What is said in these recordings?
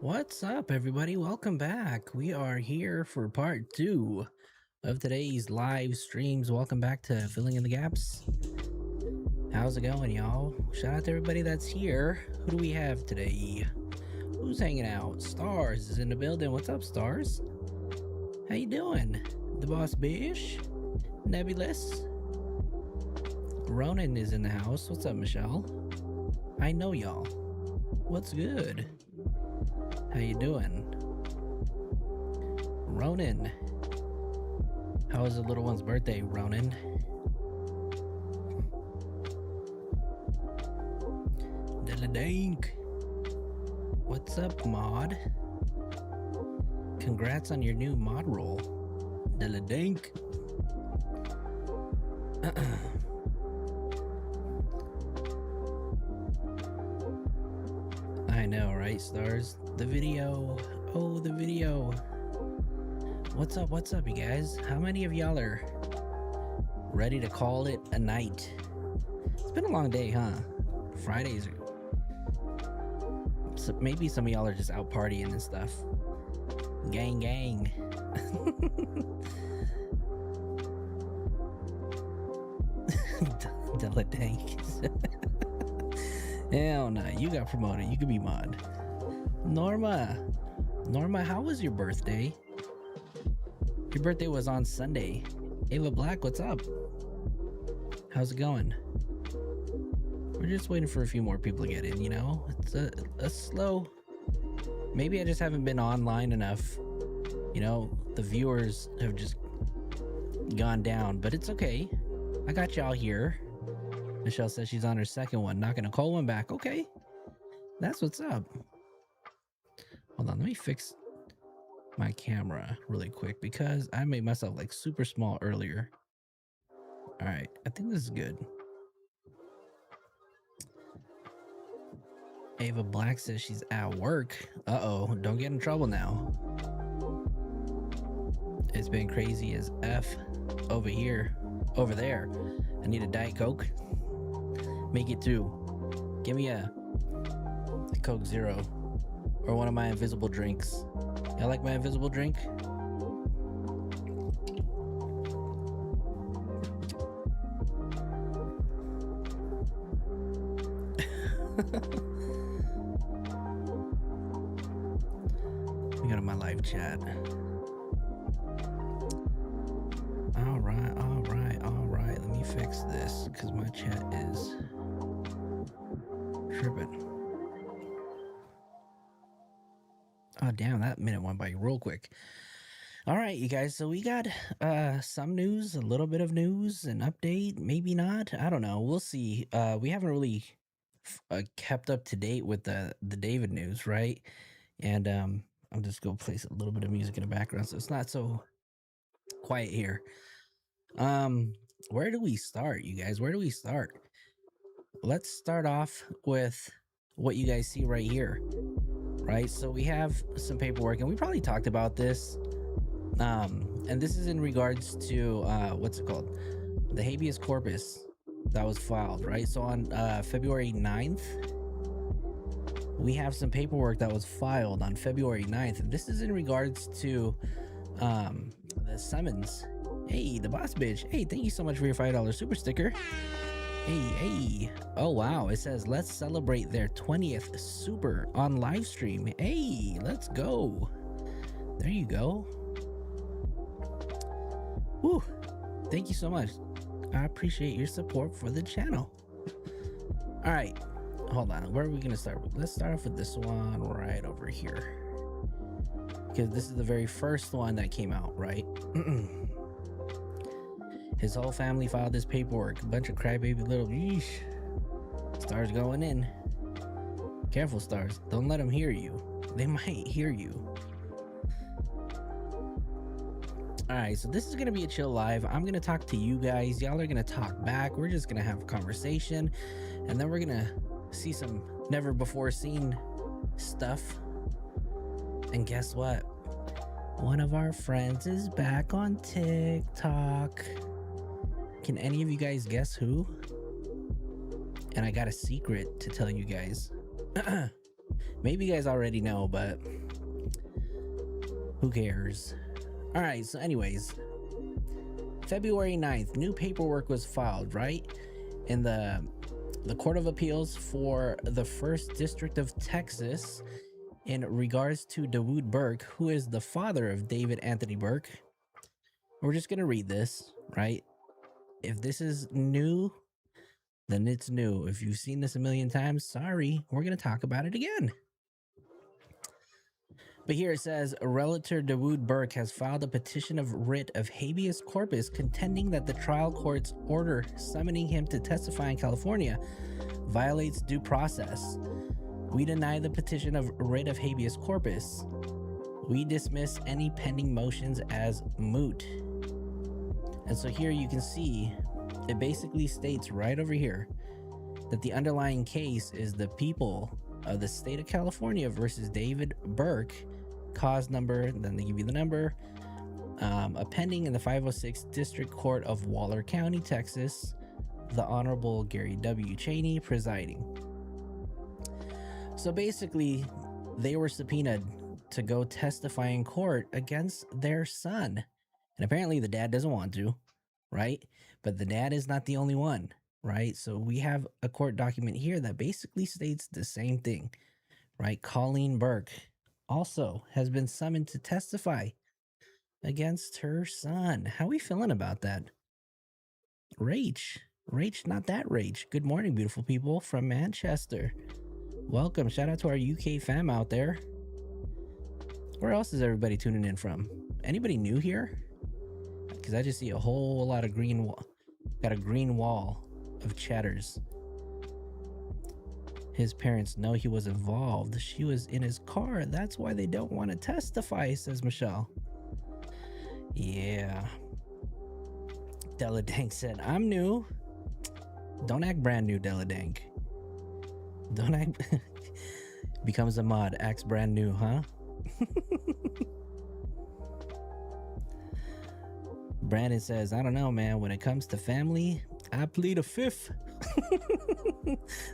What's up, everybody? Welcome back. We are here for part 2 of today's live streams. Welcome back to Filling in the Gaps. How's it going, y'all? Shout out to everybody that's here. Who do we have today? Who's hanging out? Stars is in the building. What's up, Stars? How you doing? The Boss Bish? Nebulous? Ronan is in the house. What's up, Michelle? I know y'all. What's good? How you doing? Ronan. How was the little one's birthday, Ronan? Dilladank. What's up, mod? Congrats on your new mod role. Dilladank. I know, right, Stars? The video. Oh, the video. What's up, you guys? How many of y'all are ready to call it a night? It's been a long day, huh? Fridays are... So maybe some of y'all are just out partying and stuff. Gang, gang. Dilladank. Hell no, you got promoted. You could be mod. Norma, how was your birthday? Your birthday was on Sunday. Ava Black, what's up? How's it going? We're just waiting for a few more people to get in, you know? It's a slow... Maybe I just haven't been online enough. You know, the viewers have just gone down, but it's okay. I got y'all here. Michelle says she's on her second one, knocking a cold one back. Okay, that's what's up. Hold on, let me fix my camera really quick because I made myself like super small earlier. All right, I think this is good. Ava Black says she's at work. Uh-oh, don't get in trouble now. It's been crazy as F over here, over there. I need a Diet Coke. Make it two. Give me a Coke Zero or one of my invisible drinks. Y'all like my invisible drink? We got on my live chat. All right. Let me fix this because my chat is tripping. Oh, damn, that minute went by real quick. All right, you guys. So we got some news, a little bit of news, an update, maybe not. I don't know. We'll see. We haven't really kept up to date with the David news, right? And I'm just gonna place a little bit of music in the background so it's not so quiet here. Where do we start, you guys? Where do we start? Let's start off with what you guys see right here, right? So we have some paperwork, and we probably talked about this. And this is in regards to what's it called? The habeas corpus that was filed, right? So on February 9th, we have some paperwork that was filed on February 9th. And this is in regards to the summons. Hey, the boss bitch. Hey, thank you so much for your $5 super sticker. Hey. Oh, wow. It says, let's celebrate their 20th super on live stream. Hey, let's go. There you go. Whew. Thank you so much. I appreciate your support for the channel. All right. Hold on. Where are we going to start with? Let's start off with this one right over here. Because this is the very first one that came out, right? His whole family filed this paperwork. A bunch of crybaby little... Yeesh. Stars going in. Careful, Stars. Don't let them hear you. They might hear you. Alright, so this is going to be a chill live. I'm going to talk to you guys. Y'all are going to talk back. We're just going to have a conversation. And then we're going to see some never before seen stuff. And guess what? One of our friends is back on TikTok. Can any of you guys guess who? And I got a secret to tell you guys. Maybe you guys already know, but who cares? All right, so anyways, February 9th, new paperwork was filed, right? In the Court of Appeals for the 1st District of Texas in regards to Dawood Burke, who is the father of David Anthony Burke. We're just going to read this, right? If this is new, then it's new. If you've seen this a million times, sorry, we're going to talk about it again. But here it says, Relator Dawood Burke has filed a petition of writ of habeas corpus contending that the trial court's order summoning him to testify in California violates due process. We deny the petition of writ of habeas corpus. We dismiss any pending motions as moot. And so here you can see, it basically states right over here that the underlying case is the people of the state of California versus David Burke, cause number, then they give you the number, pending in the 506 District Court of Waller County, Texas, the Honorable Gary W. Cheney presiding. So basically, they were subpoenaed to go testify in court against their son. And apparently the dad doesn't want to, right? But the dad is not the only one, right? So we have a court document here that basically states the same thing, right? Colleen Burke also has been summoned to testify against her son. How we feeling about that? Rach. Rach, not that Rach. Good morning, beautiful people from Manchester. Welcome. Shout out to our UK fam out there. Where else is everybody tuning in from? Anybody new here? Because I just see a whole lot of got a green wall of chatters. His parents know he was involved. She was in his car. That's why they don't want to testify, says Michelle. Yeah. Deladank said, I'm new. Don't act brand new, Deladank. Don't act... Becomes a mod, acts brand new, huh? Brandon says, I don't know, man. When it comes to family, I plead a fifth.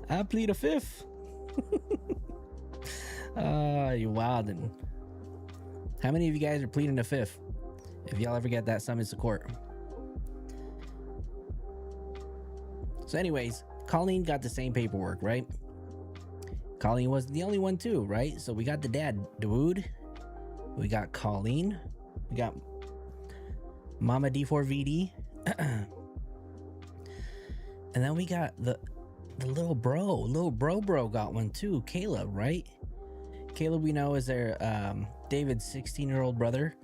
I plead a fifth. You wildin'. How many of you guys are pleading a fifth? If y'all ever get that summons to court. So anyways, Colleen got the same paperwork, right? Colleen wasn't the only one too, right? So we got the dad, Dawood. We got Colleen. We got Mama D4VD. And then we got the little bro got one too, Caleb, right? Caleb, we know, is their David's 16-year-old brother,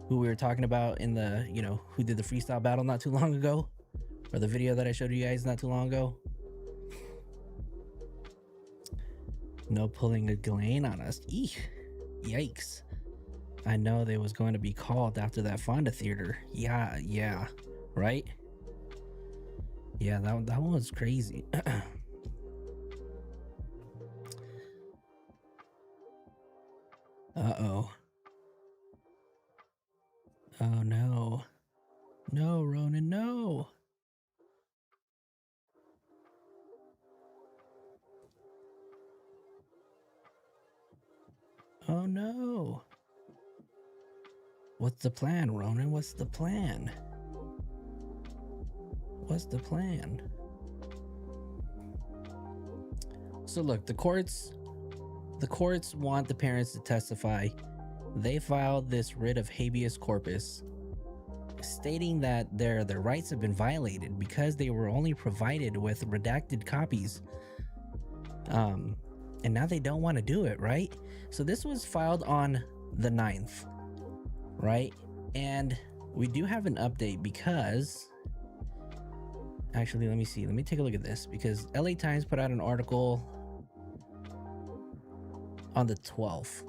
who we were talking about in the, who did the freestyle battle not too long ago, or the video that I showed you guys not too long ago. No pulling a Ghislaine on us. Eek. Yikes. I know they was going to be called after that Fonda theater. Yeah, right? Yeah, that one was crazy. Uh-oh. Oh, no. No, Ronan, no. Oh, no. What's the plan, Ronan? What's the plan? What's the plan? So look, the courts want the parents to testify. They filed this writ of habeas corpus stating that their rights have been violated because they were only provided with redacted copies. And now they don't want to do it, right? So this was filed on the 9th, right? And we do have an update because actually, let me see. Let me take a look at this because LA Times put out an article on the 12th.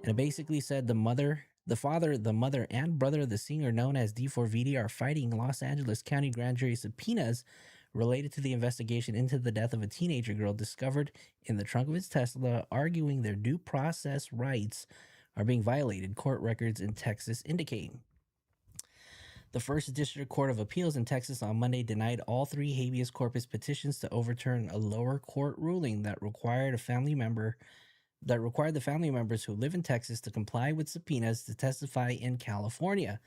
And it basically said the father, the mother, and brother of the singer known as D4VD are fighting Los Angeles County grand jury subpoenas related to the investigation into the death of a teenager girl discovered in the trunk of his Tesla, arguing their due process rights are being violated, court records in Texas indicate. The First District Court of Appeals in Texas on Monday denied all 3 habeas corpus petitions to overturn a lower court ruling that required the family members who live in Texas to comply with subpoenas to testify in California.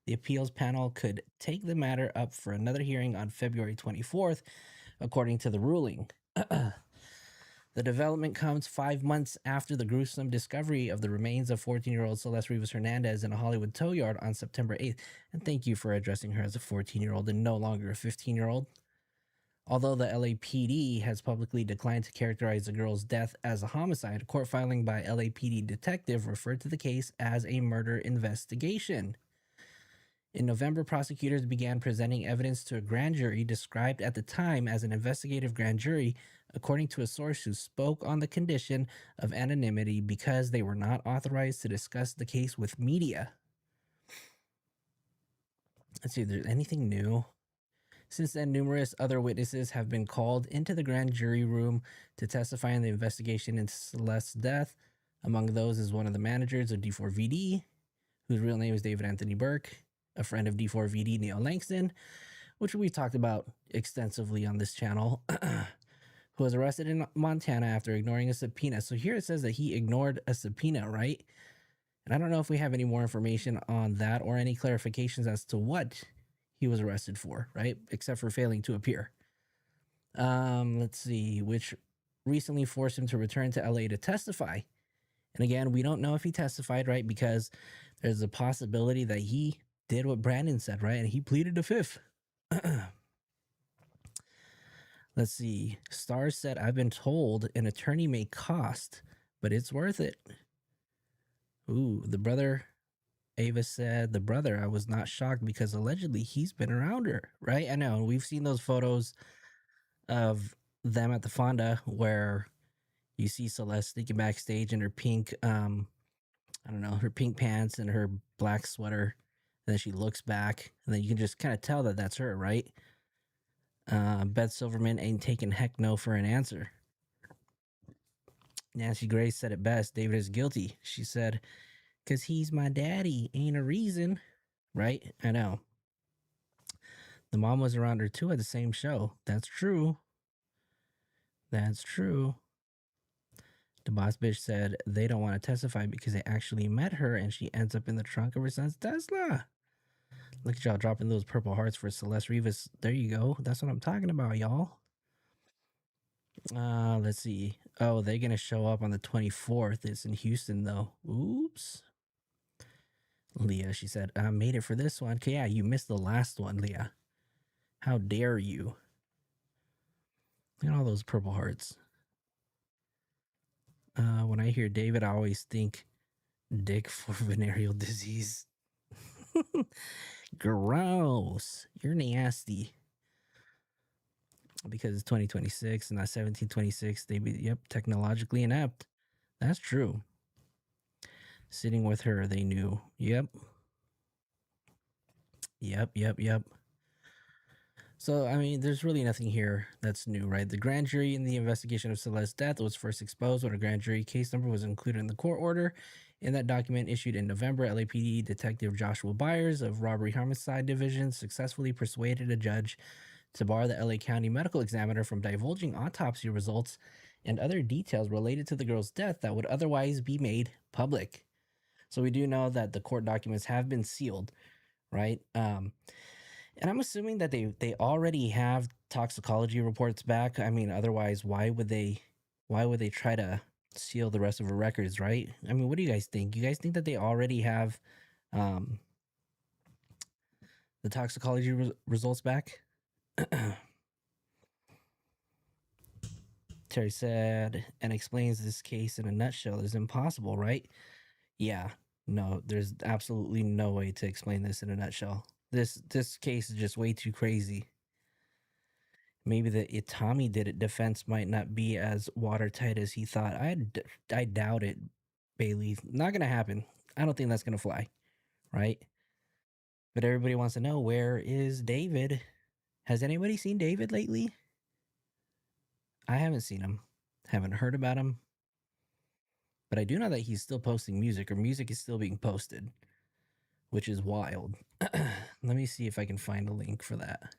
The appeals panel could take the matter up for another hearing on February 24th, according to the ruling. The development comes 5 months after the gruesome discovery of the remains of 14-year-old Celeste Rivas Hernandez in a Hollywood tow yard on September 8th. And thank you for addressing her as a 14-year-old and no longer a 15-year-old. Although the LAPD has publicly declined to characterize the girl's death as a homicide, a court filing by LAPD detective referred to the case as a murder investigation. In November, prosecutors began presenting evidence to a grand jury described at the time as an investigative grand jury, according to a source who spoke on the condition of anonymity because they were not authorized to discuss the case with media. Let's see if there's anything new. Since then, numerous other witnesses have been called into the grand jury room to testify in the investigation into Celeste's death. Among those is one of the managers of D4VD, whose real name is David Anthony Burke, a friend of D4VD, Neil Langston, which we talked about extensively on this channel, who was arrested in Montana after ignoring a subpoena. So here it says that he ignored a subpoena, right? And I don't know if we have any more information on that or any clarifications as to what he was arrested for, right? Except for failing to appear. Let's see, which recently forced him to return to LA to testify And again, we don't know if he testified, right? Because there's a possibility that he did what Brandon said, right? And he pleaded the fifth. Let's see. Star said, I've been told an attorney may cost, but it's worth it. Ooh, the brother. Ava said, the brother, I was not shocked because allegedly he's been around her, right? I know. We've seen those photos of them at the Fonda where you see Celeste sneaking backstage in her pink, I don't know, her pink pants and her black sweater. And then she looks back, and then you can just kind of tell that that's her, right? Beth Silverman ain't taking heck no for an answer. Nancy Grace said it best. David is guilty. She said, because he's my daddy, ain't a reason. Right? I know. The mom was around her too at the same show. That's true. That's true. The boss bitch said they don't want to testify because they actually met her and she ends up in the trunk of her son's Tesla. Look at y'all dropping those purple hearts for Celeste Rivas. There you go. That's what I'm talking about, y'all. Let's see. Oh, they're gonna show up on the 24th. It's in Houston though. Oops. Leah, she said, I made it for this one. Okay, yeah, you missed the last one, Leah. How dare you? Look at all those purple hearts. When I hear David, I always think dick for venereal disease. Gross. You're nasty. Because it's 2026 and not 1726. They be, yep, technologically inept. That's true. Sitting with her, they knew. Yep. Yep. So, I mean, there's really nothing here that's new, right? The grand jury in the investigation of Celeste's death was first exposed when a grand jury case number was included in the court order. In that document issued in November, LAPD Detective Joshua Byers of Robbery Homicide Division successfully persuaded a judge to bar the LA County Medical Examiner from divulging autopsy results and other details related to the girl's death that would otherwise be made public. So we do know that the court documents have been sealed, right? And I'm assuming that they already have toxicology reports back. I mean, otherwise, why would they try to seal the rest of her records, right? I mean, what do you guys think? You guys think that they already have the toxicology results back? Terry said, and explains this case in a nutshell is impossible, right? Yeah, no, there's absolutely no way to explain this in a nutshell. This case is just way too crazy. Maybe the Itami did it defense might not be as watertight as he thought. I doubt it, Bailey. Not gonna happen. I don't think that's gonna fly, right? But everybody wants to know, where is David? Has anybody seen David lately? I haven't seen him. Haven't heard about him. But I do know that he's still posting music, or music is still being posted, which is wild. Let me see if I can find a link for that.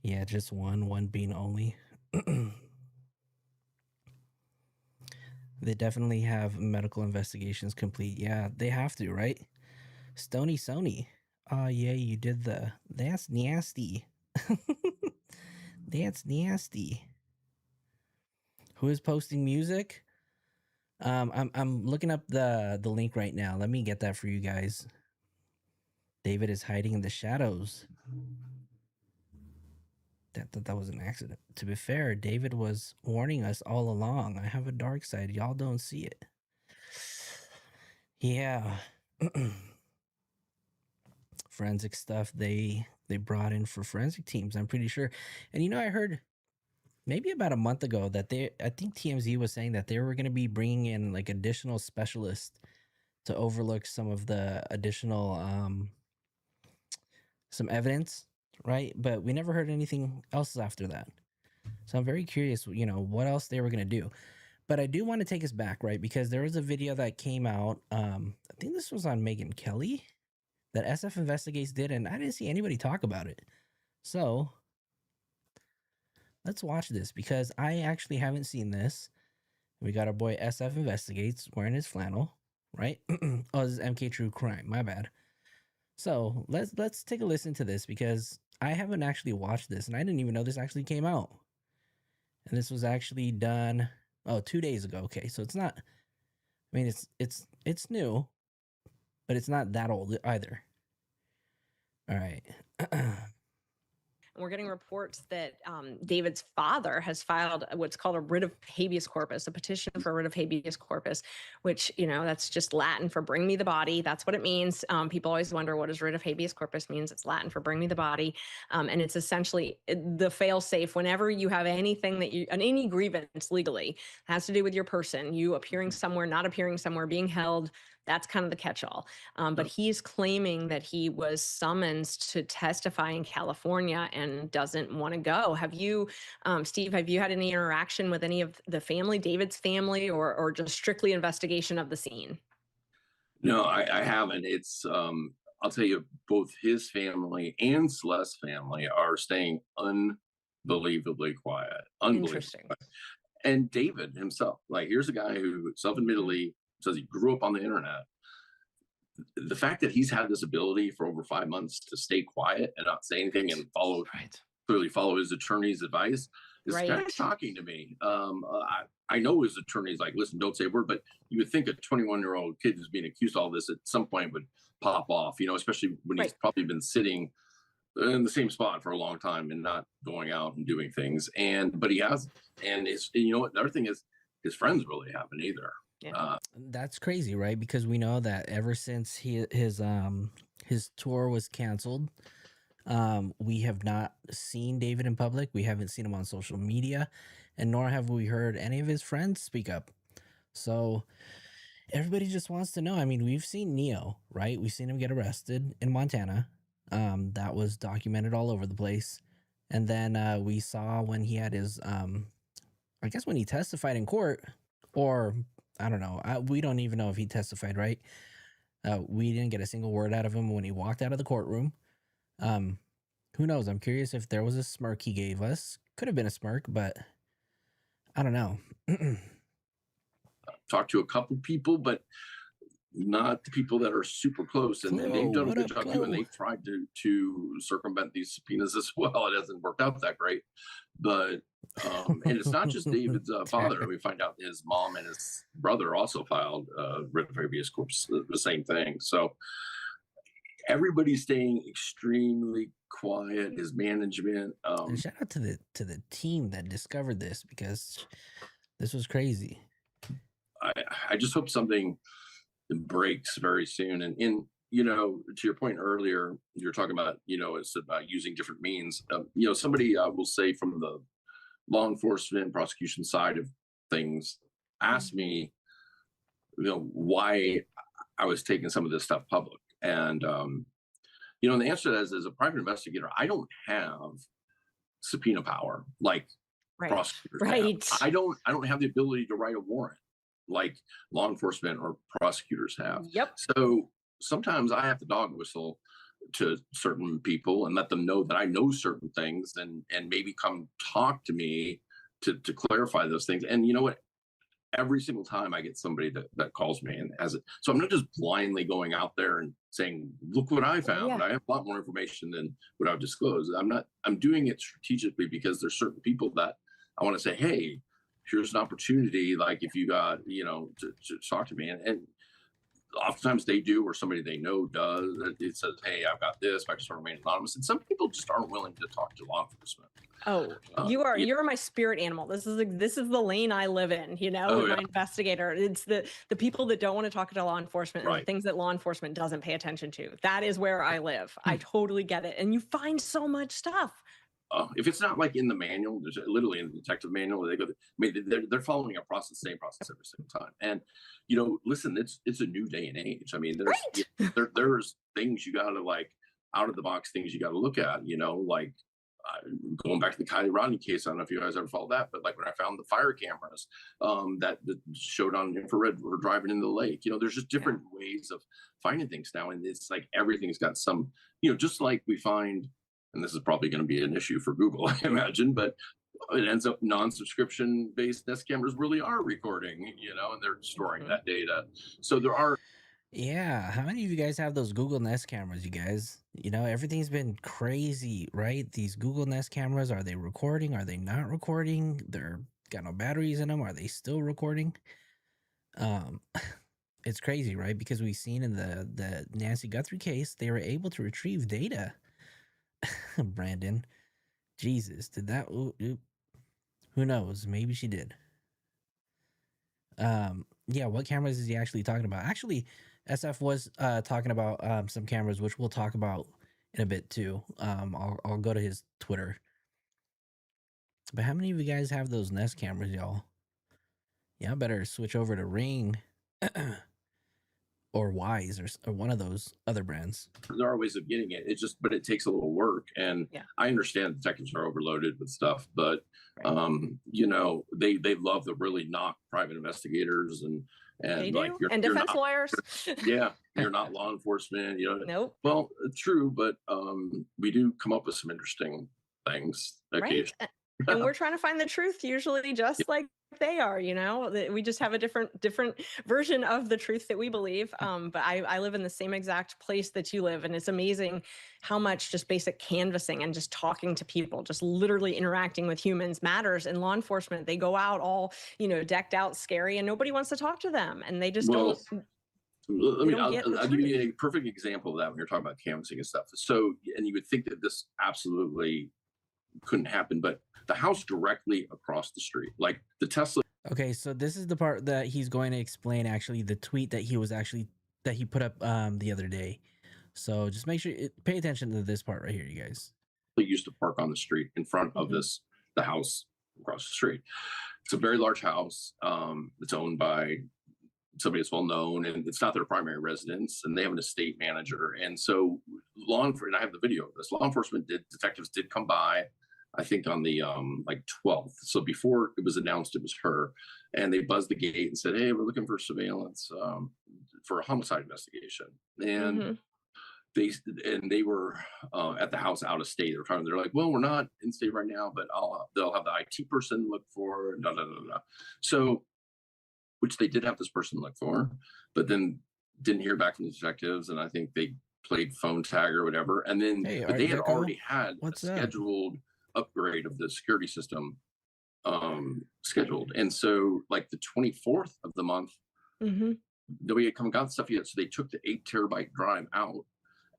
Yeah, just one bean only. They definitely have medical investigations complete. Yeah, they have to, right? Stony Sony. Oh, yeah, you did the. That's nasty. That's nasty. Who is posting music? I'm looking up the link right now. Let me get that for you guys. David is hiding in the shadows. That was an accident. To be fair, David was warning us all along. I have a dark side. Y'all don't see it. Yeah. Forensic stuff they brought in for forensic teams, I'm pretty sure. And you know, I heard maybe about a month ago that I think TMZ was saying that they were going to be bringing in like additional specialists to overlook some of the additional some evidence, right? But we never heard anything else after that. So I'm very curious, you know, what else they were going to do. But I do want to take us back, right? Because there was a video that came out. I think this was on Megyn Kelly that SF Investigates did, and I didn't see anybody talk about it. So let's watch this because I actually haven't seen this. We got our boy SF Investigates wearing his flannel, right? Oh, this is MK True Crime. My bad. So let's take a listen to this because I haven't actually watched this and I didn't even know this actually came out. And this was actually done 2 days ago. Okay, so it's not. I mean, it's new, but it's not that old either. All right. We're getting reports that David's father has filed what's called a writ of habeas corpus, a petition for a writ of habeas corpus, which, that's just Latin for bring me the body. That's what it means. People always wonder what does writ of habeas corpus means. It's Latin for bring me the body. And it's essentially the fail safe whenever you have anything any grievance legally has to do with your person, you appearing somewhere, not appearing somewhere, being held. That's kind of the catch-all. But he's claiming that he was summoned to testify in California and doesn't want to go. Have you, Steve, have you had any interaction with any of the family, David's family, or just strictly investigation of the scene? No, I haven't. It's I'll tell you, both his family and Celeste's family are staying unbelievably quiet. Unbelievably Interesting. quiet. And David himself, like, here's a guy who self-admittedly says he grew up on the internet. The fact that he's had this ability for over 5 months to stay quiet and not say anything and clearly follow his attorney's advice is kind of shocking to me. I know his attorney's like, listen, don't say a word, but you would think a 21-year-old kid who's being accused of all this at some point would pop off, especially when he's probably been sitting in the same spot for a long time and not going out and doing things. But he has, and the other thing is his friends really haven't either. Yeah. That's crazy, right? Because we know that ever since his tour was canceled, we have not seen David in public. We haven't seen him on social media, and nor have we heard any of his friends speak up. So everybody just wants to know. I mean, we've seen Neo, right? We've seen him get arrested in Montana. That was documented all over the place. And then we saw when he had his, I guess when he testified in court, or I don't know. We don't even know if he testified, right? We didn't get a single word out of him when he walked out of the courtroom. Who knows? I'm curious if there was a smirk he gave us. Could have been a smirk, but I don't know. Talked to a couple people, but not the people that are super close. And they've done a good job too, and they've tried to circumvent these subpoenas as well. It hasn't worked out that great. But and it's not just David's father. We find out his mom and his brother also filed writ of habeas corpus, the same thing. So everybody's staying extremely quiet. His management. And shout out to the team that discovered this, because this was crazy. I just hope something breaks very soon. And to your point earlier, you're talking about, it's about using different means. Somebody will say from the law enforcement prosecution side of things asked me, why I was taking some of this stuff public. And, and the answer to that is, as a private investigator, I don't have subpoena power like prosecutors have. I don't have the ability to write a warrant like law enforcement or prosecutors have. Yep. So sometimes I have to dog whistle to certain people and let them know that I know certain things, and maybe come talk to me to clarify those things. And you know what? Every single time I get somebody that calls me and has it. So I'm not just blindly going out there and saying, look what I found. Yeah. I have a lot more information than what I've disclosed. I'm doing it strategically because there's certain people that I want to say, hey, here's an opportunity. Like if you got, to talk to me, and oftentimes they do, or somebody they know does. It says, hey, I've got this, I just want to remain anonymous. And some people just aren't willing to talk to law enforcement. Oh, you're my spirit animal. This is the lane I live in, my investigator. It's the people that don't want to talk to law enforcement, and the things that law enforcement doesn't pay attention to. That is where I live. I totally get it. And you find so much stuff. If it's not like in the manual, there's literally in the detective manual, they're following the same process every single time. And listen, it's a new day and age. I mean, there's things you gotta, like, out of the box things you gotta look at. Like going back to the Kylie Rodney case. I don't know if you guys ever followed that, but like when I found the fire cameras that showed on infrared were driving in the lake. There's just different ways of finding things now, and it's like everything's got some. Just like we find. And this is probably going to be an issue for Google, I imagine, but it ends up non-subscription based Nest cameras really are recording, and they're storing that data. So there are Yeah, how many of you guys have those Google Nest cameras, you guys? You know, everything's been crazy, right? These Google Nest cameras, are they recording? Are they not recording? They're got no batteries in them. Are they still recording? Um, it's crazy, right? Because we've seen in the Nancy Guthrie case, they were able to retrieve data. Brandon, Jesus, did that? Who knows? Maybe she did. Yeah, what cameras is he actually talking about? Actually, SF was talking about some cameras, which we'll talk about in a bit too. I'll go to his Twitter. But how many of you guys have those Nest cameras, y'all? Yeah, I better switch over to Ring or Wise or one of those other brands. There are ways of getting it. It's just, but it takes a little work. And Yeah. I understand detectives are overloaded with stuff, but you know, they love to really knock private investigators and They like do. And defense lawyers. yeah, you're not law enforcement, you know. Nope. Well, true, but we do come up with some interesting things Right. occasionally. And we're trying to find the truth, usually just like they are, you know. We just have a different version of the truth that we believe. But I live in the same exact place that you live, and it's amazing how much just basic canvassing and just talking to people, just literally interacting with humans matters. In law enforcement, they go out all, you know, decked out, scary, and nobody wants to talk to them, and they just don't. I'll give you a perfect example of that when you're talking about canvassing and stuff. So, and you would think that this absolutely couldn't happen, but the house directly across the street, like the Tesla. Okay, so this is the part that he's going to explain. Actually, the tweet that he put up the other day. So just make sure pay attention to this part right here, you guys. Used to park on the street in front of the house across the street. It's a very large house. It's owned by somebody that's well known, and it's not their primary residence, and they have an estate manager. And so law enforcement, and I have the video of this, detectives did come by, I think on the like 12th. So before it was announced it was her, and they buzzed the gate and said, "Hey, we're looking for surveillance for a homicide investigation." And they were at the house out of state. They're like, "Well, we're not in state right now, but they'll have the IT person look for." So, which they did have this person look for, but then didn't hear back from the detectives, and I think they played phone tag or whatever. And then but they had already had a scheduled upgrade of the security system scheduled, and so like the 24th of the month, nobody had come and got the stuff yet. So they took the 8 terabyte drive out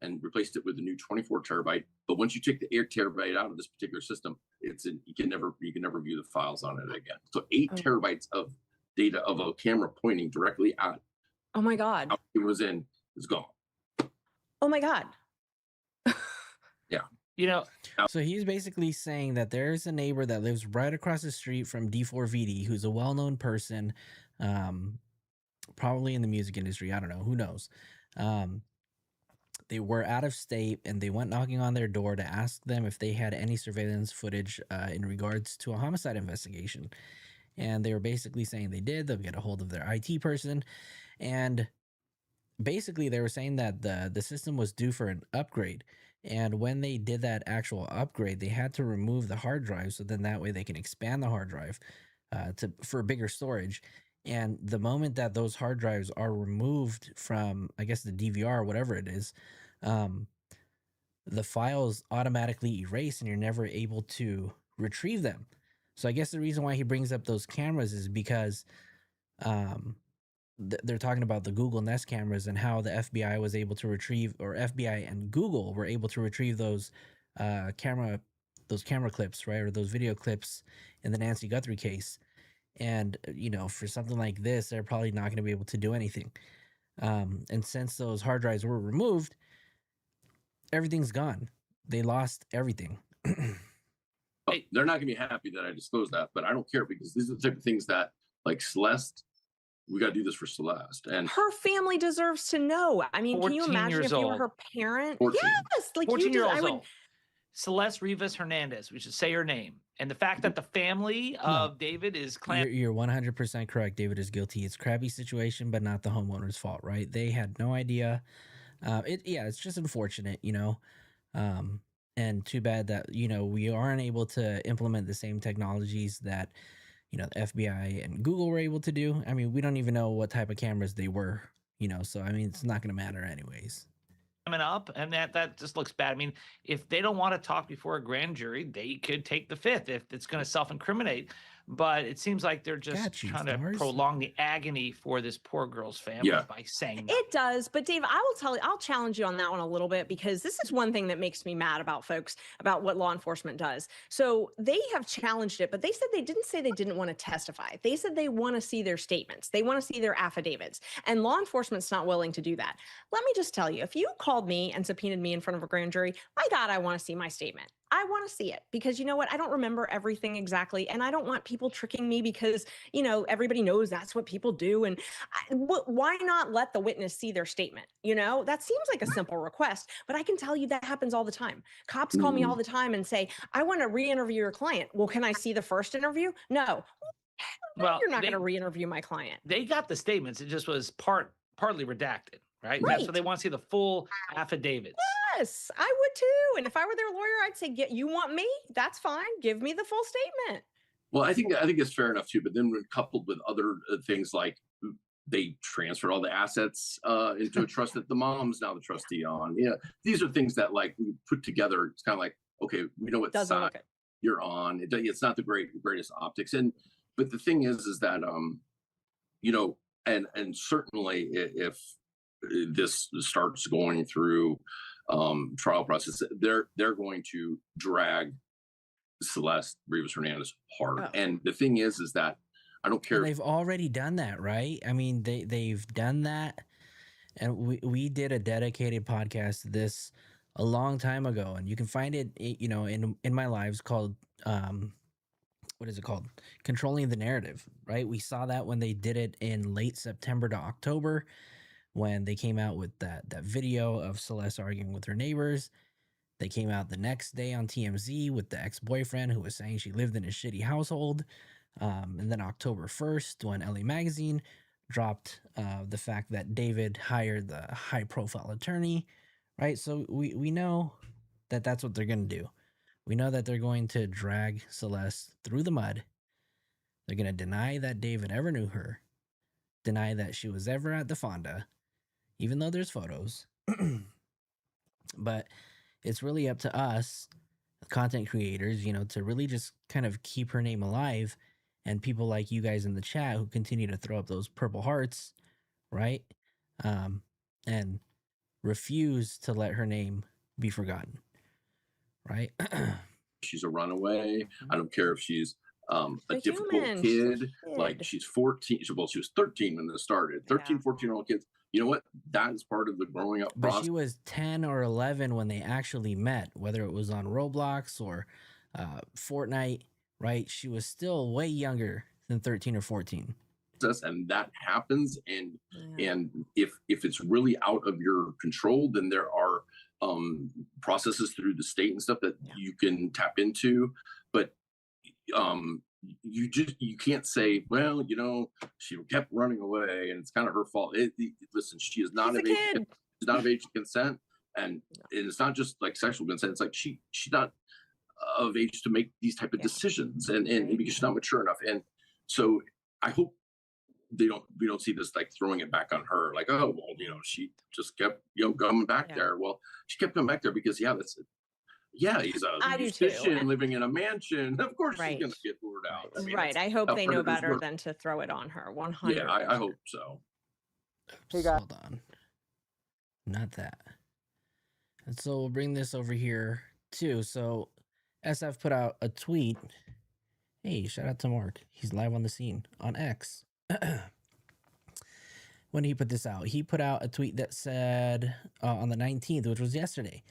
and replaced it with a new 24 terabyte. But once you take the 8 terabyte out of this particular system, you can never view the files on it again. So 8 terabytes of data of a camera pointing directly at. Oh my God! It was in. It's gone. Oh my God. Yeah. You know, so he's basically saying that there's a neighbor that lives right across the street from D4VD, who's a well-known person, probably in the music industry. I don't know. Who knows? They were out of state, and they went knocking on their door to ask them if they had any surveillance footage in regards to a homicide investigation. And they were basically saying they did. They'll get a hold of their IT person. And basically they were saying that the system was due for an upgrade. And when they did that actual upgrade, they had to remove the hard drive. So then that way they can expand the hard drive for bigger storage. And the moment that those hard drives are removed from, I guess, the DVR or whatever it is, the files automatically erase and you're never able to retrieve them. So I guess the reason why he brings up those cameras is because they're talking about the Google Nest cameras and how the FBI was able to retrieve, or FBI and Google were able to retrieve those camera clips, right, or those video clips in the Nancy Guthrie case. And you know, for something like this, they're probably not going to be able to do anything. And since those hard drives were removed, everything's gone. They lost everything. They're not going to be happy that I disclosed that, but I don't care, because these are the type of things that, like Celeste, we got to do this for Celeste, and her family deserves to know. I mean, can you imagine if you were her parent? 14. Yes, like 14 you years did. old. Celeste Rivas Hernandez. We should say her name. And the fact that the family of David is claiming. You're 100% correct. David is guilty. It's a crappy situation, but not the homeowner's fault, right? They had no idea. It's just unfortunate, you know. And too bad that, you know, we aren't able to implement the same technologies that, you know, the FBI and Google were able to do. I mean, we don't even know what type of cameras they were So I mean, it's not going to matter anyways. Coming up, and that just looks bad. I mean, if they don't want to talk before a grand jury, they could take the fifth if it's going to self-incriminate. But it seems like they're just Got you, trying to Thors. prolong the agony for this poor girl's family by saying nothing. It does, but Dave, I will tell you, I'll challenge you on that one a little bit, because this is one thing that makes me mad about folks, about what law enforcement does. So they have challenged it, but they said they didn't say they didn't want to testify. They said they want to see their statements. They want to see their affidavits, and law enforcement's not willing to do that. Let me just tell you, if you called me and subpoenaed me in front of a grand jury, my God, I want to see my statement. I want to see it, because you know what? I don't remember everything exactly, and I don't want people tricking me, because, everybody knows that's what people do. And why not let the witness see their statement? That seems like a simple request, but I can tell you that happens all the time. Cops call me all the time and say, I want to re-interview your client. Well, can I see the first interview? No. Well, you're not going to re-interview my client. They got the statements. It just was partly redacted, right? That's what they want to see, the full affidavits. Yes, I would too. And if I were their lawyer, I'd say, you want me? That's fine. Give me the full statement. Well, I think it's fair enough too. But then when coupled with other things like they transferred all the assets into a trust that the mom's now the trustee on. These are things that like we put together. It's kind of like, okay, we know what side you're on. It's not the greatest optics. But the thing is that and certainly if this starts going through trial process, they're going to drag Celeste Rivas Hernandez hard. And the thing is that I don't care. And they've already done that, right? I mean, they've done that, and we did a dedicated podcast to this a long time ago, and you can find it, in my lives, called what is it called? Controlling the Narrative, right? We saw that when they did it in late September to October, when they came out with that video of Celeste arguing with her neighbors. They came out the next day on TMZ with the ex-boyfriend who was saying she lived in a shitty household. And then October 1st, when LA Magazine dropped the fact that David hired the high-profile attorney, right? So we know that that's what they're going to do. We know that they're going to drag Celeste through the mud. They're going to deny that David ever knew her, deny that she was ever at the Fonda, even though there's photos. But it's really up to us, content creators, to really just kind of keep her name alive, and people like you guys in the chat who continue to throw up those purple hearts, right? And refuse to let her name be forgotten, right? She's a runaway. I don't care if she's a difficult kid. Like she's 14. Well, she was 13 when this started. 13, 14-year-old kids. You know what? That is part of the growing up process. But she was 10 or 11 when they actually met, whether it was on Roblox or Fortnite, right? She was still way younger than 13 or 14. And that happens. And if it's really out of your control, then there are processes through the state and stuff that you can tap into. But you can't say, well, she kept running away and it's kind of her fault. Listen, she is not of age. She's not of age to consent, and it's not just like sexual consent. It's like she's not of age to make these type of decisions, and because she's not mature enough. And so I hope we don't see this like throwing it back on her, like, oh well, she just kept coming back there. Well, she kept coming back there because he's a musician living in a mansion. Of course she's going to get lured out. I mean, I hope they know better than to throw it on her. 100%. Yeah, I hope so. Hey guys. Hold on. Not that. And so we'll bring this over here too. So SF put out a tweet. Hey, shout out to Mark. He's live on the scene on X. When did he put this out? He put out a tweet that said on the 19th, which was yesterday.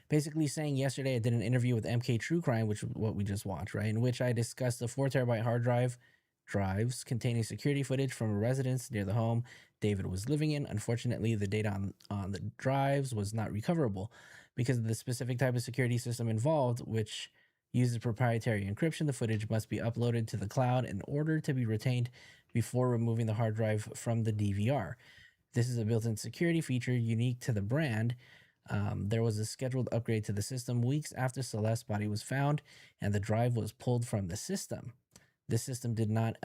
Basically saying yesterday I did an interview with MK True Crime, which is what we just watched, right? In which I discussed the 4 terabyte hard drives containing security footage from a residence near the home David was living in. Unfortunately, the data on the drives was not recoverable because of the specific type of security system involved, which uses proprietary encryption. The footage must be uploaded to the cloud in order to be retained before removing the hard drive from the DVR. This is a built-in security feature unique to the brand. There was a scheduled upgrade to the system weeks after Celeste's body was found, and the drive was pulled from the system. This system did not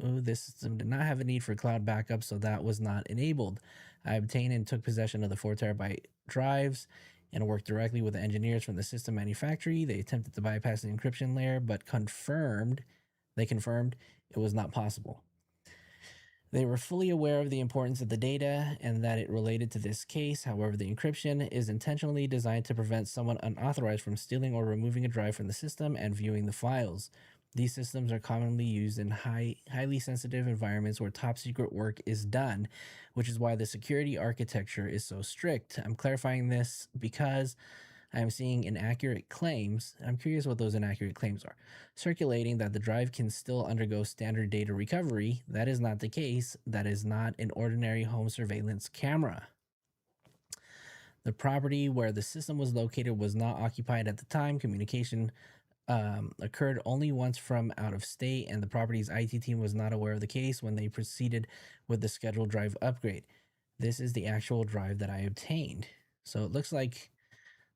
Oh, this system did not have a need for cloud backup, so that was not enabled. I obtained and took possession of the 4 terabyte drives and worked directly with the engineers from the system manufacturer. They attempted to bypass the encryption layer, but they confirmed it was not possible. They were fully aware of the importance of the data and that it related to this case. However, the encryption is intentionally designed to prevent someone unauthorized from stealing or removing a drive from the system and viewing the files. These systems are commonly used in highly sensitive environments where top secret work is done, which is why the security architecture is so strict. I'm clarifying this because I am seeing inaccurate claims. I'm curious what those inaccurate claims are. Circulating that the drive can still undergo standard data recovery. That is not the case. That is not an ordinary home surveillance camera. The property where the system was located was not occupied at the time. Communication occurred only once from out of state, and the property's IT team was not aware of the case when they proceeded with the scheduled drive upgrade. This is the actual drive that I obtained. So it looks like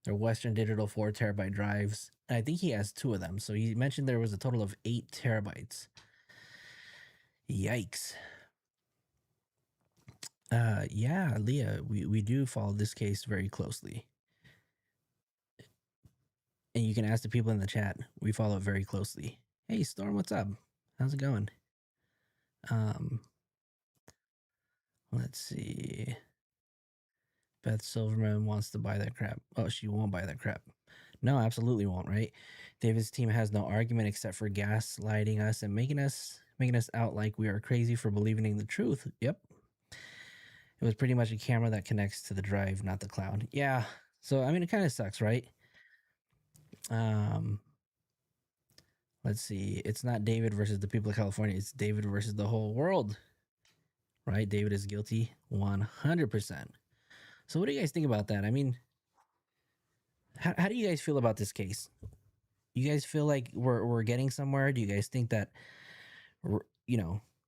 they're Western Digital 4 terabyte drives. I think he has 2 of them. So he mentioned there was a total of 8 terabytes. Yikes. Yeah, Leah, we do follow this case very closely. And you can ask the people in the chat. We follow it very closely. Hey, Storm, what's up? How's it going? Let's see. Beth Silverman wants to buy that crap. Oh, she won't buy that crap. No, absolutely won't, right? David's team has no argument except for gaslighting us and making us out like we are crazy for believing in the truth. Yep. It was pretty much a camera that connects to the drive, not the cloud. Yeah. So I mean, it kind of sucks, right? Let's see. It's not David versus the people of California. It's David versus the whole world, right? David is guilty 100%. So what do you guys think about that? I mean, how do you guys feel about this case? You guys feel like we're getting somewhere? Do you guys think that,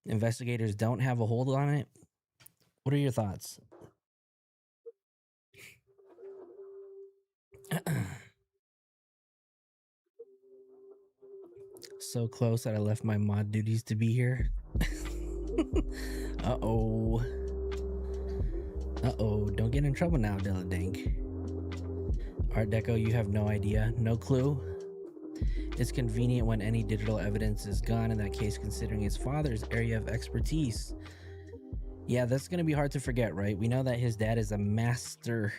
investigators don't have a hold on it? What are your thoughts? So close that I left my mod duties to be here. Uh-oh. Uh-oh. Don't get in trouble now, Dilladink. Art Deco, you have no idea. No clue. It's convenient when any digital evidence is gone in that case, considering his father's area of expertise. Yeah, that's going to be hard to forget, right? We know that his dad is a master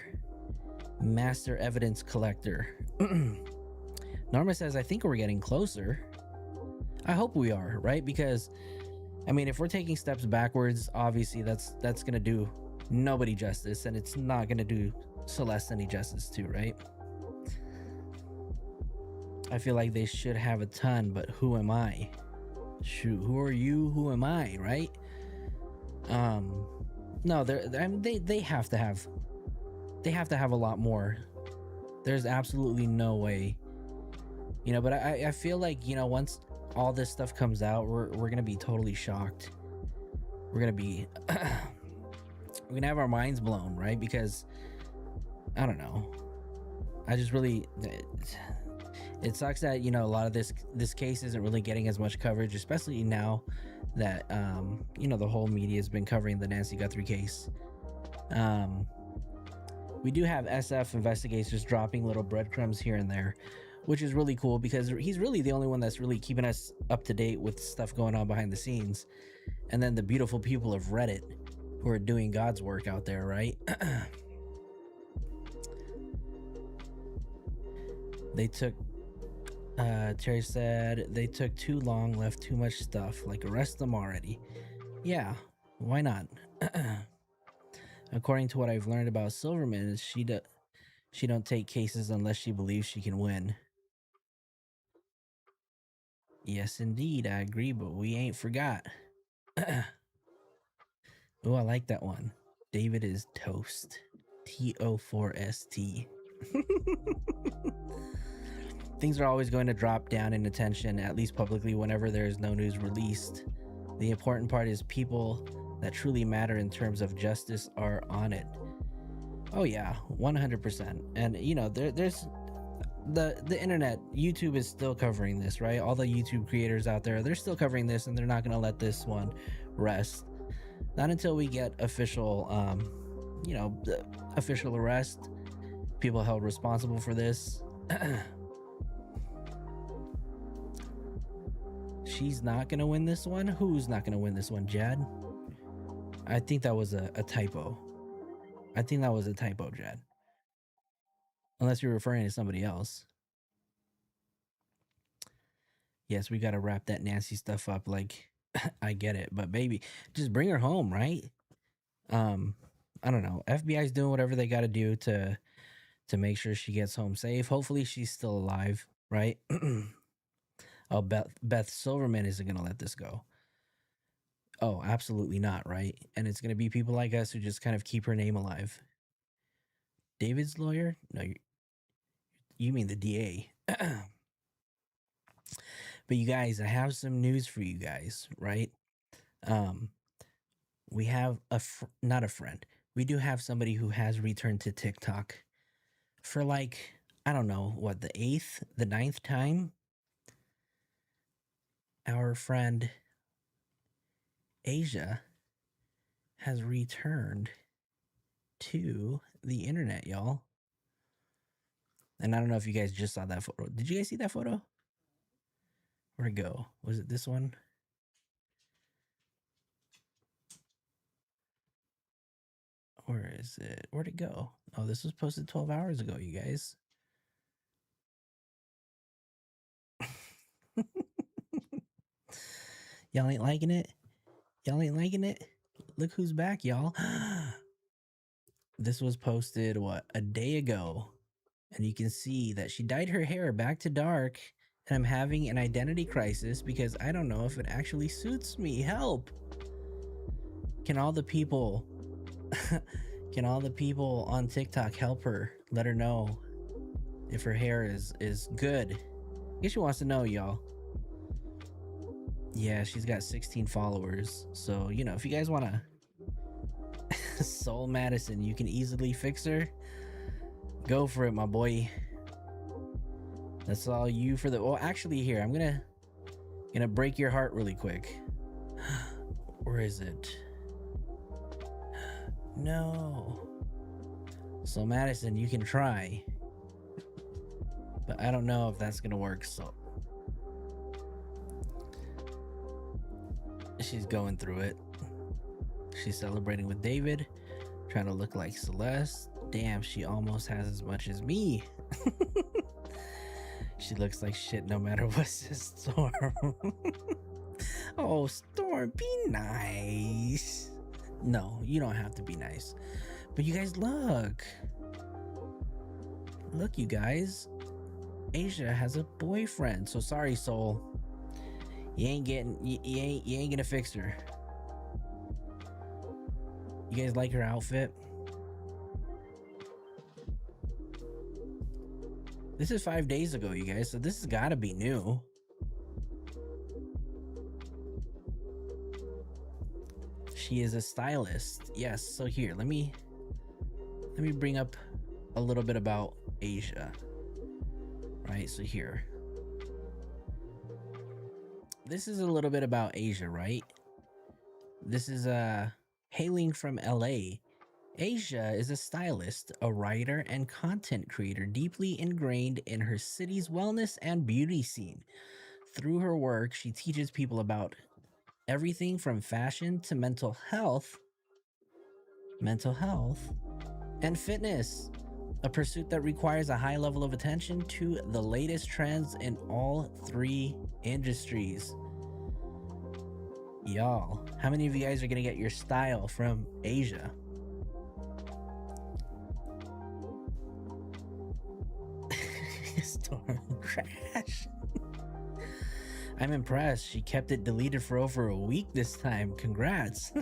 evidence collector. Norma says, I think we're getting closer. I hope we are, right? Because, I mean, if we're taking steps backwards, obviously that's going to do nobody justice, and it's not going to do Celeste any justice too, right? I feel like they should have a ton, but who am I? Shoot, who are you? Who am I, right? No, they have to have a lot more. There's absolutely no way, but I feel like, once all this stuff comes out, we're gonna be totally shocked. We're gonna be we're gonna have our minds blown, right? Because I don't know, I just really, it sucks that a lot of this case isn't really getting as much coverage, especially now that the whole media has been covering the Nancy Guthrie case. We do have SF investigators dropping little breadcrumbs here and there, which is really cool because he's really the only one that's really keeping us up to date with stuff going on behind the scenes. And then the beautiful people of Reddit who are doing God's work out there, right? They took, Terry said, they took too long, left too much stuff, like arrest them already. Yeah, why not? According to what I've learned about Silverman, is she don't take cases unless she believes she can win. Yes, indeed, I agree, but we ain't forgot. Oh, I like that one. David is toast. TO4ST. Things are always going to drop down in attention, at least publicly, whenever there is no news released. The important part is people that truly matter in terms of justice are on it. Oh yeah, 100%. And the internet, YouTube is still covering this, right? All the YouTube creators out there, they're still covering this, and they're not going to let this one rest. Not until we get official, the official arrest, people held responsible for this. She's not gonna win this one. Who's not gonna win this one, Jad? I think that was a typo. I think that was a typo, Jad. Unless you're referring to somebody else. Yes, we gotta wrap that Nancy stuff up. Like, I get it, but baby, just bring her home, right? I don't know. FBI's doing whatever they gotta do to make sure she gets home safe. Hopefully she's still alive, right? Oh, Beth Silverman isn't gonna let this go. Oh, absolutely not, right? And it's gonna be people like us who just kind of keep her name alive. David's lawyer? No, you mean the DA. But you guys, I have some news for you guys, right? We have not a friend. We do have somebody who has returned to TikTok for like, I don't know, what, the 9th time? Our friend Aysia has returned to the internet, y'all. And I don't know if you guys just saw that photo. Did you guys see that photo? Where'd it go? Was it this one? Where is it? Where'd it go? Oh, this was posted 12 hours ago, you guys. Y'all ain't liking it? Y'all ain't liking it? Look who's back, y'all. This was posted, what, a day ago. And you can see that she dyed her hair back to dark. And I'm having an identity crisis because I don't know if it actually suits me. Help! Can all the people on TikTok help her? Let her know if her hair is good. I guess she wants to know, y'all. Yeah, she's got 16 followers. So, if you guys want to Soul Madison, you can easily fix her. Go for it, my boy. That's all you for the... Well, actually, here, I'm gonna break your heart really quick. Where is it? No. So, Madison, you can try. But I don't know if that's gonna work, so... She's going through it. She's celebrating with David, trying to look like Celeste. Damn, she almost has as much as me. She looks like shit no matter what, says Storm. Oh, Storm, be nice. No, you don't have to be nice. But you guys, look. Look, you guys. Aysia has a boyfriend. So sorry, Soul. You ain't gonna fix her. You guys like her outfit? This is 5 days ago, you guys, so this has got to be new. She is a stylist. Yes, so here, let me bring up a little bit about Aysia. Right, so here. This is a little bit about Aysia, right? This is hailing from LA. Aysia is a stylist, a writer, and content creator deeply ingrained in her city's wellness and beauty scene. Through her work, she teaches people about everything from fashion to mental health, and fitness, a pursuit that requires a high level of attention to the latest trends in all three industries. Y'all, how many of you guys are gonna get your style from Aysia? Storm crash. I'm impressed. She kept it deleted for over a week this time. Congrats.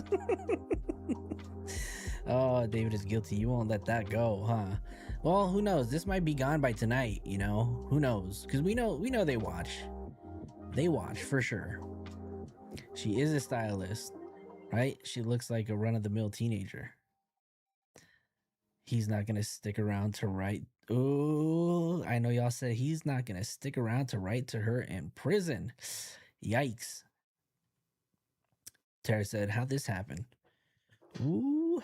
Oh, David is guilty. You won't let that go, huh? Well, who knows? This might be gone by tonight, Who knows? Because we know they watch. They watch for sure. She is a stylist, right? She looks like a run-of-the-mill teenager. He's not gonna stick around to write Ooh, I know y'all said he's not gonna stick around to write to her in prison. Yikes. Tara said, how'd this happen? Ooh.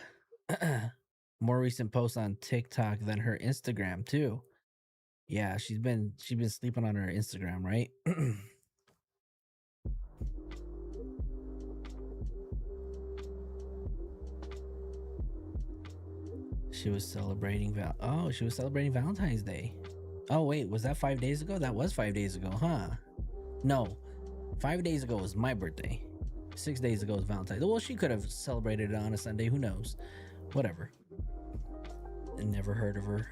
More recent posts on TikTok than her Instagram too. Yeah, she's been sleeping on her Instagram, right? She was celebrating Valentine's Day. Oh wait, was that 5 days ago? That was 5 days ago, huh? No, 5 days ago was my birthday. 6 days ago was Valentine's. Well, she could have celebrated it on a Sunday. Who knows? Whatever. Never heard of her.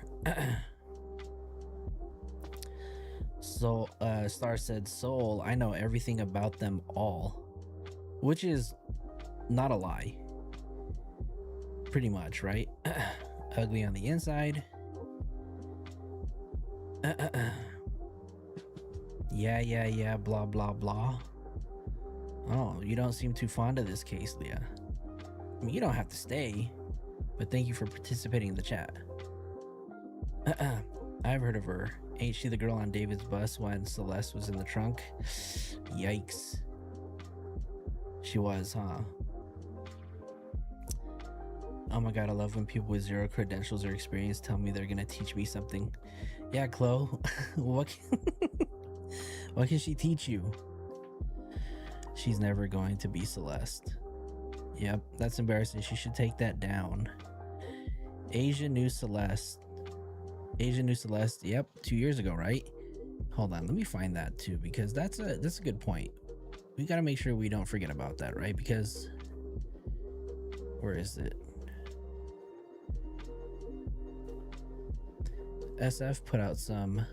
So, Star said, Soul, I know everything about them all. Which is not a lie. Pretty much, right? Ugly on the inside. Yeah, blah, blah, blah. Oh, you don't seem too fond of this case, Leah. I mean, you don't have to stay, but thank you for participating in the chat. I've heard of her. Ain't she the girl on David's bus when Celeste was in the trunk? Yikes. She was, huh? Oh my god, I love when people with zero credentials or experience tell me they're gonna teach me something. Yeah, Chloe, what can she teach you? She's never going to be Celeste. Yep, that's embarrassing. She should take that down. Aysia knew Celeste. Yep, 2 years ago, right? Hold on, let me find that too, because that's a good point. We got to make sure we don't forget about that, right? Because where is it? SF put out some.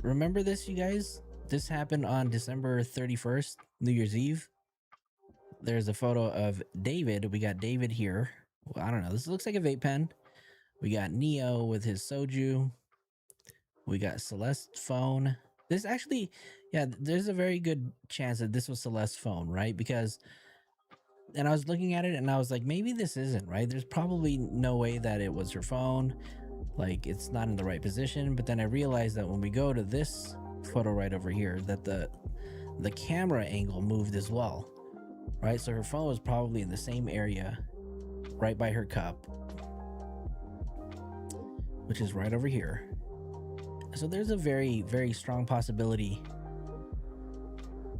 Remember this, you guys? This happened on December 31st, New Year's Eve. There's a photo of David. We got David here. Well, I don't know. This looks like a vape pen. We got Neo with his soju. We got Celeste's phone. This actually, yeah, there's a very good chance that this was Celeste's phone, right? Because, and I was looking at it and I was like, maybe this isn't, right? There's probably no way that it was her phone. Like, it's not in the right position. But then I realized that when we go to this photo right over here, that the camera angle moved as well, right? So her phone was probably in the same area, right by her cup, which is right over here. So there's a very, very strong possibility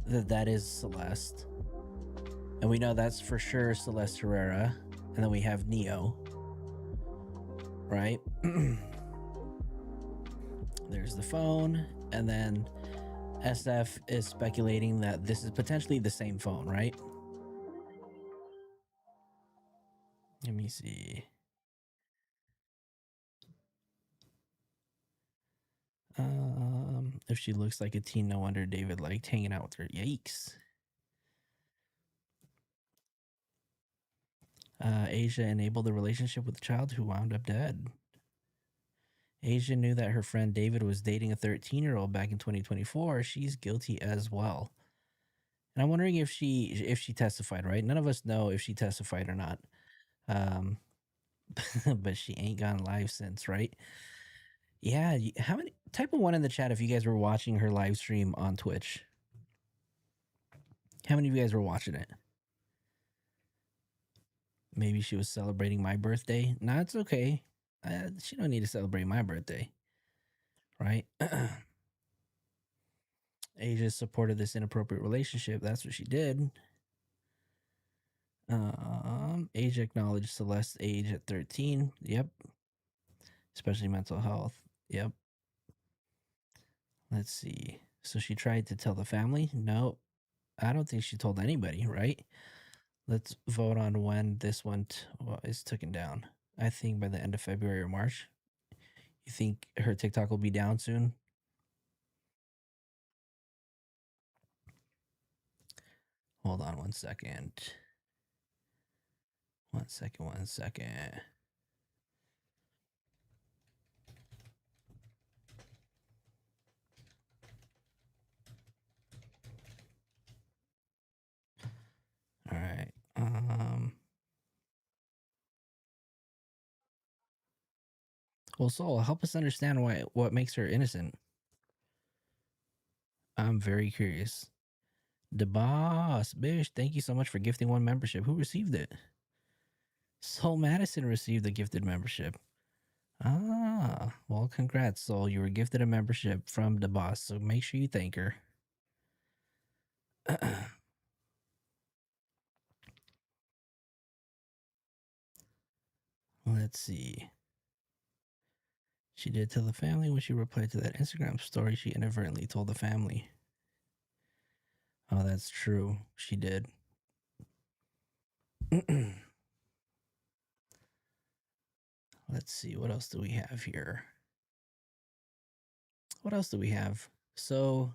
that that is Celeste. And we know that's for sure Celeste Herrera. And then we have Neo, right? There's the phone. And then SF is speculating that this is potentially the same phone, right? Let me see. If she looks like a teen, no wonder David liked hanging out with her. Yikes. Aysia enabled the relationship with the child who wound up dead. Aysia knew that her friend David was dating a 13-year-old back in 2024. She's guilty as well. And I'm wondering if she testified, right? None of us know if she testified or not. But she ain't gone live since, right? Yeah, how many? Type a 1 in the chat if you guys were watching her live stream on Twitch. How many of you guys were watching it? Maybe she was celebrating my birthday. No, it's okay. She don't need to celebrate my birthday, right? Aysia supported this inappropriate relationship. That's what she did. Aysia acknowledged Celeste's age at 13. Yep. Especially mental health. Yep. Let's see. So she tried to tell the family? No, I don't think she told anybody, right? Let's vote on when this one is taken down. I think by the end of February or March. You think her TikTok will be down soon? Hold on 1 second. 1 second, 1 second. All right. Well, Soul, help us understand what makes her innocent. I'm very curious. The boss, bitch. Thank you so much for gifting one membership. Who received it? Soul Madison received the gifted membership. Ah, well, congrats, Soul. You were gifted a membership from the boss, so make sure you thank her. Let's see. She did tell the family when she replied to that Instagram story. She inadvertently told the family. Oh, that's true. She did. Let's see. What else do we have here? What else do we have? So,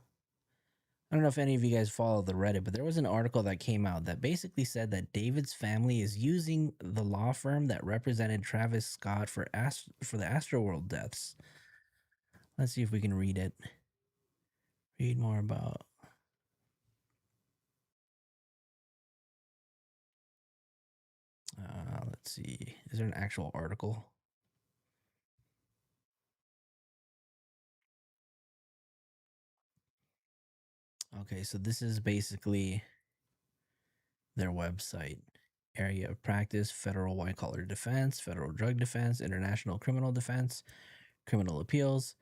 I don't know if any of you guys follow the Reddit, but there was an article that came out that basically said that David's family is using the law firm that represented Travis Scott for the Astroworld deaths. Let's see if we can read it. Read more about. Let's see. Is there an actual article? Okay, so this is basically their website. Area of practice: federal white collar defense, federal drug defense, international criminal defense, criminal appeals,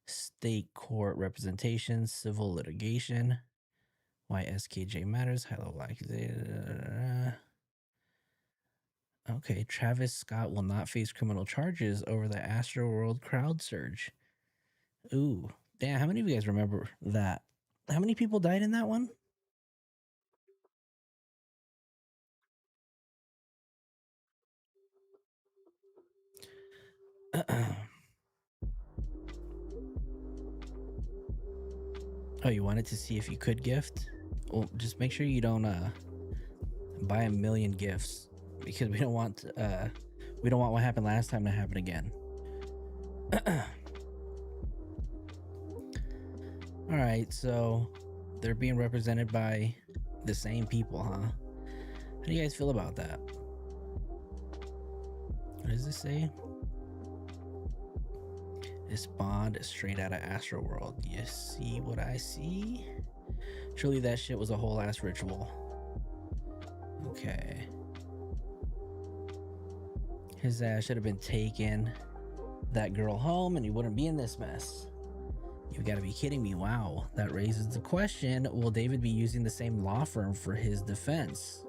state court representation, civil litigation. Why SKJ matters. High level accusation. Okay, Travis Scott will not face criminal charges over the Astroworld crowd surge. Ooh, damn! How many of you guys remember that? How many people died in that one? Oh, you wanted to see if you could gift? Well, just make sure you don't buy a million gifts, because we don't want what happened last time to happen again. All right, so they're being represented by the same people, huh? How do you guys feel about that? What does this say? This bond is straight out of Astroworld. You see what I see? Truly, that shit was a whole ass ritual. Okay. His ass should have been taking that girl home and he wouldn't be in this mess. You've got to be kidding me. Wow. That raises the question, will David be using the same law firm for his defense?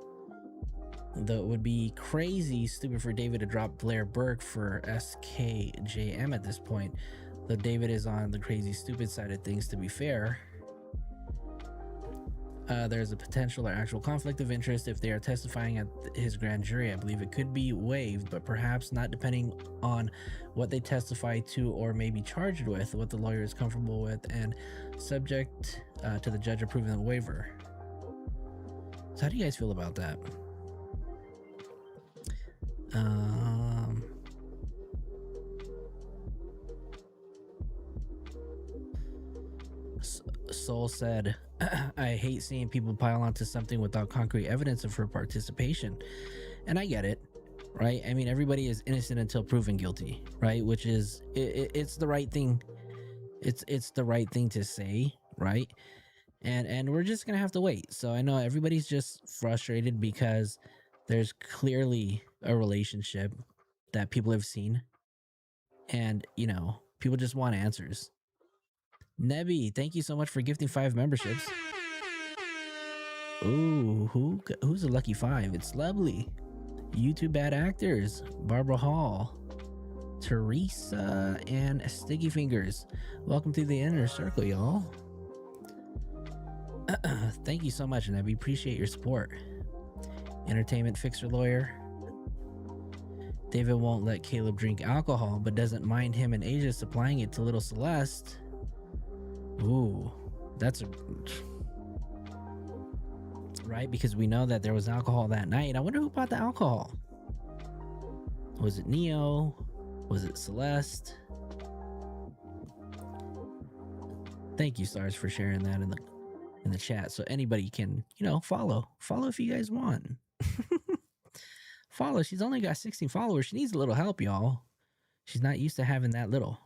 Though it would be crazy stupid for David to drop Blair Burke for SKJM at this point. Though David is on the crazy stupid side of things, to be fair. There's a potential or actual conflict of interest if they are testifying at his grand jury. I believe it could be waived, but perhaps not, depending on what they testify to or may be charged with, what the lawyer is comfortable with, and subject to the judge approving the waiver. So how do you guys feel about that? Soul said, I hate seeing people pile onto something without concrete evidence of her participation. And I get it, right? I mean, everybody is innocent until proven guilty, right? Which is, it's the right thing. It's the right thing to say, right? And we're just gonna have to wait. So I know everybody's just frustrated because there's clearly a relationship that people have seen, and you know, people just want answers. Nebby, thank you so much for gifting 5 memberships. Ooh, who's a lucky 5? It's Lovely, YouTube Bad Actors, Barbara Hall, Teresa, and Sticky Fingers. Welcome to the inner circle, y'all. Thank you so much, Nebby. Appreciate your support. Entertainment Fixer Lawyer. David won't let Caleb drink alcohol, but doesn't mind him and Aysia supplying it to little Celeste. Ooh, that's a... Right, because we know that there was alcohol that night. I wonder who bought the alcohol. Was it Neo? Was it Celeste? Thank you, Stars, for sharing that in the chat, so anybody can, you know, follow if you guys want. Follow. She's only got 16 followers. She needs a little help, y'all. She's not used to having that little.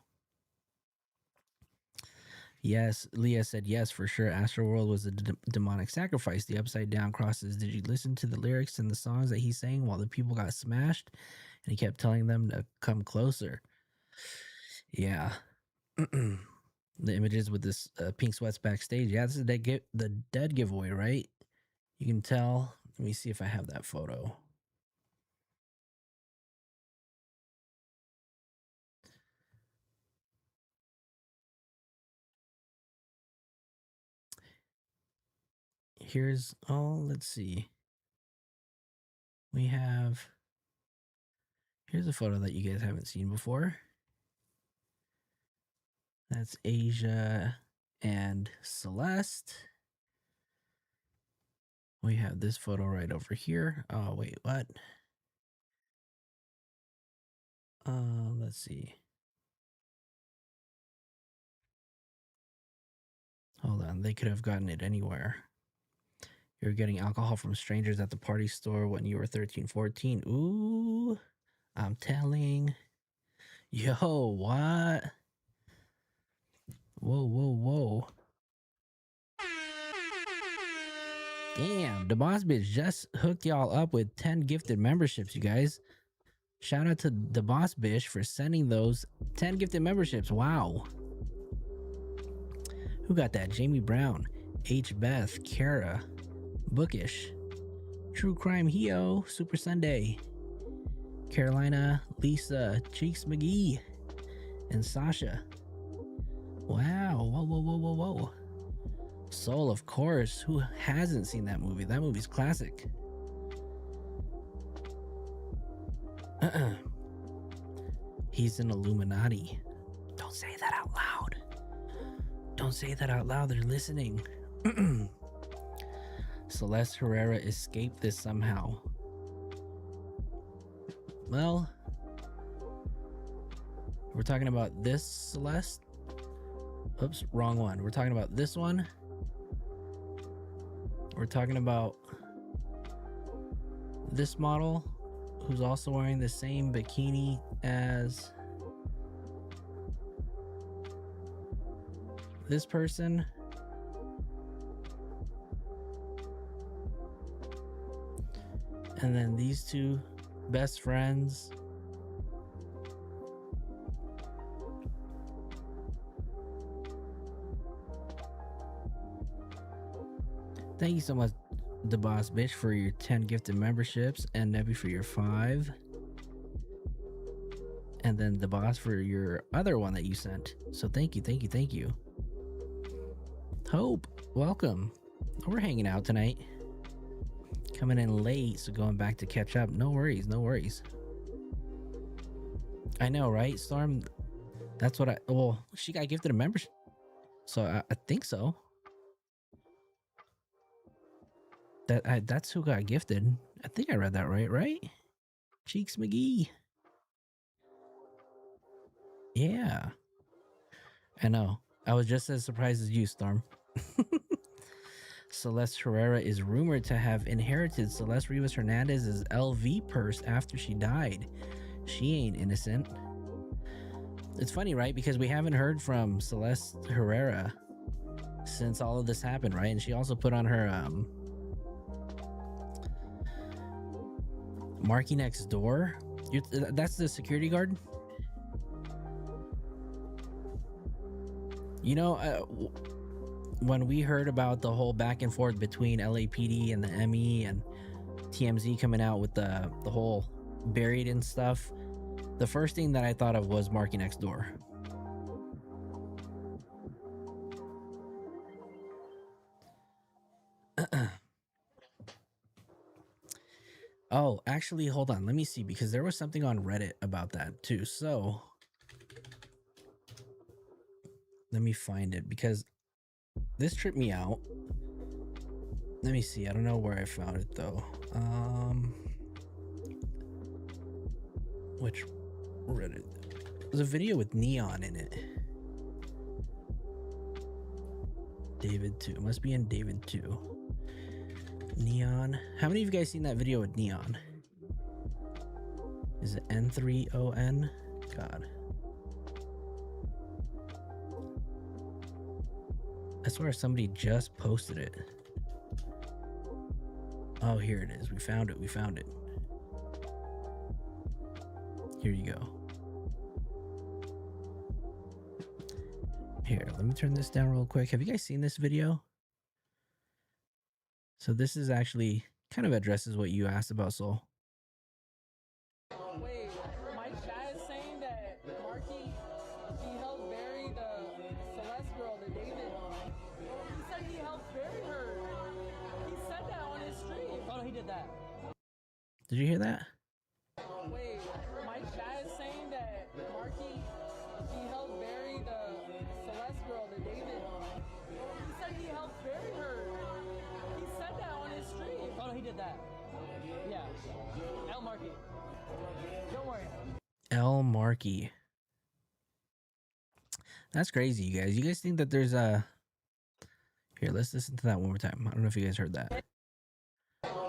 Yes, Leah said yes for sure. Astroworld was a demonic sacrifice. The upside down crosses. Did you listen to the lyrics and the songs that he sang while the people got smashed? And he kept telling them to come closer. Yeah. The images with this pink sweats backstage. Yeah, this is the dead giveaway, right? You can tell. Let me see if I have that photo. Here's, oh, let's see. Here's a photo that you guys haven't seen before. That's Aysia and Celeste. We have this photo right over here. Oh, wait, what? Let's see. Hold on, they could have gotten it anywhere. You're getting alcohol from strangers at the party store when you were 13, 14. Ooh, I'm telling. Yo, what? Whoa, whoa, whoa. Damn, the boss bitch just hooked y'all up with 10 gifted memberships, you guys. Shout out to the boss bitch for sending those 10 gifted memberships. Wow. Who got that? Jamie Brown, H. Beth, Kara, Bookish, True Crime Heo, Super Sunday, Carolina, Lisa, Cheeks McGee, and Sasha. Wow. Whoa, whoa, whoa, whoa, whoa. Soul, of course. Who hasn't seen that movie? That movie's classic. He's an Illuminati. Don't say that out loud. Don't say that out loud. They're listening. Celeste Herrera escaped this somehow. Well, we're talking about this Celeste. Oops, wrong one. We're talking about this one. We're talking about this model who's also wearing the same bikini as this person. And then these two best friends. Thank you so much, the boss bitch, for your 10 gifted memberships, and Nebby for your 5. And then the boss for your other one that you sent. So thank you, thank you, thank you. Hope, welcome. We're hanging out tonight. Coming in late, so going back to catch up. No worries, no worries. I know, right, Storm? That's what well, she got gifted a membership. So I think so. That's who got gifted. I think I read that right? Cheeks McGee. Yeah. I know. I was just as surprised as you, Storm. Celeste Herrera is rumored to have inherited Celeste Rivas Hernandez's LV purse after she died. She ain't innocent. It's funny, right? Because we haven't heard from Celeste Herrera since all of this happened, right? And she also put on her Marky Next Door. That's the security guard. You know, when we heard about the whole back and forth between LAPD and the ME and TMZ coming out with the whole buried and stuff, the first thing that I thought of was Marky Next Door. Oh, actually, hold on. Let me see, because there was something on Reddit about that too. So let me find it, because this tripped me out. Let me see. I don't know where I found it though. Which Reddit? There's a video with Neon in it. David 2. Must be in David 2. Neon. How many of you guys seen that video with Neon? Is it N3ON? God. I swear somebody just posted it. Oh, here it is. We found it. We found it. Here you go. Here, let me turn this down real quick. Have you guys seen this video? So this is actually kind of addresses what you asked about, Soul. Wait, Mike Chat is saying that Marky, he helped bury the Celeste girl, the David. He said he helped bury her. He said that on his stream. Oh no, he did that. Did you hear that? Wait, Mike Chat is saying that Marky, he helped bury the Celeste girl, the David. He said he helped bury her. He said that on his stream. Oh no, he did that. Yeah. El Marky. Don't worry. L. Markey. That's crazy, you guys. You guys think that there's a... Here, let's listen to that one more time. I don't know if you guys heard that.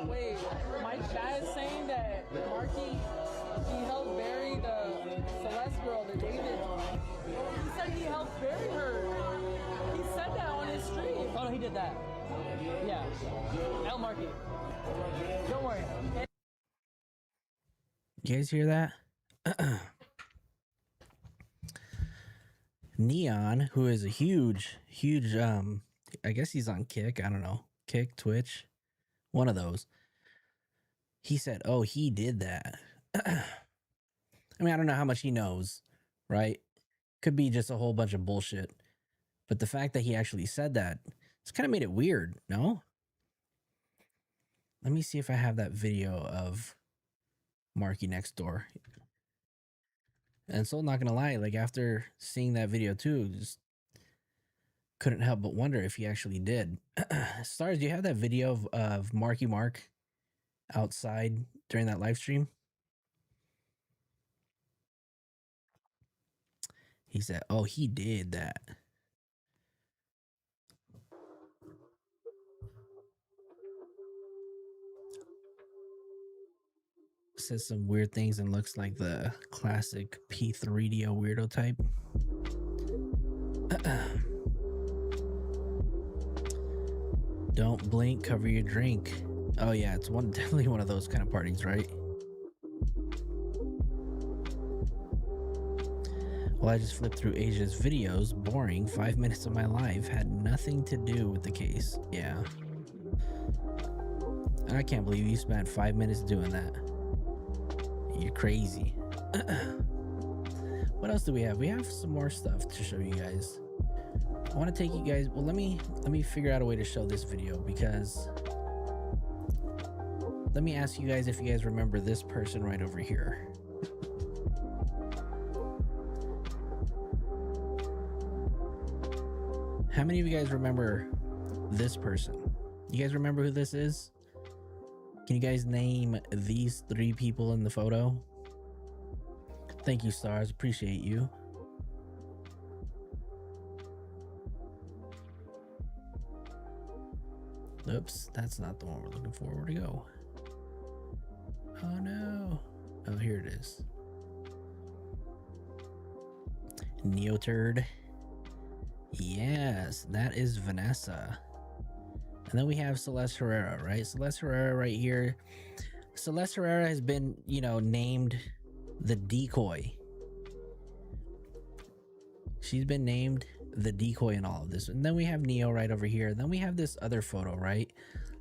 Wait, Mike Chat is saying that Marky, he helped bury the Celeste girl, the David. He said he helped bury her. He said that on his stream. Oh no, he did that. Yeah. El Marky. Don't worry. You guys hear that? Neon, who is a huge, I guess he's on Kick. I don't know. Kick, Twitch, one of those. He said, oh, he did that. I mean, I don't know how much he knows, right? Could be just a whole bunch of bullshit. But the fact that he actually said that, it's kind of made it weird, no? Let me see if I have that video of Marky next door. And so, not gonna lie, like after seeing that video too, just couldn't help but wonder if he actually did. Stars, do you have that video of Marky Mark outside during that live stream? He said, oh, he did that. Says some weird things and looks like the classic P3DO weirdo type. Don't blink, cover your drink. Oh yeah, it's definitely one of those kind of parties, right? Well, I just flipped through Asia's videos. Boring. 5 minutes of my life had nothing to do with the case. Yeah. I can't believe you spent 5 minutes doing that. You're crazy. What else do we have? We have some more stuff to show you guys. I want to take you guys. Well, let me figure out a way to show this video, because let me ask you guys if you guys remember this person right over here. How many of you guys remember this person? You guys remember who this is? Can you guys name these 3 people in the photo? Thank you, Stars. Appreciate you. Oops, that's not the one we're looking for. Where to go? Oh no. Oh, here it is. Neoturd. Yes, that is Vanessa. And then we have Celeste Herrera, right? Celeste Herrera right here. Celeste Herrera has been, named the decoy. She's been named the decoy in all of this. And then we have Neo right over here. Then we have this other photo, right?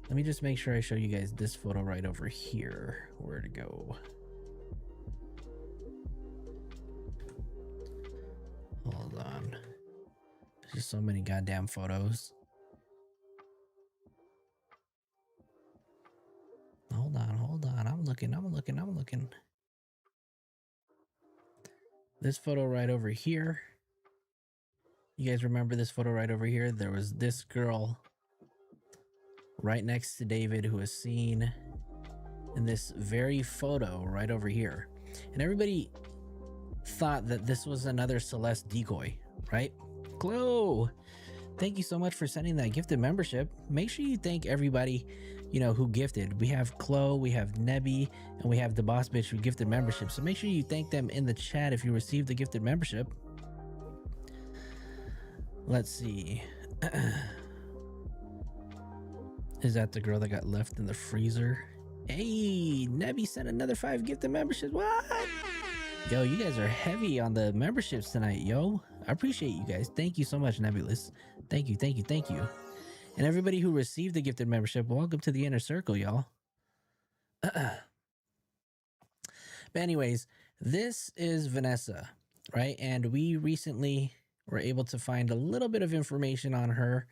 Let me just make sure I show you guys this photo right over here. Where to go? Hold on. There's just so many goddamn photos. Hold on. I'm looking. This photo right over here. You guys remember this photo right over here? There was this girl right next to David who was seen in this very photo right over here. And everybody thought that this was another Celeste decoy, right? Glow! thank you so much for sending that gifted membership. Make sure you thank everybody, you know, who gifted. We have Chloe, we have Nebby, and we have the Boss Bitch who gifted membership. So make sure you thank them in the chat if you received the gifted membership. Let's see. Is that the girl that got left in the freezer? Hey, Nebby sent another 5 gifted memberships. What? Yo, you guys are heavy on the memberships tonight, yo. I appreciate you guys. Thank you so much, Nebulous. Thank you, thank you, thank you. And everybody who received the gifted membership, welcome to the inner circle, y'all. But anyways, this is Vanessa, right? And we recently were able to find a little bit of information on her.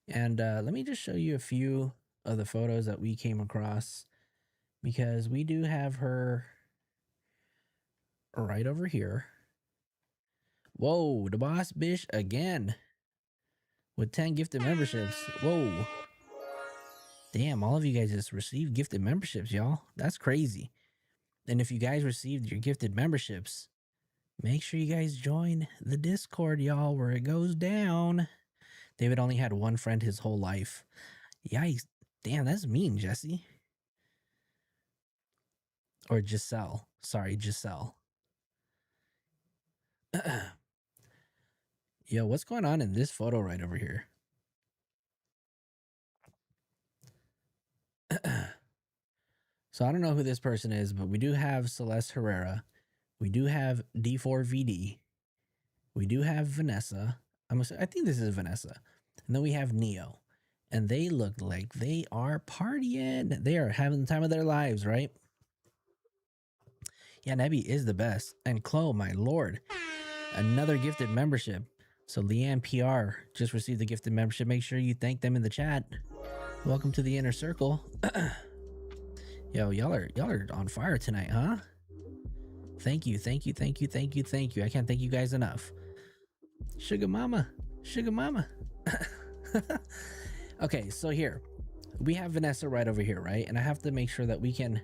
And let me just show you a few of the photos that we came across, because we do have her right over here. Whoa, the Boss Bitch again with 10 gifted memberships. Whoa. Damn, all of you guys just received gifted memberships, y'all. That's crazy. And if you guys received your gifted memberships, make sure you guys join the Discord, y'all, where it goes down. David only had one friend his whole life. Yikes. Damn, that's mean, Jesse. Or Giselle. Sorry, Giselle. Yo, what's going on in this photo right over here? So I don't know who this person is, but we do have Celeste Herrera. We do have D4VD. We do have Vanessa. I think this is Vanessa. And then we have Neo. And they look like they are partying. They are having the time of their lives, right? Yeah, Nebby is the best. And Chloe, my lord, another gifted membership. So Leanne PR just received the gifted membership. Make sure you thank them in the chat. Welcome to the inner circle. Yo, y'all are on fire tonight, huh? Thank you, thank you, thank you, thank you, thank you. I can't thank you guys enough. Sugar mama, sugar mama. Okay, so here we have Vanessa right over here, right? And I have to make sure that we can.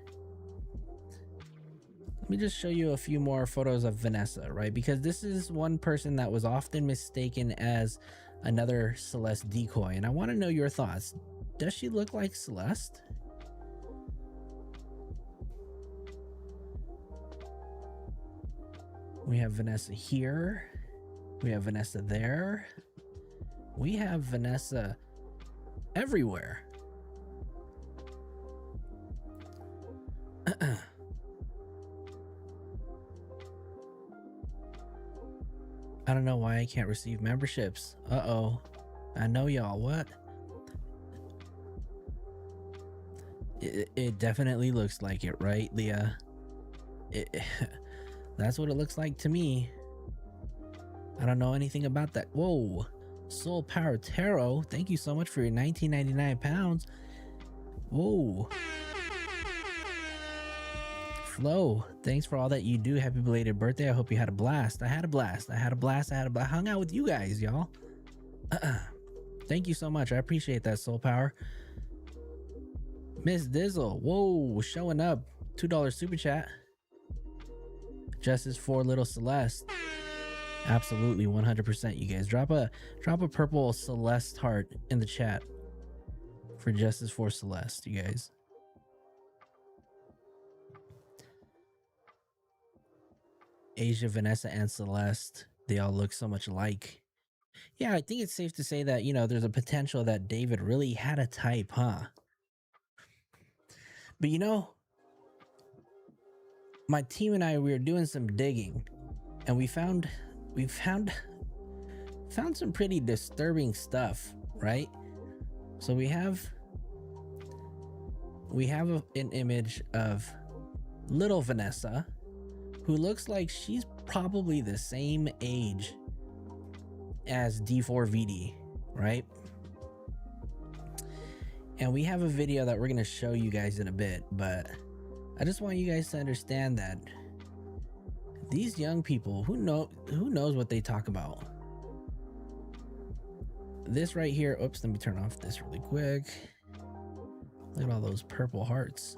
Let me just show you a few more photos of Vanessa, right? Because this is one person that was often mistaken as another Celeste decoy. And I want to know your thoughts. Does she look like Celeste? We have Vanessa here. We have Vanessa there. We have Vanessa everywhere. I don't know why I can't receive memberships. Uh-oh. I know y'all. What? It definitely looks like it, right, Leah? That's what it looks like to me. I don't know anything about that. Whoa. Soul Power Tarot. Thank you so much for your 19.99 pounds. Whoa. Flo, thanks for all that you do. Happy belated birthday. I hope you had a blast. I had a blast. I hung out with you guys, y'all. Thank you so much. I appreciate that, Soul Power. Miss Dizzle. Whoa, showing up. $2 super chat. Justice for little Celeste. Absolutely, 100%. You guys drop a purple Celeste heart in the chat for Justice for Celeste, you guys. Aysia, Vanessa, and Celeste, they all look so much alike. Yeah, I think it's safe to say that, you know, there's a potential that David really had a type, huh? But you know, my team and I, we were doing some digging, and we found some pretty disturbing stuff, right? So we have an image of little Vanessa, who looks like she's probably the same age as D4VD, right? And we have a video that we're going to show you guys in a bit, but I just want you guys to understand that these young people, who knows what they talk about. This right here, oops, let me turn off this really quick. Look at all those purple hearts.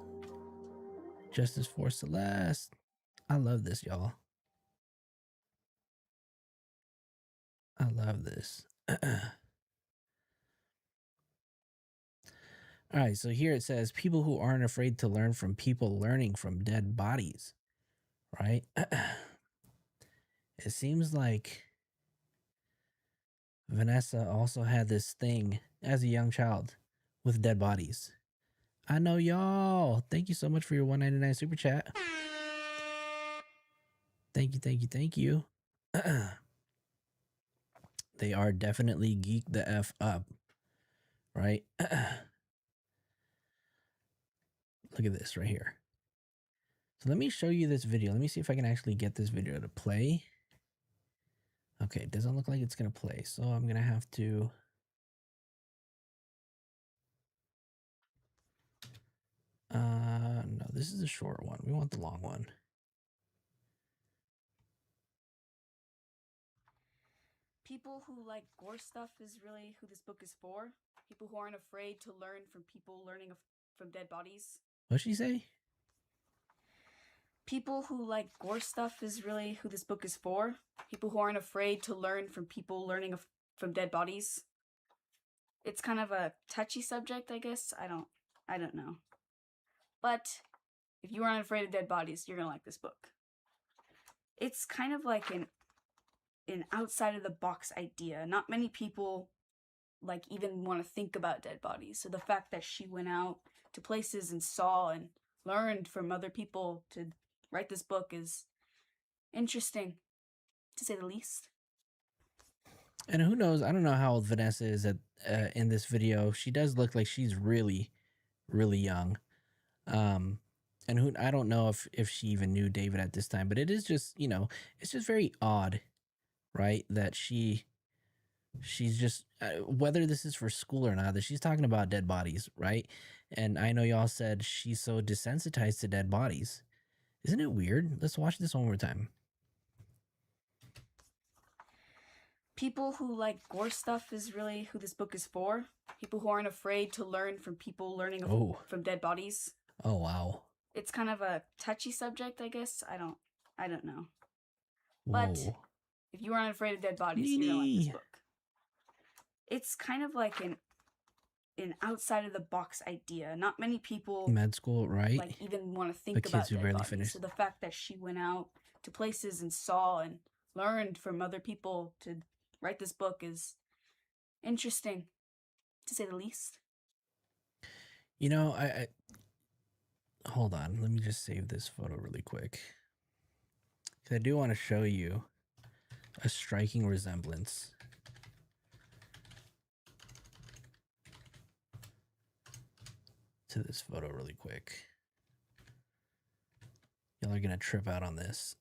Justice for Celeste. I love this, y'all. I love this. All right, so here it says people who aren't afraid to learn from people learning from dead bodies, right? It seems like Vanessa also had this thing as a young child with dead bodies. I know y'all. Thank you so much for your 199 super chat. Thank you, thank you, thank you. They are definitely geeked the F up, right? Look at this right here. So let me show you this video. Let me see if I can actually get this video to play. Okay, it doesn't look like it's going to play. So I'm going to have to... no, this is a short one. We want the long one. People who like gore stuff is really who this book is for. People who aren't afraid to learn from people learning from dead bodies. What'd she say? People who like gore stuff is really who this book is for. People who aren't afraid to learn from people learning from dead bodies. It's kind of a touchy subject, I guess. I don't know. But if you aren't afraid of dead bodies, you're gonna like this book. It's kind of like an outside of the box idea. Not many people like even want to think about dead bodies. So the fact that she went out to places and saw and learned from other people to write this book is interesting, to say the least. And who knows? I don't know how old Vanessa is at in this video. She does look like she's really, really young. And who I don't know if she even knew David at this time, but it is just, you know, it's just very odd, right? That she's just whether this is for school or not, that she's talking about dead bodies, right? And I know y'all said she's so desensitized to dead bodies. Isn't it weird? Let's watch this one more time. People who like gore stuff is really who this book is for. People who aren't afraid to learn from people learning from dead bodies. Oh, wow. It's kind of a touchy subject, I guess. I don't know. Whoa. But if you aren't afraid of dead bodies, you're gonna like this book. It's kind of like an outside of the box idea. Not many people Med school, right? like even want to think The about kids who dead barely bodies. finished. So the fact that she went out to places and saw and learned from other people to write this book is interesting, to say the least. You know, I hold on. Let me just save this photo really quick. 'Cause I do want to show you a striking resemblance to this photo really quick. Y'all are gonna trip out on this.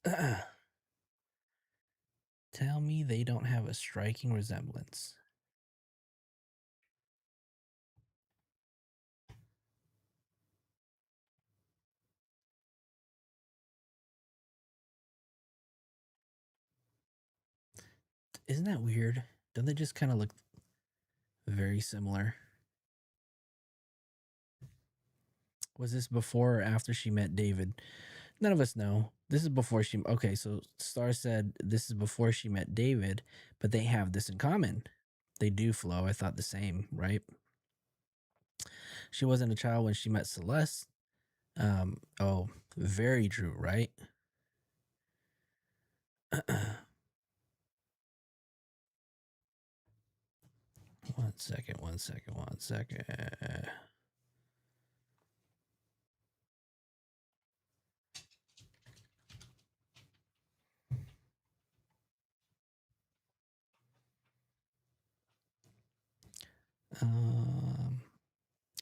Tell me they don't have a striking resemblance. Isn't that weird? Don't they just kind of look very similar? Was this before or after she met David? None of us know. This is before she... Okay, so Star said this is before she met David, but they have this in common. They do flow. I thought the same, right? She wasn't a child when she met Celeste. Oh, very true, right? One second.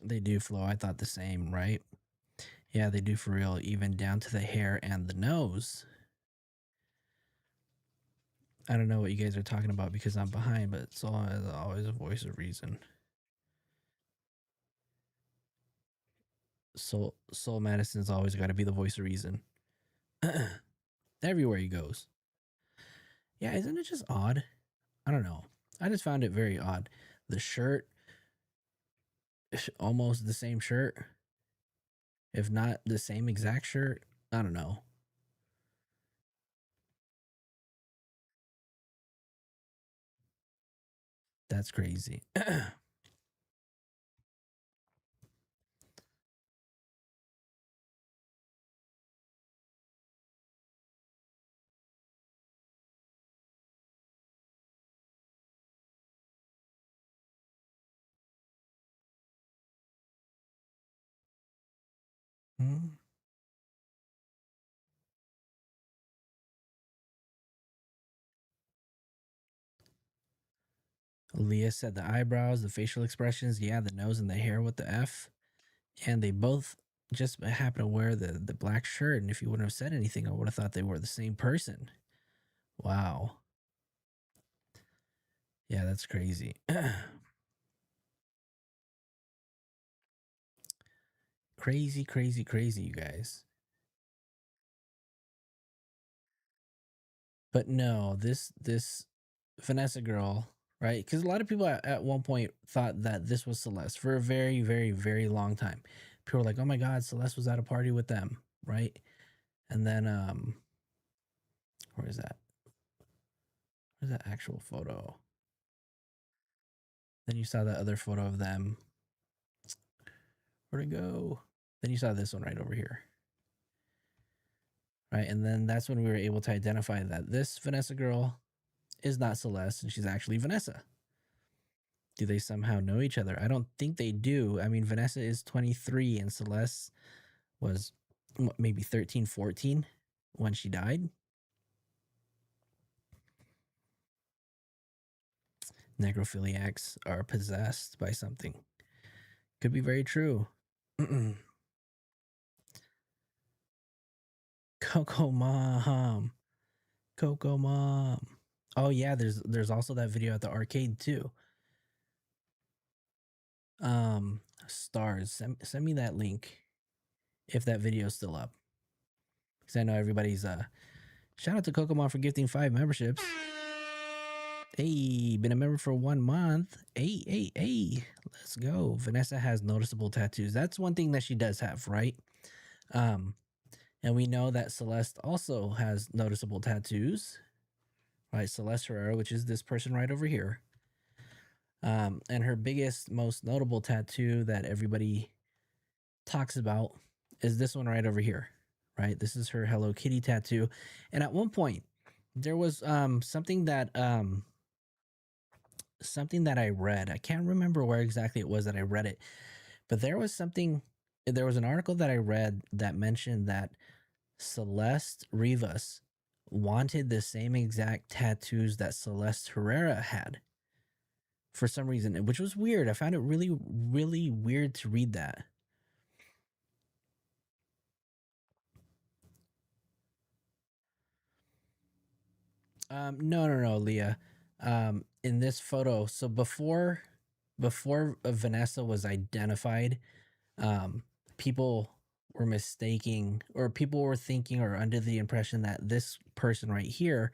They do flow. I thought the same, right? Yeah, they do for real, even down to the hair and the nose. I don't know what you guys are talking about because I'm behind, but it's always a voice of reason. Soul Madison's always got to be the voice of reason. Everywhere he goes. Yeah, isn't it just odd? I don't know. I just found it very odd. The shirt, almost the same shirt, if not the same exact shirt. I don't know. That's crazy. Mhm. Leah said the eyebrows, the facial expressions, yeah, the nose and the hair with the F. And they both just happen to wear the black shirt. And if you wouldn't have said anything, I would have thought they were the same person. Wow. Yeah, that's crazy. Crazy, crazy, crazy, you guys. But no, this Vanessa girl, right? Because a lot of people at one point thought that this was Celeste for a very, very, very long time. People were like, "Oh my God, Celeste was at a party with them," right? And then, where is that? Where's that actual photo? Then you saw that other photo of them. Where'd it go? Then you saw this one right over here. Right. And then that's when we were able to identify that this Vanessa girl is not Celeste and she's actually Vanessa. Do they somehow know each other? I don't think they do. I mean, Vanessa is 23 and Celeste was maybe 13, 14 when she died. Necrophiliacs are possessed by something. Could be very true. Coco Mom. Coco Mom. Oh yeah, there's also that video at the arcade too. Stars. Send me that link if that video is still up. Because I know everybody's shout out to Coco Mom for gifting 5 memberships. Hey, been a member for 1 month. Hey. Let's go. Vanessa has noticeable tattoos. That's one thing that she does have, right? And we know that Celeste also has noticeable tattoos. Right, Celeste Herrera, which is this person right over here. And her biggest, most notable tattoo that everybody talks about is this one right over here. Right, this is her Hello Kitty tattoo. And at one point, there was something that I read. I can't remember where exactly it was that I read it, but there was something. There was an article that I read that mentioned that Celeste Rivas wanted the same exact tattoos that Celeste Herrera had for some reason, which was weird. I found it really, really weird to read that. No, Leah. In this photo, so before Vanessa was identified, people were mistaking, or people were thinking or under the impression that this person right here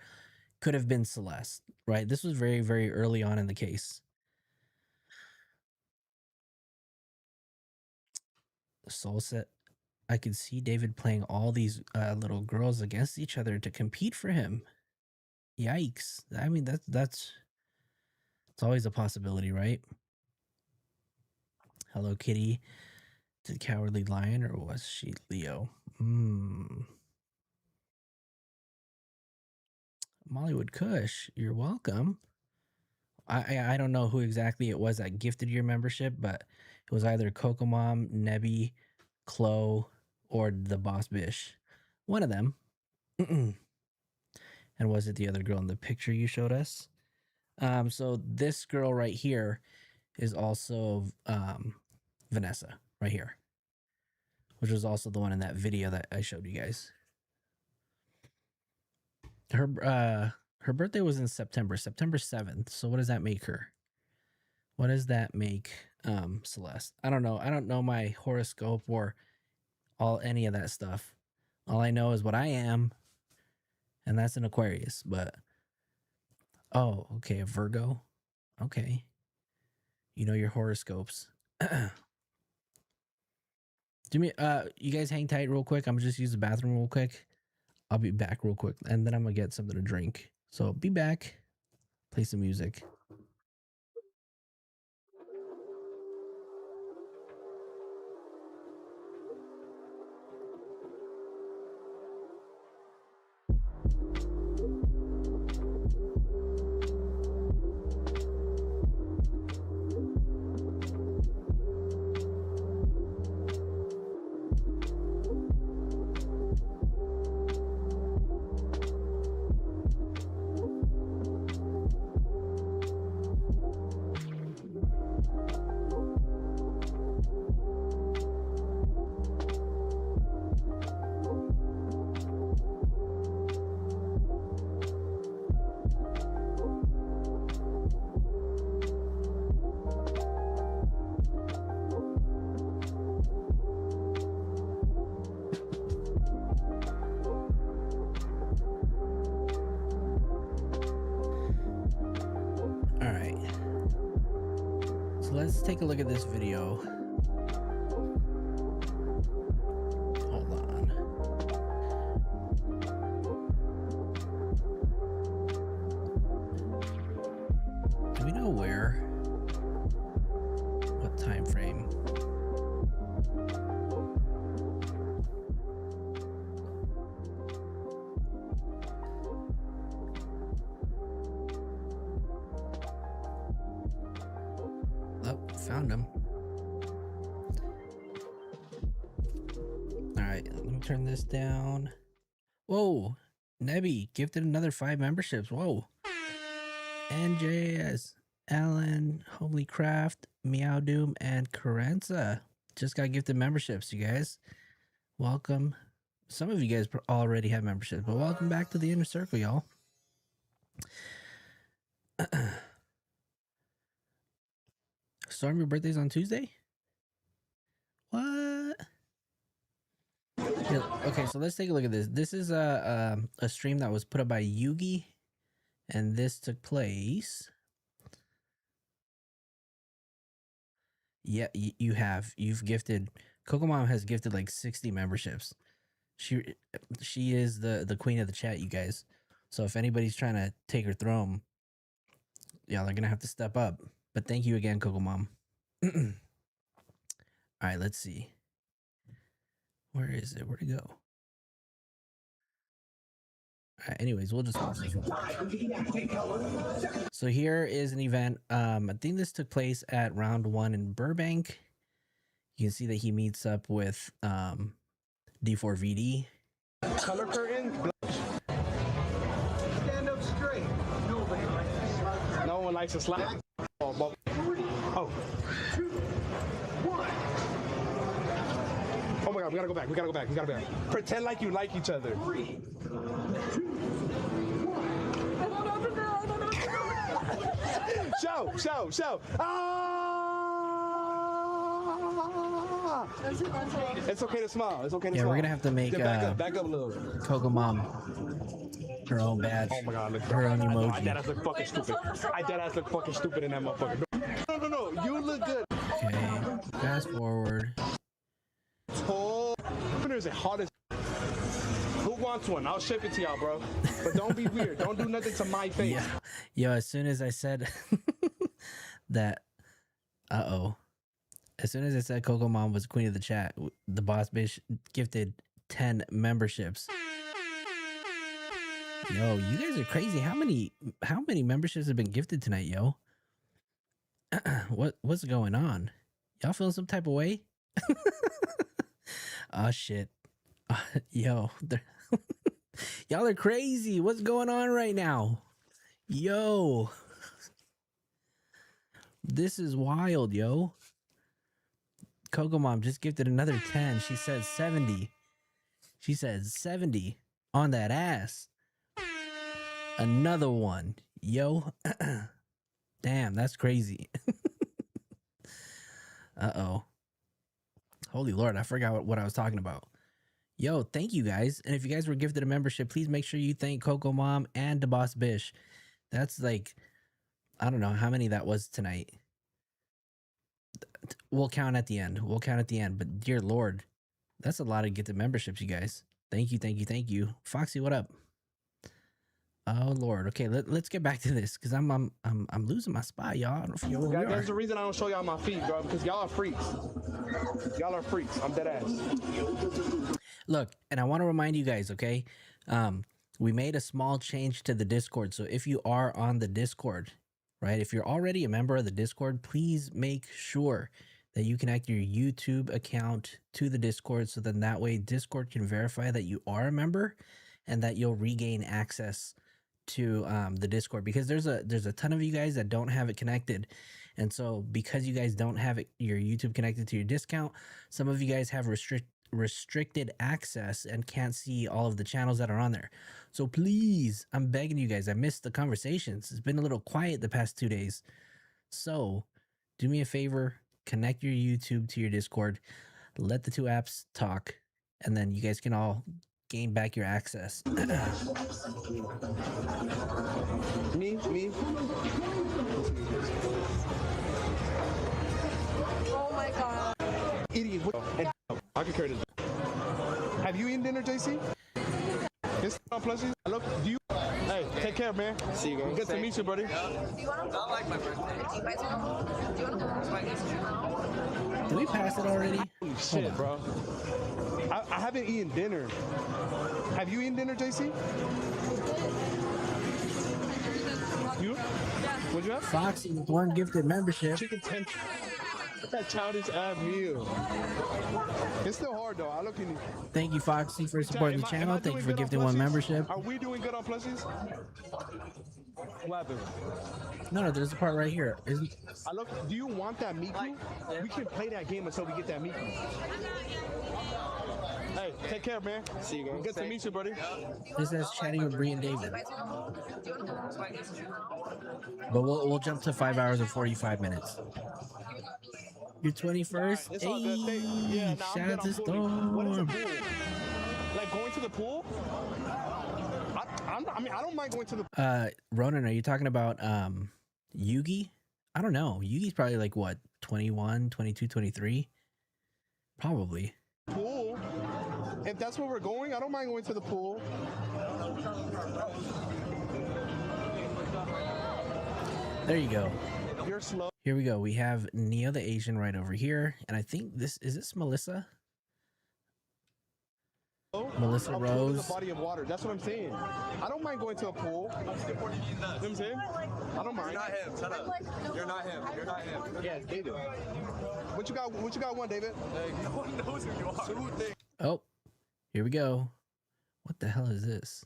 could have been Celeste, right? This was very, very early on in the case. Soul set. I could see David playing all these little girls against each other to compete for him. Yikes. I mean, that's it's always a possibility, right? Hello Kitty. Did Cowardly Lion or was she Leo? Mollywood Kush, you're welcome. I don't know who exactly it was that gifted your membership, but it was either Coco Mom, Nebby, Chloe, or the Boss Bish. One of them. And was it the other girl in the picture you showed us? So this girl right here is also Vanessa right here, which was also the one in that video that I showed you guys. Her birthday was in September 7th. So what does that make her? What does that make Celeste? I don't know. I don't know my horoscope or any of that stuff. All I know is what I am, and that's an Aquarius. But oh, okay, a Virgo. Okay. You know your horoscopes. Do me you guys hang tight real quick. I'm gonna just use the bathroom real quick. I'll be back real quick, and then I'm gonna get something to drink. So be back. Play some music. So let's take a look at this video. Hold on. Do we know where? What time frame? Oh, found him. All right, let me turn this down. Whoa, Nebby gifted another 5 memberships. Whoa. NJS, Alan, Homely Craft, Meow Doom, and Carenza just got gifted memberships, you guys. Welcome. Some of you guys already have memberships, but welcome back to the inner circle, y'all. Storm, your birthday's on Tuesday? What? Here, okay, so let's take a look at this. This is a stream that was put up by Yugi, and this took place. Yeah, you've gifted. Coco Mom has gifted like 60 memberships. She is the queen of the chat, you guys. So if anybody's trying to take her throne, yeah, they're gonna have to step up. But thank you again, Coco Mom. All right, let's see. Where is it? Where'd it go? All right, anyways, we'll just watch this real quick. So here is an event. I think this took place at round 1 in Burbank. You can see that he meets up with D4VD. Color curtain. Stand up straight. Nobody likes to slap. No one likes to slap. Oh. 3, 2, 1. Oh my God, we gotta go back. We gotta go back. We gotta go back. Pretend like you like each other. 3, 2, 1. Show. Ah! It's okay to smile. It's okay to smile. Yeah, we're gonna have to make back up a little. Coco Mom her own badge. Oh my God, look, her own emoji. I deadass look fucking stupid. I deadass look fucking stupid in that motherfucker. No. You look good. Okay, fast forward. Tall. Is it hard as? Who wants one? I'll ship it to y'all, bro. But don't be weird. Don't do nothing to my face. Yeah. Yo, as soon as I said that, as soon as I said Coco Mom was queen of the chat, the boss bitch gifted 10 memberships. Yo, you guys are crazy. How many memberships have been gifted tonight, yo? What's going on? Y'all feeling some type of way? Oh shit. Yo, y'all are crazy. What's going on right now? Yo. This is wild, yo. Coco Mom just gifted another 10. She said 70. She said 70 on that ass. Another one. Yo. Damn, that's crazy. Uh-oh. Holy Lord, I forgot what I was talking about. Yo, thank you guys. And if you guys were gifted a membership, please make sure you thank Coco Mom and the Boss Bish. That's like, I don't know how many that was tonight. We'll count at the end. But dear Lord, that's a lot of gifted memberships, you guys. Thank you. Foxy, what up? Oh Lord. Okay, let's get back to this because I'm losing my spot, y'all. I don't know if you know where we are. That's the reason I don't show y'all my feet, bro, because y'all are freaks. Y'all are freaks. I'm dead ass. Look, and I want to remind you guys, okay? We made a small change to the Discord. So if you are on the Discord, right? If you're already a member of the Discord, please make sure that you connect your YouTube account to the Discord so then that way Discord can verify that you are a member and that you'll regain access to the Discord, because there's a ton of you guys that don't have it connected. And so because you guys don't have your YouTube connected to your discount, some of you guys have restricted access and can't see all of the channels that are on there. So please, I'm begging you guys, I missed the conversations. It's been a little quiet the past 2 days. So do me a favor, connect your YouTube to your Discord, let the two apps talk, and then you guys can all gain back your access. Me. idiot. And I can carry this. Have you eaten dinner, JC? It's on plushies. Look, do you? Hey, take care, man. See you guys. Good to meet you, buddy. Not like my birthday. Do you guys want to? Did we pass it already? Holy shit, bro. I haven't eaten dinner. Have you eaten dinner, JC? You? What'd you have? Foxy with 1 gifted membership. Chicken tender. That childish ass meal. It's still hard though. I look in. Thank you, Foxy, for supporting the channel. Thank you for gifting 1 membership. Are we doing good on plushies? What happened? No, there's a part right here. Isn't I look. Do you want that Miku? We can play that game until we get that Miku. Hey, take care, man. See you guys. Good to meet you, buddy. this says chatting with Bree and David? But we'll jump to 5 hours and 45 minutes. Your 21st. It's all good. Yeah, nah, Shout out to What is a Storm. pool? Like going to the pool? I mean, I don't mind going to the. Ronan, are you talking about Yugi? I don't know. Yugi's probably like what, 21, 22, 23? Probably. Pool. If that's where we're going, I don't mind going to the pool. There you go. You're slow. Here we go. We have Neo the Asian right over here. And I think this Melissa? Melissa A pool Rose. is a body of water. That's what I'm saying. I don't mind going to a pool. You know what I'm saying? I don't mind. You're not him. Shut up. You're not him. You're not him. Yeah, David. What you got? What you got? One, David. Hey, no one knows who you are. Oh, here we go. What the hell is this?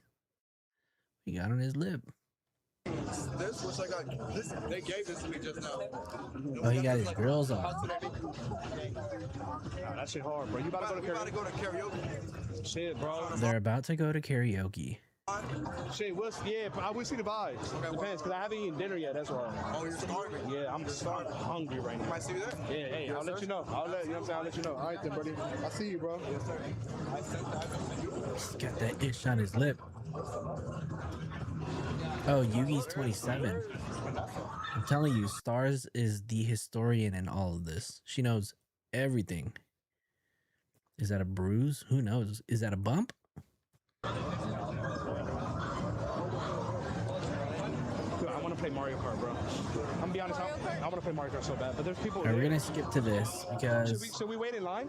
He got on his lip. This, which I got. This, they gave this to me just now. Oh, he got his grills on. Nah, that shit hard, bro. You about to go to karaoke? Go to karaoke. Shit, bro. They're about to go to karaoke. Shit, I will see the vibes. Okay, Depends, because I haven't eaten dinner yet. That's why. Oh, you're starving. Yeah, I'm starving. Hungry right now. Might see you there. Yeah, hey, Yes, I'll let sir. you know. You know what I'm saying? I'll let you know. All right, then, buddy. I'll see you, bro. Yes, sir. I sent that. He's got that itch on his lip. Oh, Yugi's 27. I'm telling you, Stars is the historian in all of this. She knows everything. Is that a bruise? Who knows? Is that a bump? Dude, I want to play Mario Kart, bro. I'm gonna be honest. I want to play Mario Kart so bad, but there's people. All right, we're gonna skip to this because Should we wait in line?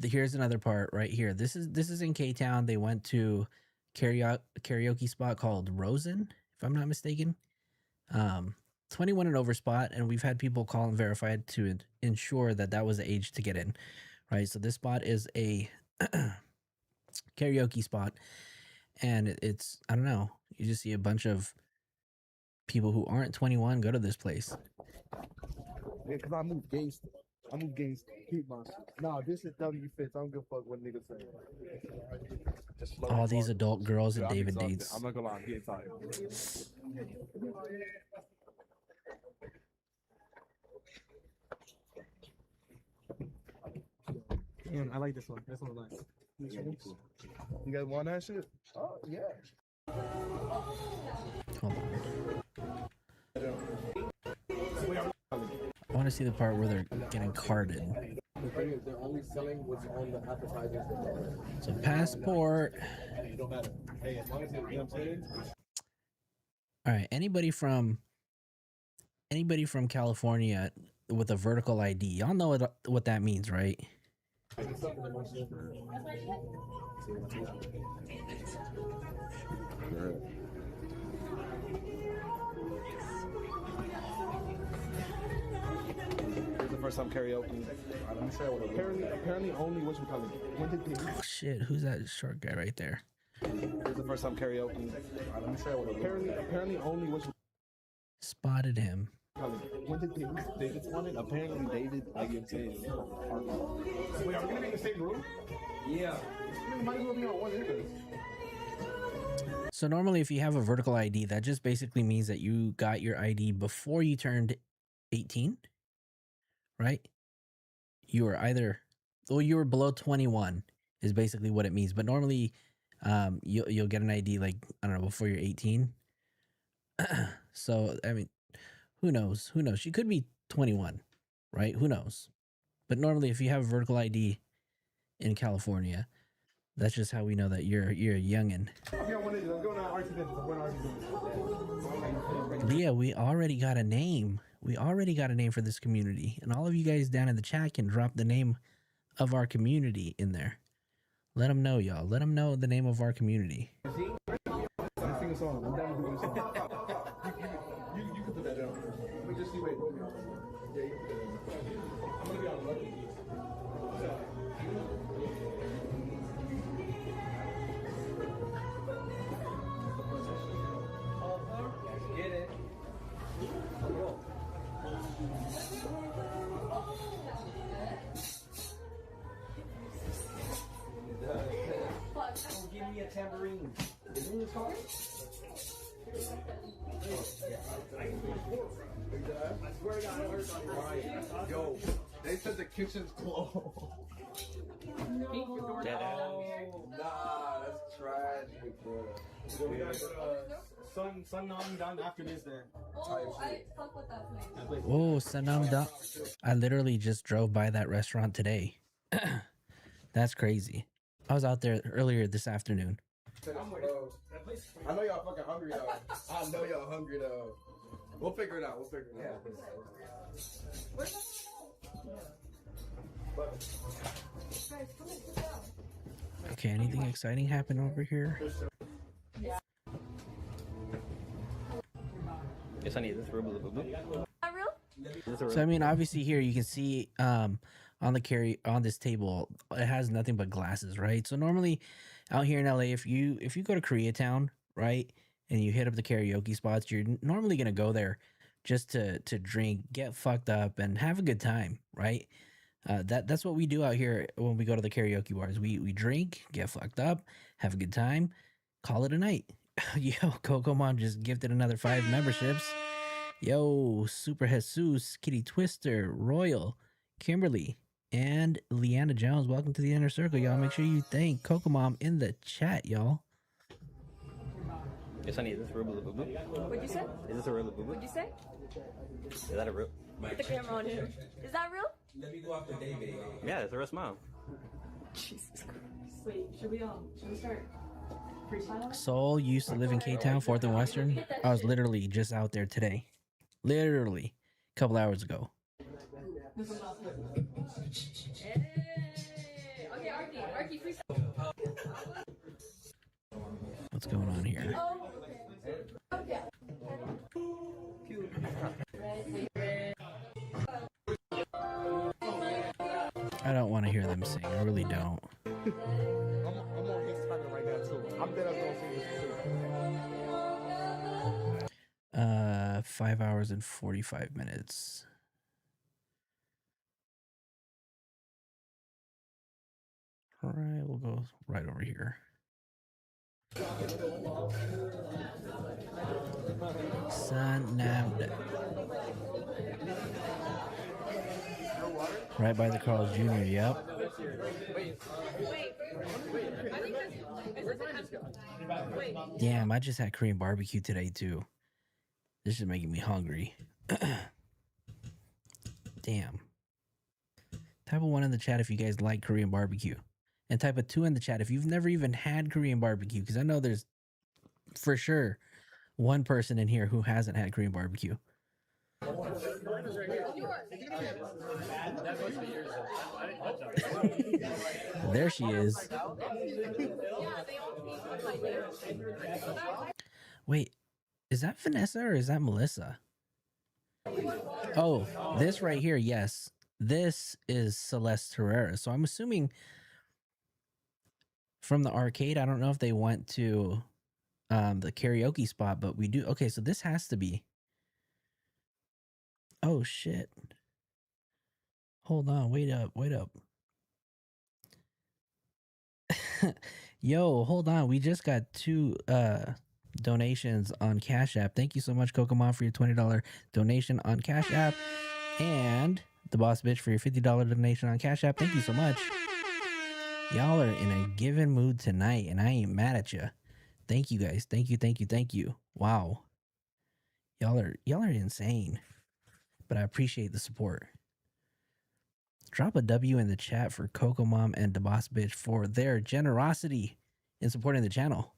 here's another part right here. This is in K-Town. They went to karaoke spot called Rosen, if I'm not mistaken. 21 and over spot, and we've had people call and verify it to ensure that was the age to get in, right? So this spot is a karaoke spot, and it's, I don't know, you just see a bunch of people who aren't 21 go to this place. Yeah, cause I move gangster. Keep my nah, this is W fits. I don't give a fuck what niggas say. Just flow All these hard. adult girls Dude, and I'm David exhausted. dates. I'm not gonna lie, I'm getting tired. Damn, I like this one. This one's nice. You guys want that shit? Oh yeah. Hold on. I want to see the part where they're getting carded. The thing is, they're only selling what's on the appetizers. So passport. It don't matter. Hey, as long as it, you know what I'm saying? All right, anybody from California with a vertical ID, y'all know what that means, right? It's something that most This is the first time karaoke. I'm sure apparently only what you call it. When did they? Oh shit, who's that short guy right there? This is the first time karaoke. I'm sure apparently only what you Spotted him. call it. When did David want it? Apparently David, like you're saying. Wait, are we gonna be in the same room? Yeah. Might as well be on one entrance. So normally if you have a vertical ID, that just basically means that you got your ID before you turned 18, right? You were you were below 21 is basically what it means. But normally you'll get an ID like, I don't know, before you're 18. So, I mean, who knows? She could be 21, right? Who knows? But normally, if you have a vertical ID in California, that's just how we know that you're a youngin. Leah, we already got a name. We already got a name for this community, and all of you guys down in the chat can drop the name of our community in there. Let them know, y'all. Let them know the name of our community. Sing a song. I'm down to do a song. You can put that down. Let me just see. Wait. Yeah, you can put that down. I'm gonna be on lucky. Get it. Oh, give me a tambourine. Yo, they said the kitchen's closed. Dead Nah, that's tragic, bro. So we gotta go to Sun Nam down after this then. Oh, Sanam Da. I literally just drove by that restaurant today. That's crazy. I was out there earlier this afternoon. I know y'all fucking hungry though. I know y'all hungry though. We'll figure it out. We'll figure it out. Okay, anything exciting happen over here? Yes, I need this rubber. Not real? So I mean, obviously here you can see on this table it has nothing but glasses, right? So normally out here in LA, if you go to Koreatown, right, and you hit up the karaoke spots, you're normally gonna go there just to drink, get fucked up, and have a good time, right? That's what we do out here when we go to the karaoke bars. We drink, get fucked up, have a good time, call it a night. Yo, Coco Mom just gifted another 5 memberships. Yo, Super Jesus, Kitty Twister, Royal, Kimberly, and Leanna Jones. Welcome to the inner circle, y'all. Make sure you thank Coco Mom in the chat, y'all. Yes, I need this rubber. What'd you say? Is this a rubber? What'd you say? Is that a real? Put the camera on him. Is that real? Yeah, it's a real smile. Jesus Christ. Wait, should we start freestyling? Soul used to live in K-Town, 4th and Western. I was literally just out there today. Literally a couple hours ago. Hey. Okay, Arky, freestyle. What's going on here? Oh, okay. I don't want to hear them sing. I really don't. I'm on his timing right now too. I'm dead up gonna see this too. 5 hours and 45 minutes. All right, we'll go right over here. Sun now. Right by the Carl's Jr. Yep. Damn, I just had Korean barbecue today too. This is making me hungry. Damn. Type a 1 in the chat if you guys like Korean barbecue. And type a 2 in the chat if you've never even had Korean barbecue. Because I know there's for sure one person in here who hasn't had Korean barbecue. There she is. Wait, is that Vanessa or is that Melissa? Oh, this right here, yes. This is Celeste Herrera. So I'm assuming from the arcade, I don't know if they went to the karaoke spot, but we do. Okay, so this has to be. Oh, shit. Hold on, wait up. Yo, hold on. We just got 2 donations on Cash App. Thank you so much, Kokomon, for your $20 donation on Cash App. And the Boss Bitch for your $50 donation on Cash App. Thank you so much. Y'all are in a given mood tonight, and I ain't mad at you. Thank you guys. Thank you. Wow. Y'all are insane. But I appreciate the support. Drop a W in the chat for Coco Mom and the Boss Bitch for their generosity in supporting the channel.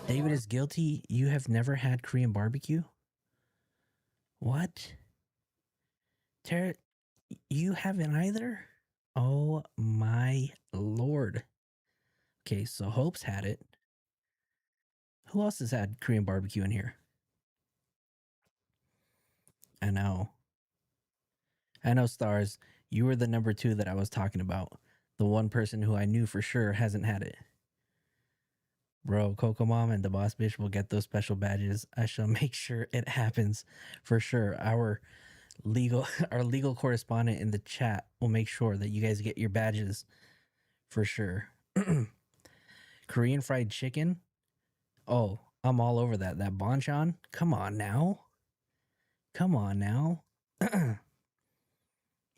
David is guilty. You have never had Korean barbecue? What? Tara, you haven't either? Oh my lord. Okay, so Hope's had it. Who else has had Korean barbecue in here? I know. Stars. You were the number 2 that I was talking about. The one person who I knew for sure hasn't had it. Bro, Coco Mom and the Boss Bitch will get those special badges. I shall make sure it happens for sure. Our legal correspondent in the chat will make sure that you guys get your badges for sure. Korean fried chicken. Oh, I'm all over that. That banchan. Come on now.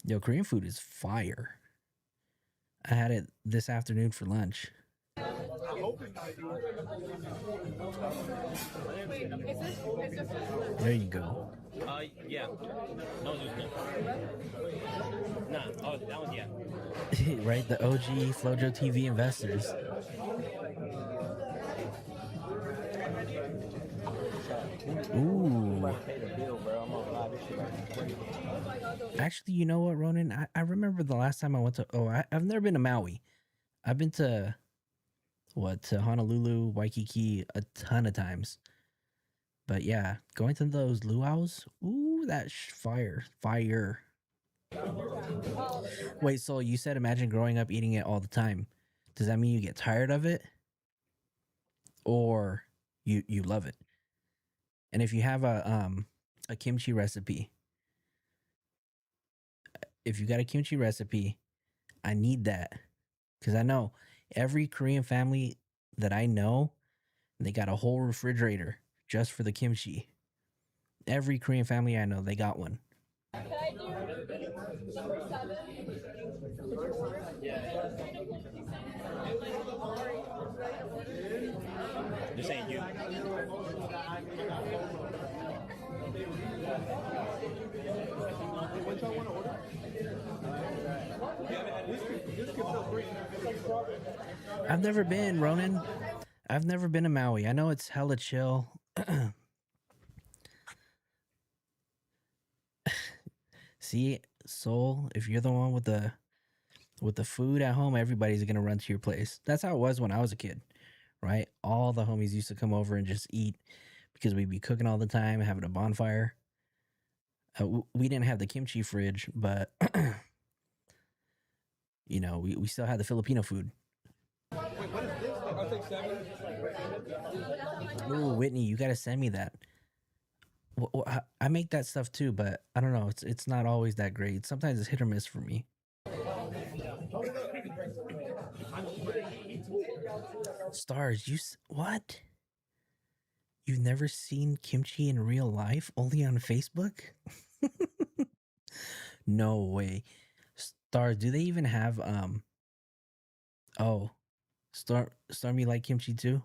Yo, Korean food is fire. I had it this afternoon for lunch. There you go. Yeah. No, nah. Oh, that was, yeah. Right? The OG Flojo TV investors. Ooh. Actually, you know what, Ronan? I remember the last time I went to... I've never been to Maui. I've been to... to Honolulu, Waikiki a ton of times. But yeah, going to those luau's, ooh, that's fire. Wait, so you said imagine growing up eating it all the time. Does that mean you get tired of it? Or you love it? And if you have a kimchi recipe, if you got a kimchi recipe, I need that. Because I know every Korean family that I know, they got a whole refrigerator just for the kimchi. Every Korean family I know, they got one. Can I do number 7? This ain't you. What y'all want to order? This can feel great. It's like strawberry. I've never been, Ronan. I've never been to Maui. I know it's hella chill. See, Soul, if you're the one with the food at home, everybody's gonna run to your place. That's how it was when I was a kid, right? All the homies used to come over and just eat because we'd be cooking all the time, having a bonfire. We didn't have the kimchi fridge, but you know, we still had the Filipino food. Wait, what is this? I'll take 7. Ooh, Whitney, you gotta send me that. I make that stuff too, but I don't know. It's not always that great. Sometimes it's hit or miss for me. Stars, what? You've never seen kimchi in real life? Only on Facebook? No way. Stars, do they even have oh, Stormy like kimchi too?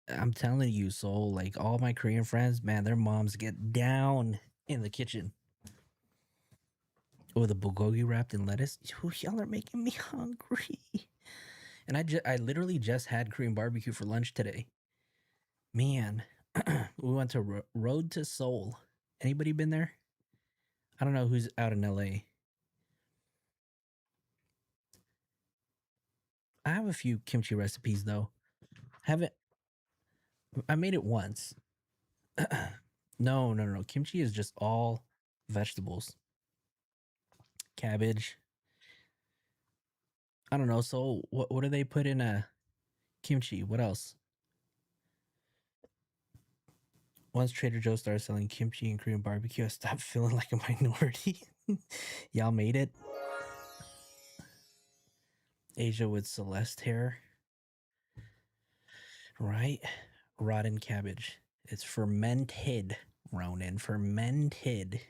I'm telling you, Soul, like all my Korean friends, man, their moms get down in the kitchen. Oh, the bulgogi wrapped in lettuce. Ooh, y'all are making me hungry. And I literally just had Korean barbecue for lunch today. Man, we went to Road to Seoul. Anybody been there? I don't know who's out in LA. I have a few kimchi recipes though. I made it once. No. Kimchi is just all vegetables. Cabbage. I don't know. So what do they put in a kimchi? What else? Once Trader Joe started selling kimchi and Korean barbecue, I stopped feeling like a minority. Y'all made it. Asia with Celeste hair. Right? Rotten cabbage. It's fermented, Ronan. Fermented.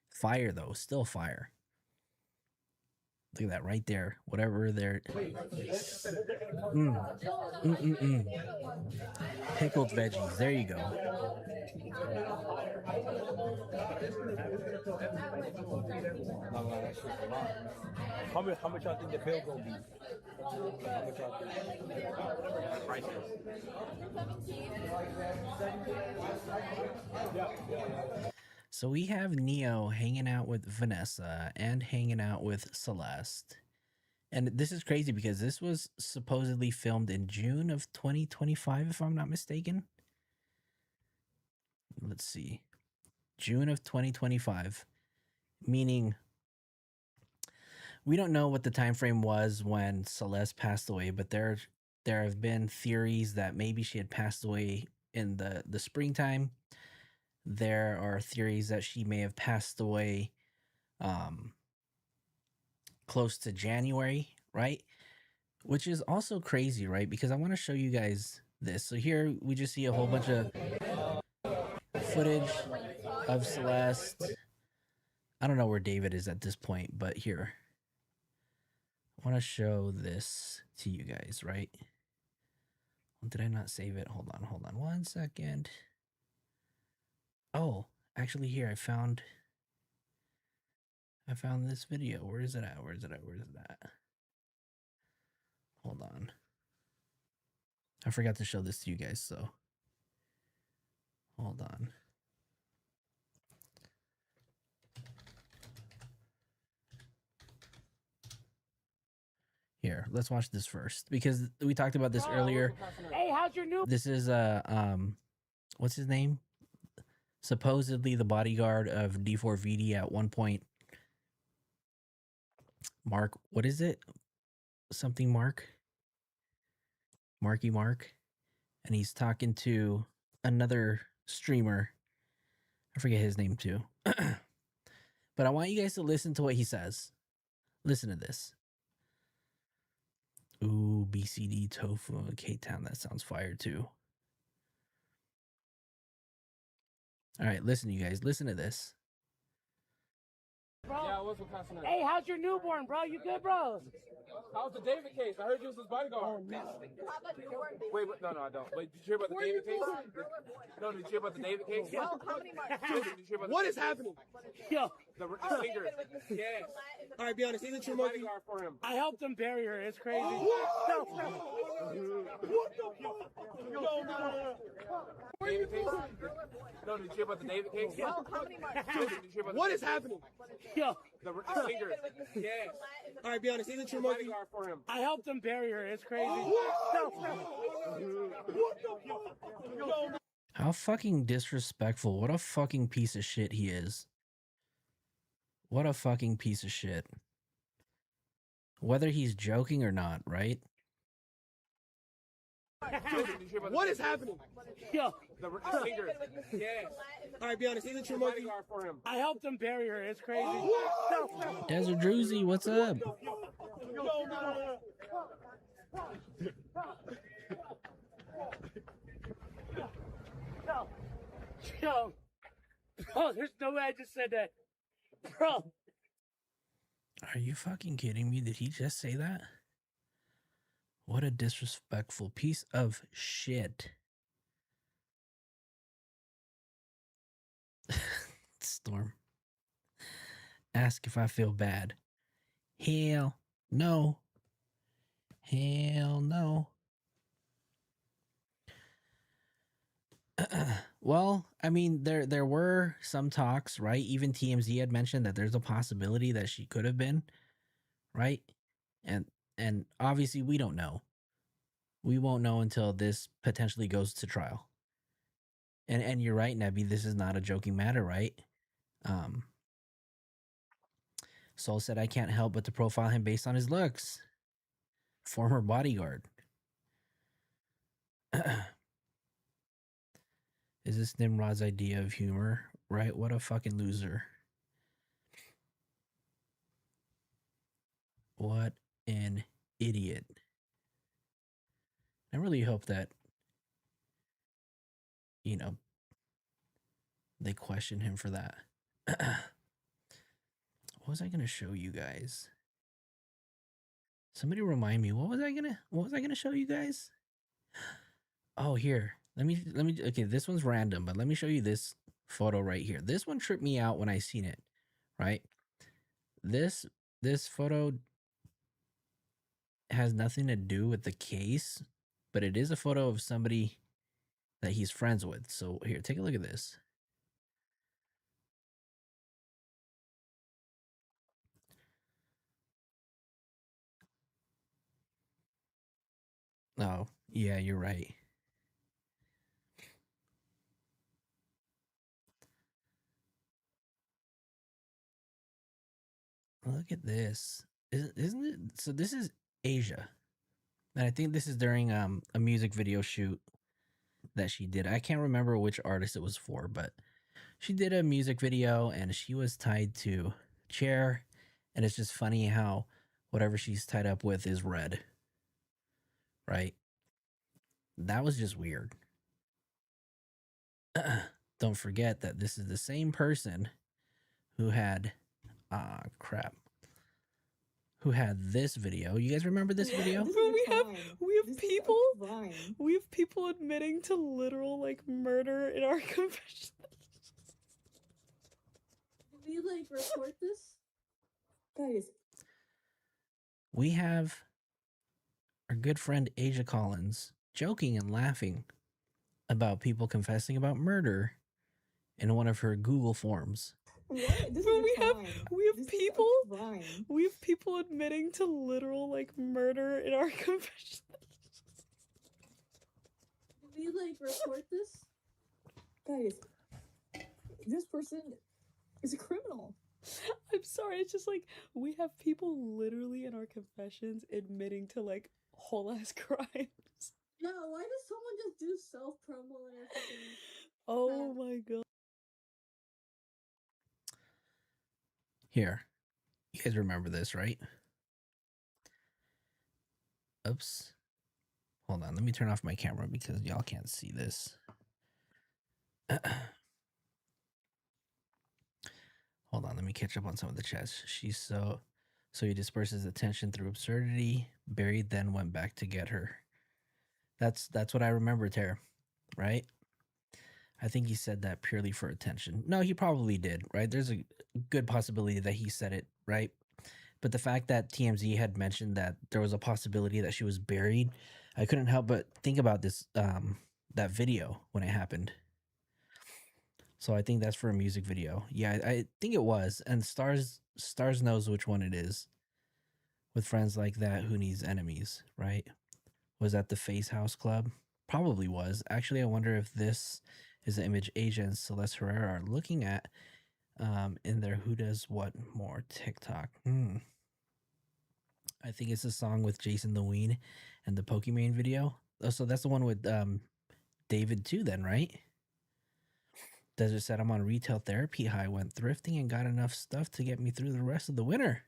Fire, though. Still fire. Look at that right there. Whatever there. pickled veggies. There you go. How much y'all think the bill gonna be? How much y'all think? Prices. So we have Neo hanging out with Vanessa and hanging out with Celeste. And this is crazy because this was supposedly filmed in June of 2025, if I'm not mistaken. Let's see. June of 2025, meaning we don't know what the time frame was when Celeste passed away, but there have been theories that maybe she had passed away in the springtime. There are theories that she may have passed away close to January, right? Which is also crazy, right? Because I want to show you guys this. So here we just see a whole bunch of footage of Celeste. I don't know where David is at this point, but here. I want to show this to you guys, right? Did I not save it? Hold on 1 second. Oh, actually here I found this video. Where is it at? Hold on. I forgot to show this to you guys, so hold on. Here, let's watch this first because we talked about this earlier. Hey, how's your new? This is what's his name? Supposedly the bodyguard of D4VD at one point. Mark, what is it? Something Mark? Marky Mark. And he's talking to another streamer. I forget his name too. But I want you guys to listen to what he says. Listen to this. Ooh, BCD Tofu and K-Town. That sounds fire too. All right, listen, you guys. Listen to this. Bro. Yeah, I was with Casanova. Hey, how's your newborn, bro? You good, bro? How's the David case? I heard you was his bodyguard. Wait, no, I don't. Wait, did you hear about the David case? No, did you hear about the David case? Well, how many more? What is happening? Yo. The singer. Yeah. All right, be honest. Is it your bodyguard for him? I helped him bury her. It's crazy. What the fuck? No. David case? No, did you hear about the David case? Well, how many more? What is happening? Yo. The singer. Yeah. All right, be honest. Is it your bodyguard for him? I helped him bury her. It's crazy. What the fuck? How fucking disrespectful. What a fucking piece of shit he is. What a fucking piece of shit. Whether he's joking or not, right? What is happening? Yo. The singer. Yeah. All right, be honest. Is it your bodyguard for him? I helped him bury her. It's crazy. Desert Druzy, what's up? Yo. Bro, there's no way I just said that. Bro. Are you fucking kidding me? Did he just say that? What a disrespectful piece of shit. Storm. Ask if I feel bad. Hell no. Hell no. Well, I mean, there were some talks, right? Even TMZ had mentioned that there's a possibility that she could have been, right? And obviously we don't know. We won't know until this potentially goes to trial. And you're right, Nebby, this is not a joking matter, right? Soul said I can't help but to profile him based on his looks. Former bodyguard. Is this Nimrod's idea of humor? Right? What a fucking loser. What an idiot. I really hope that, you know, they question him for that. What was I going to show you guys? Somebody remind me. What was I going to show you guys? Oh, here. Okay, this one's random, but let me show you this photo right here. This one tripped me out when I seen it, right? This photo has nothing to do with the case, but it is a photo of somebody that he's friends with. So here, take a look at this. Oh, yeah, you're right. Look at this. Isn't it? So this is Asia. And I think this is during a music video shoot that she did. I can't remember which artist it was for, but she did a music video and she was tied to a chair, and it's just funny how whatever she's tied up with is red. Right? That was just weird. Don't forget that this is the same person who had crap. Who had this video. You guys remember this video? We have people admitting to literal like murder in our confession. Did we like report this? Guys. We have our good friend Asia Collins joking and laughing about people confessing about murder in one of her Google forms. What? This But is we have people admitting to literal like murder in our confession. Did we like report this? Guys, this person is a criminal. I'm sorry, it's just like we have people literally in our confessions admitting to like whole ass crimes. Yeah, why does someone just do self-promo and everything? Oh my god. Here. You guys remember this, right? Oops. Hold on. Let me turn off my camera because y'all can't see this. Hold on. Let me catch up on some of the chats. She's so he disperses attention through absurdity. Buried, then went back to get her. That's what I remember, Tara. Right? I think he said that purely for attention. No, he probably did, right? There's a good possibility that he said it, right? But the fact that TMZ had mentioned that there was a possibility that she was buried, I couldn't help but think about this that video when it happened. So I think that's for a music video. Yeah, I think it was. And Stars knows which one it is. With friends like that, who needs enemies, right? Was that the Face House Club? Probably was. Actually, I wonder if this is the image Asia and Celeste Herrera are looking at in their Who Does What More TikTok. I think it's a song with Jason the Ween and the Pokemon video. Oh, so that's the one with David too then, right? Desert said, I'm on retail therapy high, went thrifting and got enough stuff to get me through the rest of the winter.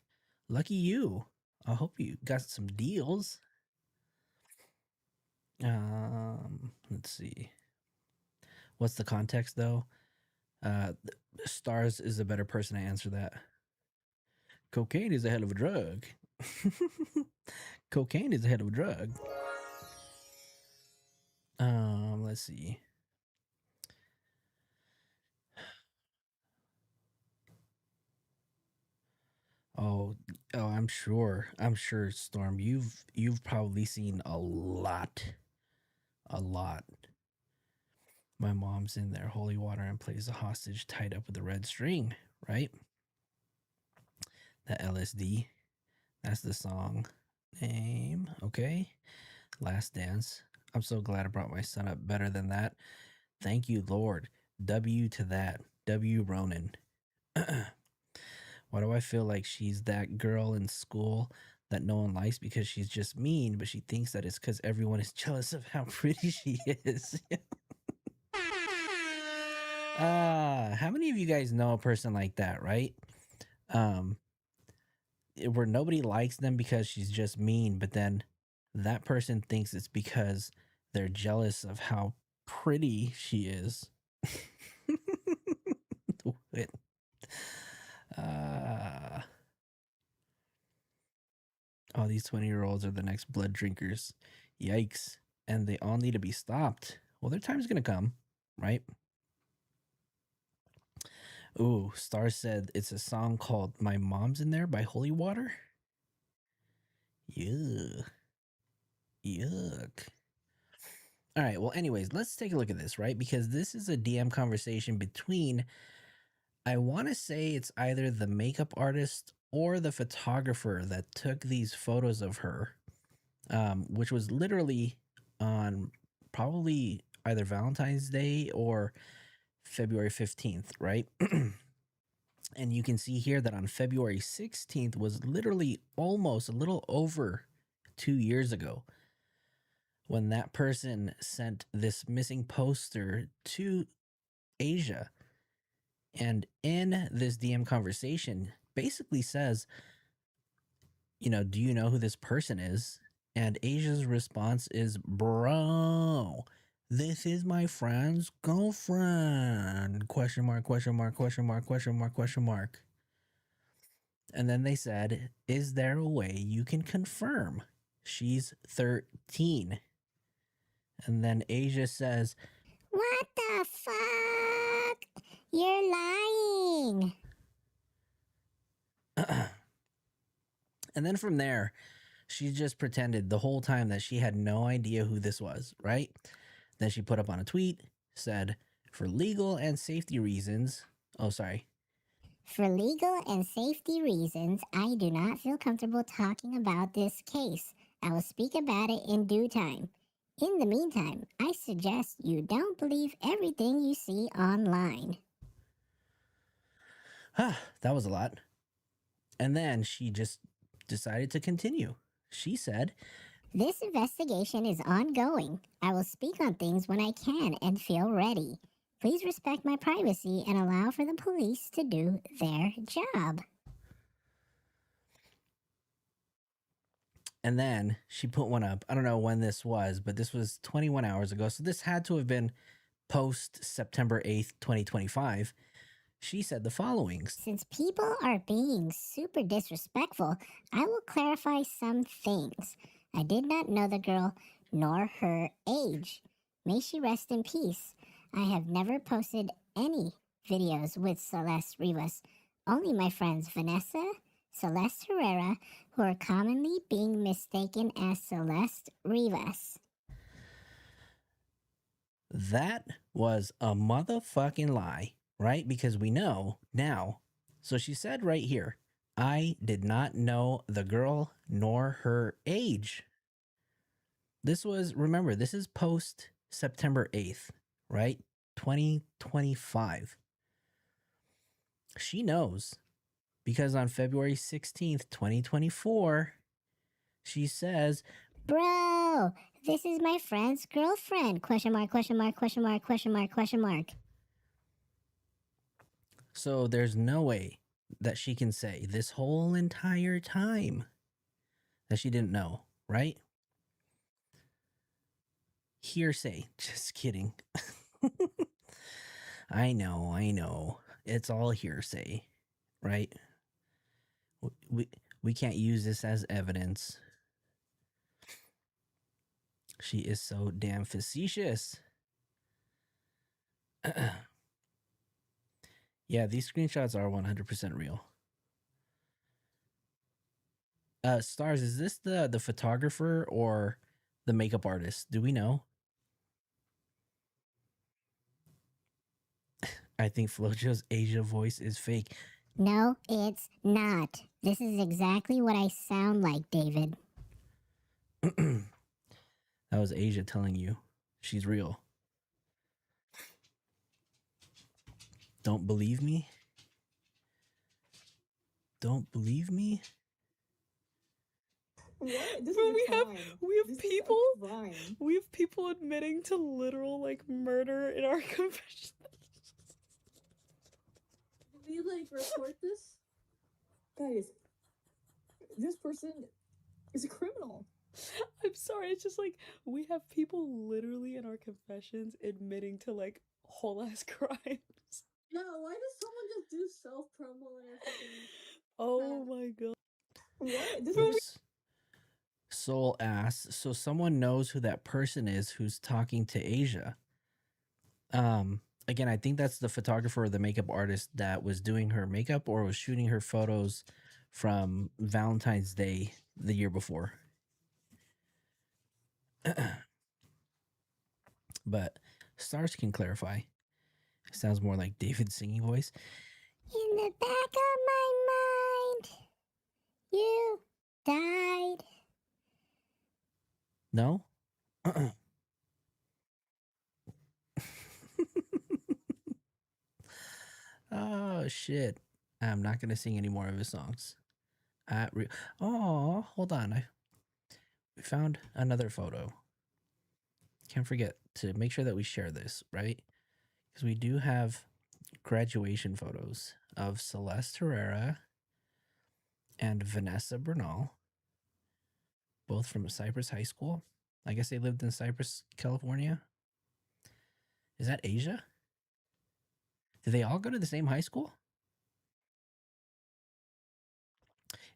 Lucky you. I hope you got some deals. Let's see. What's the context though? Stars is a better person to answer that. Cocaine is a hell of a drug. Cocaine is a hell of a drug. Let's see. Oh, I'm sure, Storm. You've probably seen a lot. My mom's in there, holy water, and plays a hostage tied up with a red string, right? That LSD. That's the song name. Okay. Last Dance. I'm so glad I brought my son up better than that. Thank you, Lord. W to that. W Ronan. Why do I feel like she's that girl in school that no one likes because she's just mean, but she thinks that it's because everyone is jealous of how pretty she is? How many of you guys know a person like that, right? Where nobody likes them because she's just mean, but then that person thinks it's because they're jealous of how pretty she is. These 20-year-olds are the next blood drinkers. Yikes. And they all need to be stopped. Well, their time's gonna come, right? Ooh, Star said it's a song called My Mom's in There by Holy Water. Yuck. Yuck. All right, well, anyways, let's take a look at this, right? Because this is a DM conversation between, I want to say it's either the makeup artist or the photographer that took these photos of her, which was literally on probably either Valentine's Day or February 15th, right? And you can see here that on February 16th was literally almost a little over 2 years ago when that person sent this missing poster to Aysia. And in this DM conversation, basically says, you know, do you know who this person is? And Aysia's response is, bro, this is my friend's girlfriend. Question mark, question mark, question mark, question mark, question mark. And then they said, is there a way you can confirm she's 13? And then Aysia says, what the fuck? You're lying. And then from there, she just pretended the whole time that she had no idea who this was, right? Then she put up on a tweet, said, for legal and safety reasons. Oh, sorry. For legal and safety reasons, I do not feel comfortable talking about this case. I will speak about it in due time. In the meantime, I suggest you don't believe everything you see online. That was a lot. And then she just decided to continue. She said, this investigation is ongoing. I will speak on things when I can and feel ready. Please respect my privacy and allow for the police to do their job. And then she put one up. I don't know when this was, but this was 21 hours ago. So this had to have been post September 8th, 2025. She said the following. Since people are being super disrespectful, I will clarify some things. I did not know the girl nor her age. May she rest in peace. I have never posted any videos with Celeste Rivas. Only my friends Vanessa, Celeste Herrera, who are commonly being mistaken as Celeste Rivas. That was a motherfucking lie, right? Because we know now. So she said right here, I did not know the girl nor her age. This was, remember, this is post September 8th, right? 2025. She knows because on February 16th, 2024, she says, bro, this is my friend's girlfriend. Question mark, question mark, question mark, question mark, question mark. So there's no way that she can say this whole entire time that she didn't know, right? Hearsay. Just kidding. I know. It's all hearsay, right? We can't use this as evidence. She is so damn facetious. Yeah, these screenshots are 100% real. Stars, is this the photographer or the makeup artist? Do we know? I think Flojo's Aysia voice is fake. No, it's not. This is exactly what I sound like, David. That was Aysia telling you she's real. Don't believe me? Don't believe me? What? This Bro, is we a have crime. This people. is a crime. We have people admitting to literal like murder in our confession. Did we like report this? Guys, this person is a criminal. I'm sorry, it's just like we have people literally in our confessions admitting to like whole ass crimes. Yeah, why does someone just do self-promo and everything? Oh my god. What? This Oops. is Soul asks, so someone knows who that person is who's talking to Aysia. Again, I think that's the photographer or the makeup artist that was doing her makeup or was shooting her photos from Valentine's Day the year before. But stars can clarify. It sounds more like David's singing voice. In the back of my mind, you died. No? Oh, shit. I'm not going to sing any more of his songs. Oh, hold on. We found another photo. Can't forget to make sure that we share this, right? Because we do have graduation photos of Celeste Herrera and Vanessa Bernal, both from Cypress High School. I guess they lived in Cypress, California. Is that Aysia? Did they all go to the same high school?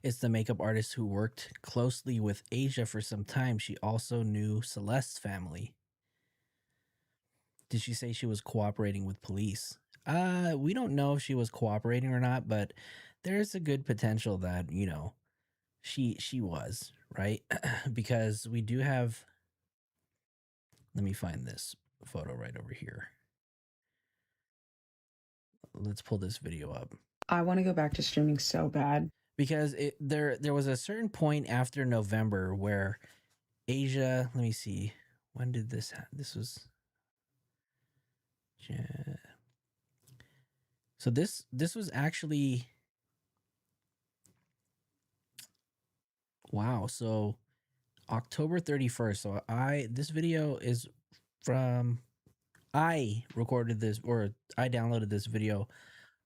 It's the makeup artist who worked closely with Aysia for some time. She also knew Celeste's family. Did she say she was cooperating with police? We don't know if she was cooperating or not, but there's a good potential that, you know, she was, right? Because we do have, let me find this photo right over here. Let's pull this video up. I want to go back to streaming so bad. Because there was a certain point after November where Aysia, let me see, when did this this was so this was actually, wow, so October 31st. So this video is from, I recorded this, or I downloaded this video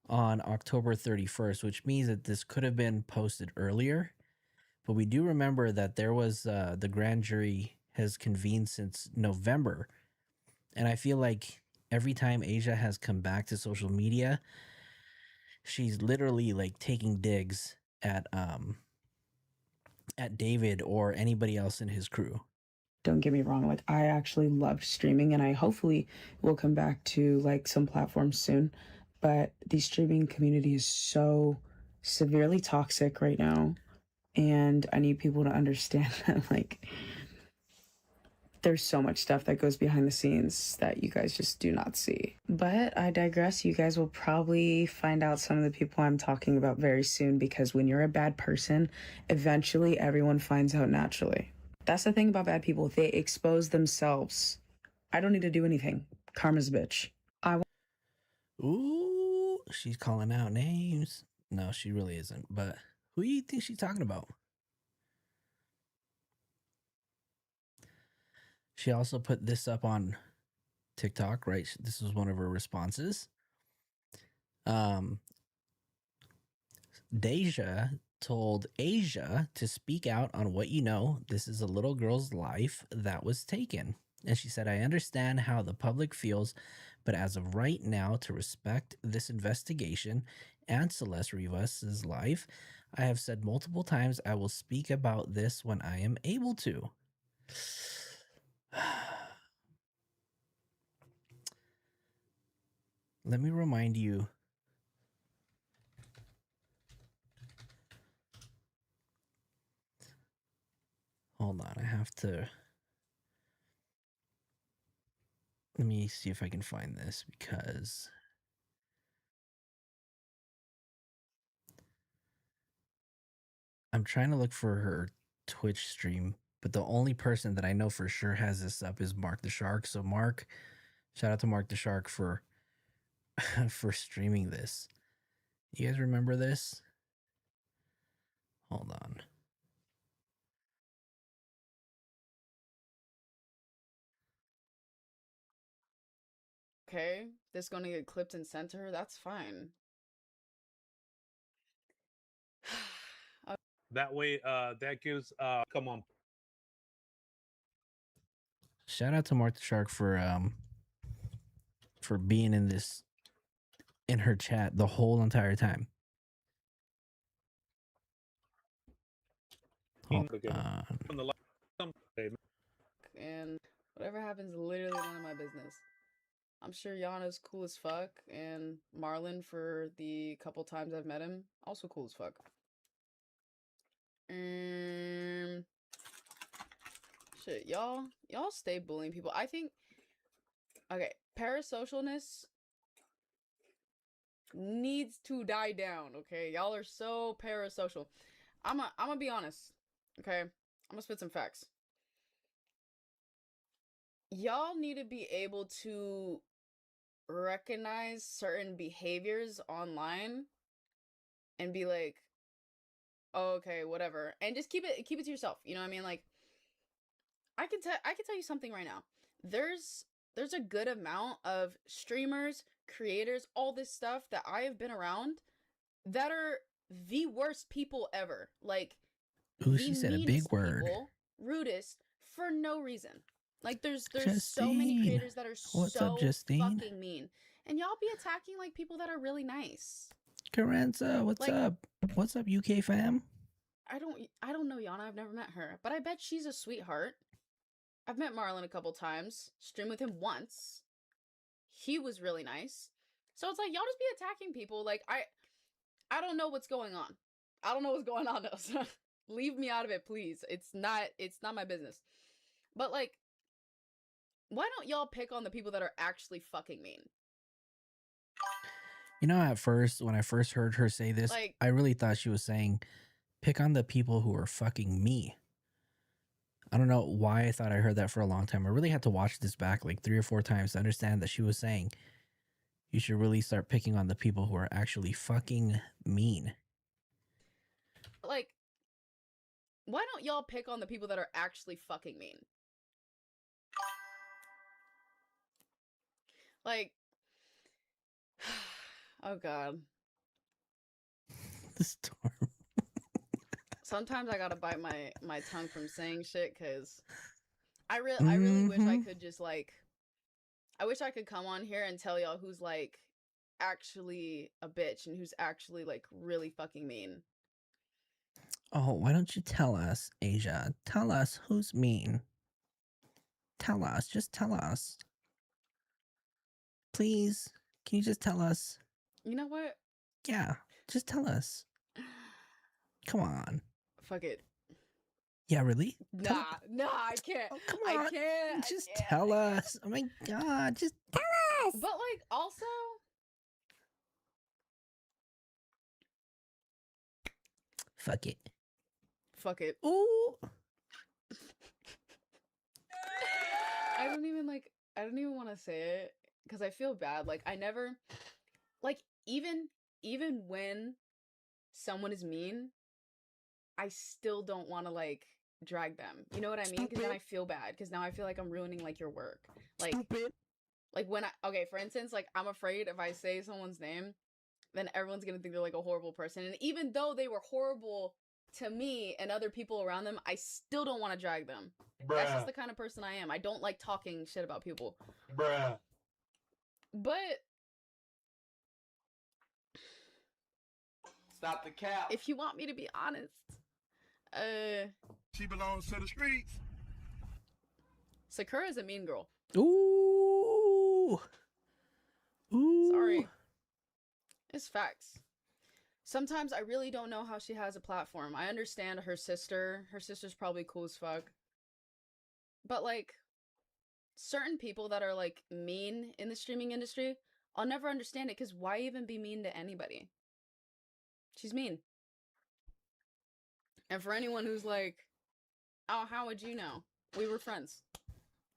on October 31st, which means that this could have been posted earlier. But we do remember that there was the grand jury has convened since November. And I feel like every time Aysia has come back to social media, she's literally like taking digs at David or anybody else in his crew. Don't get me wrong, like I actually loved streaming and I hopefully will come back to like some platforms soon. But the streaming community is so severely toxic right now. And I need people to understand that like there's so much stuff that goes behind the scenes that you guys just do not see. But I digress. You guys will probably find out some of the people I'm talking about very soon, because when you're a bad person, eventually everyone finds out naturally. That's the thing about bad people. They expose themselves. I don't need to do anything. Karma's a bitch. Ooh, she's calling out names. No, she really isn't. But who do you think she's talking about? She also put this up on TikTok, right? This was one of her responses. Deja told Aysia to speak out on what you know. This is a little girl's life that was taken. And she said, I understand how the public feels, but as of right now, to respect this investigation and Celeste Rivas's life, I have said multiple times I will speak about this when I am able to. Let me remind you. Hold on, I have to. Let me see if I can find this, because I'm trying to look for her Twitch stream, but the only person that I know for sure has this up is Mark the Shark. So Mark, shout out to Mark the Shark for for streaming this. You guys remember this? Hold on. Okay, this gonna get clipped and sent to her. That's fine. That way, that gives come on. Shout out to Mark the Shark for being in her chat the whole entire time. Hold on. And whatever happens, literally none of my business. I'm sure Yana's cool as fuck, and Marlon, for the couple times I've met him, also cool as fuck. Shit, y'all stay bullying people. I think, okay, parasocialness needs to die down, okay? Y'all are so parasocial. I'm gonna be honest, okay? I'm gonna spit some facts. Y'all need to be able to recognize certain behaviors online and be like, oh, okay, whatever, and just keep it to yourself. You know what I mean? Like, I can tell you something right now. There's a good amount of streamers, creators, all this stuff that I have been around that are the worst people ever. Like, Ooh, the she said a big meanest word. people, rudest, for no reason. Like, there's so many Justine. creators that are What's so up, Justine? fucking mean, and y'all be attacking like people that are really nice. Carenza, what's Like, up? What's up, UK fam? I don't know Yana. I've never met her, but I bet she's a sweetheart. I've met Marlon a couple times. Streamed with him once. He was really nice. So it's like, y'all just be attacking people. Like, I don't know what's going on. I don't know what's going on though. So leave me out of it, please. It's not my business. But like, why don't y'all pick on the people that are actually fucking mean? You know, at first, when I first heard her say this, Like, I really thought she was saying, pick on the people who are fucking me. I don't know why I thought I heard that for a long time. I really had to watch this back like 3 or 4 times to understand that she was saying, you should really start picking on the people who are actually fucking mean. like, why don't y'all pick on the people that are actually fucking mean? Like, oh god. The storm. Sometimes I gotta bite my tongue from saying shit, because I really wish I could just like, I wish I could come on here and tell y'all who's like actually a bitch and who's actually like really fucking mean. Oh, why don't you tell us, Aysia? Tell us who's mean. Tell us. Just tell us. Please. Can you just tell us? You know what? Yeah. Just tell us. Come on. Fuck it. Yeah, really? Nah, I can't. Oh, come I on. can't. Just tell us. Oh my god. Just tell us. But like, also, fuck it. Fuck it. Ooh. I don't even want to say it because I feel bad. Like, I never, like, even when someone is mean, I still don't want to like drag them. You know what I mean? Because then I feel bad, because now I feel like I'm ruining like your work. Like, like when okay, for instance, like, I'm afraid if I say someone's name, then everyone's gonna think they're like a horrible person. And even though they were horrible to me and other people around them, I still don't want to drag them. That's just the kind of person I am. I don't like talking shit about people. But stop the cap. If you want me to be honest, she belongs to the streets. Sakura's a mean girl. Ooh. Ooh. Sorry. It's facts. Sometimes I really don't know how she has a platform. I understand her sister. Her sister's probably cool as fuck. But like, certain people that are like mean in the streaming industry, I'll never understand it, because why even be mean to anybody? She's mean. And for anyone who's like, oh, how would you know? We were friends,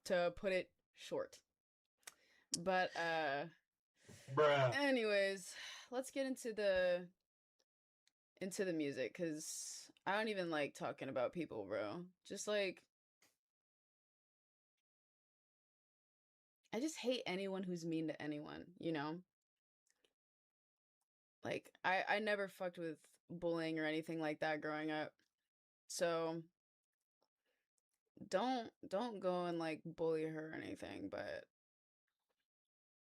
to put it short. But anyways, let's get into the music, because I don't even like talking about people, bro. Just like, I just hate anyone who's mean to anyone, you know? Like, I never fucked with bullying or anything like that growing up. So don't go and like bully her or anything, but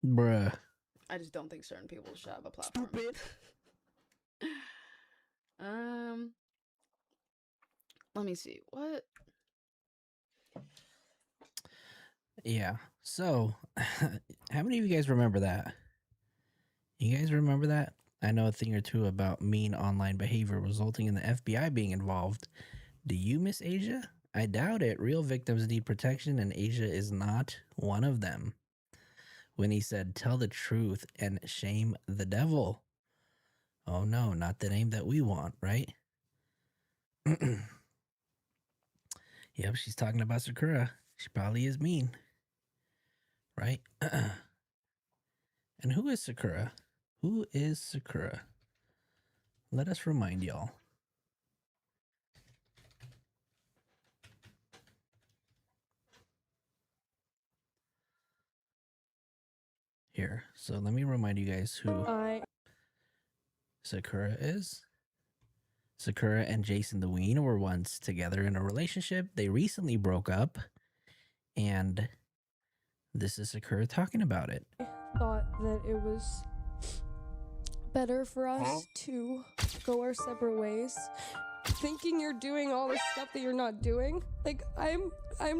Bruh. I just don't think certain people should have a platform. Let me see. What? Yeah. So, how many of you guys remember that? You guys remember that? I know a thing or two about mean online behavior resulting in the FBI being involved. Do you, Miss Asia? I doubt it. Real victims need protection, and Asia is not one of them. When he said, tell the truth and shame the devil. Oh no, not the name that we want, right? Yep, she's talking about Sakura. She probably is mean, right? And who is Sakura? Who is Sakura? Let us remind y'all. Here, so let me remind you guys who Sakura is. Sakura and Jason the Ween were once together in a relationship. They recently broke up, and this is Sakura talking about it. Thought that it was better for us to go our separate ways. Thinking you're doing all this stuff that you're not doing. Like I'm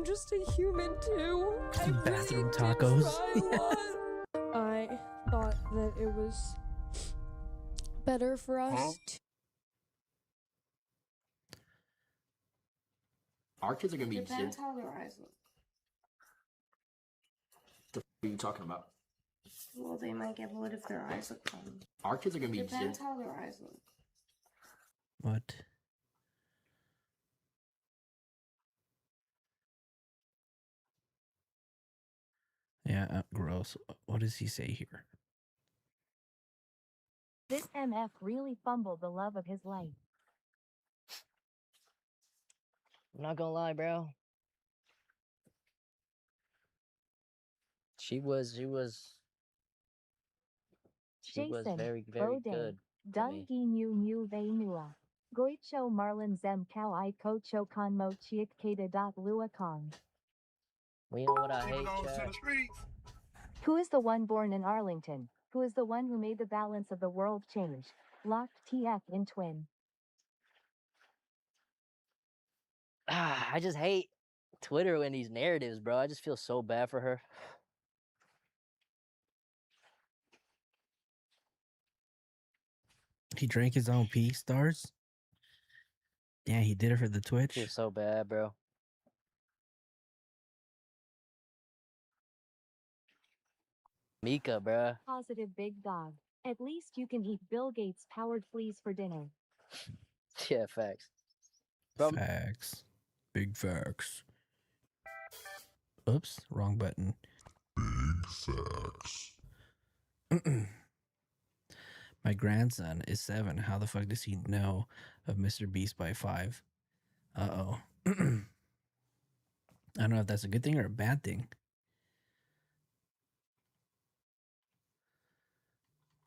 just a human too. I Bathroom really tacos. did try a lot. I thought that it was better for us to Our kids are gonna be Depends how their eyes look. The f are you talking about? Well, they might get blood if their eyes look funny. Our kids are gonna be Depends how their eyes look. What? Yeah, gross. What does he say here? This MF really fumbled the love of his life. I'm not gonna lie, bro. She was Jason, very Bode, good. Dungi New Venua. Goicho Marlin Zem Cow I Kocho Kon Mo Chiik Kada Dot Lua Kong. Well, you know what I hate, Chad? Who is the one born in Arlington? Who is the one who made the balance of the world change? Locked TF in twin. I just hate Twitter and these narratives, bro. I just feel so bad for her. He drank his own pee, stars? Yeah, he did it for the I Twitch. feel so bad, bro. Mika, bruh. Positive big dog. At least you can eat Bill Gates powered fleas for dinner. Yeah, facts. Bro, Facts. Big facts. Oops, wrong button. Big facts. My grandson is 7. How the fuck does he know of Mr. Beast by 5? Uh-oh. I don't know if that's a good thing or a bad thing.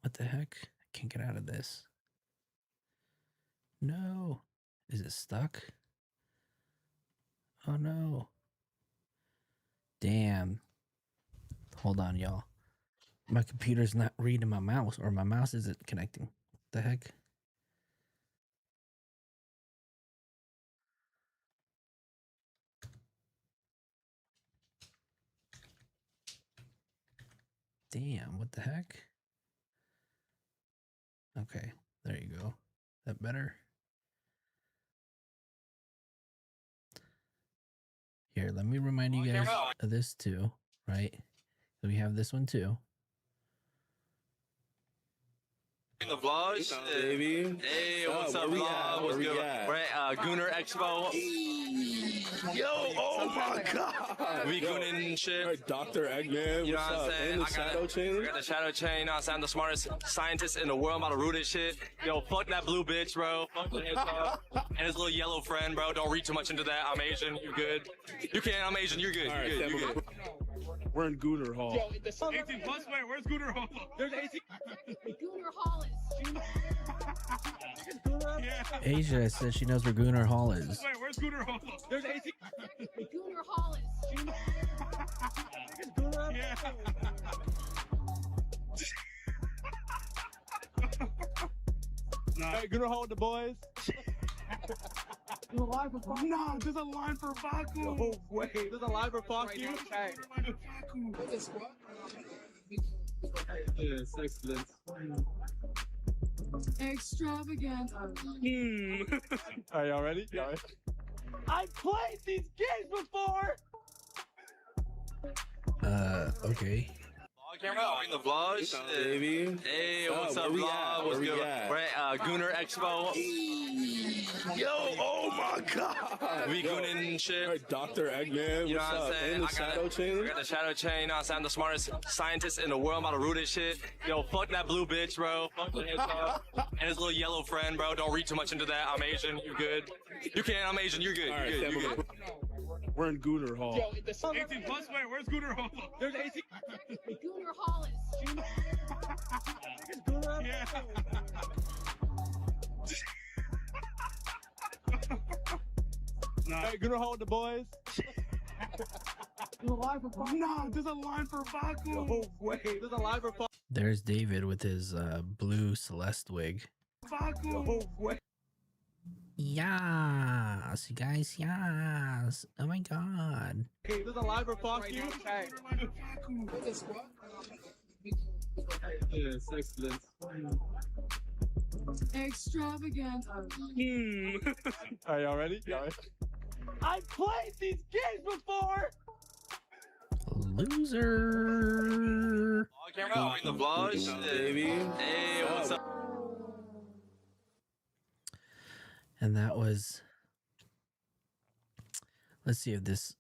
What the heck? I can't get out of this. No. Is it stuck? Oh no. Damn. Hold on, y'all. My computer's not reading my mouse, or my mouse isn't connecting. What the heck? Damn, what the heck? Okay, there you go. That better? Here, let me remind you guys of this too, right? So we have this one too. The vlog, baby. Hey, what's up, vlog? What's good? We're at Gooner Expo. Yo, oh my God. We gooning and shit. Dr. Eggman, you know what's what I'm up? saying? And the shadow chain. I got the shadow chain. You know what I'm saying? I'm the smartest scientist in the world. I'm about to root this shit. Yo, fuck that blue bitch, bro. Fuck the hedgehog. And his little yellow friend, bro. Don't read too much into that. I'm Asian. You good? You can. I'm Asian. You're good. You're good. You're good. We're in Gooner Hall. Yo, 18 plus, where's Gooner Hall? There's 18. Gooner Hall is. Asia says she knows where Gooner Hall is. Wait, where's Gooner Hall? There's 18. Gooner Hall is. Hey, Gooner Hall with the boys. No, there's a line for Baku. No way. There's a line for Baku. Yes, excellent. Extravagant. Are y'all ready? Y'all ready? I've played these games before. Okay. Camera on the vlog. Baby. Hey, what's up, vlog? What's good? We're at Gooner Expo. Yo, oh my God. We gooning shit. Dr. Eggman, You know what's what I'm up? saying? And the shadow chain. I got the shadow chain. You know what I'm saying? I'm the smartest scientist in the world. I'm about to root this shit. Yo, fuck that blue bitch, bro. Fuck that and his little yellow friend, bro. Don't read too much into that. I'm Asian. You good? You can. I'm Asian. You're good. All right, You're good. You're good. We're in Gooner Hall. 18 plus. Where's Gooner Hall? There's 18. Gooner Hall is. Yeah. Hey, Gooner Hall with the boys. No, there's a line for Baku. No way. There's a line for There's David with his blue Celeste wig. Baku. No way. Yes, you guys, yes. Oh my god. Hey, there's a line for Baku. Yes, excellent. Extravagant. Are y'all ready? Y'all ready? I've played these games before. Loser. Camera on the vlog. Baby. Hey, what's up? And that was. Let's see if this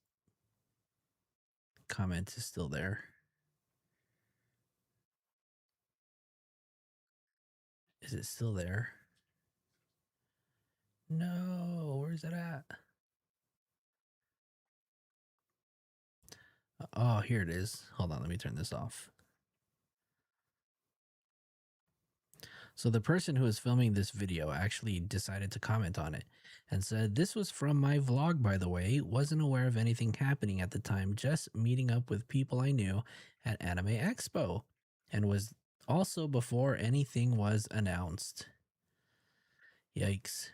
comment is still there. Is it still there? No, where's it at? Oh, here it is. Hold on, let me turn this off. So the person who was filming this video actually decided to comment on it and said, "This was from my vlog, by the way. Wasn't aware of anything happening at the time, just meeting up with people I knew at Anime Expo, and was also before anything was announced." Yikes.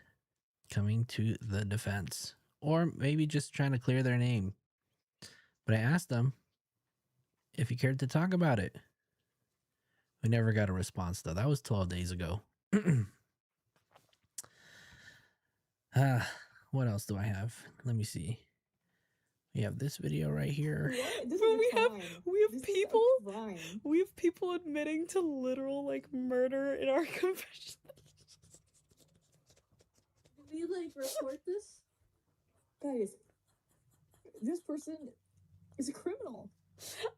Coming to the defense. Or maybe just trying to clear their name. But I asked them if he cared to talk about it. We never got a response, though. That was 12 days ago. What else do I have? Let me see. We have this video right here. We have people admitting to literal like murder in our confession. Did we like report this? Guys, this person is a criminal.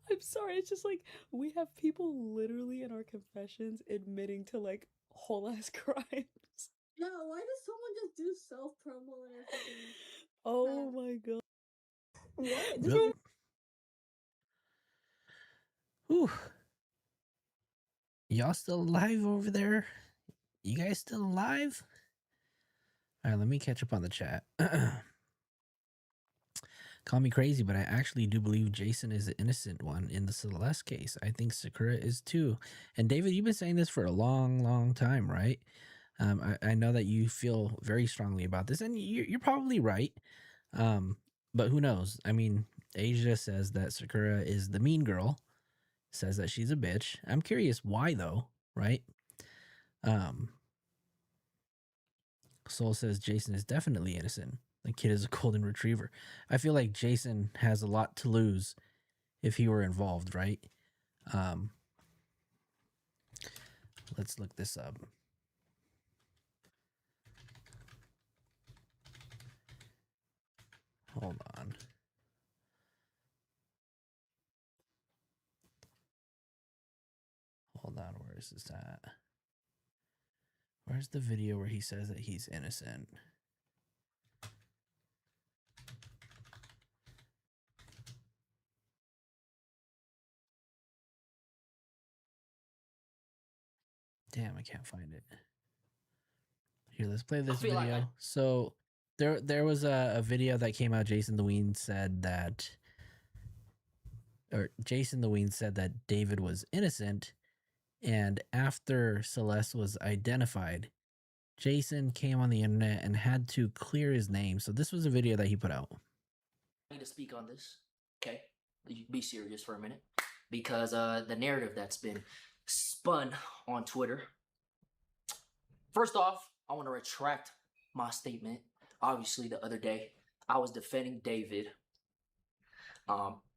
I'm sorry, it's just like we have people literally in our confessions admitting to like whole ass crimes. Yeah, why does someone just do self promo and everything? Oh my god. What? Nope. Whew. Y'all still alive over there? You guys still alive? All right, let me catch up on the chat. Call me crazy, but I actually do believe Jason is the innocent one in the Celeste case. I think Sakura is too. And David, you've been saying this for a long, long time, right? I know that you feel very strongly about this, and you're probably right. But who knows? I mean, Aysia says that Sakura is the mean girl, says that she's a bitch. I'm curious why, though, right? Soul says Jason is definitely innocent. The kid is a golden retriever. I feel like Jason has a lot to lose if he were involved, right? Let's look this up. Hold on. Hold on, where is this at? Where's the video where he says that he's innocent? Damn, I can't find it. Here, let's play this video. So there was a video that came out. Jason the Ween said that David was innocent, and after Celeste was identified, Jason came on the internet and had to clear his name. So this was a video that he put out. I need to speak on this. Okay, be serious for a minute, because the narrative that's been spun on Twitter. First off, I want to retract my statement. Obviously, the other day I was defending David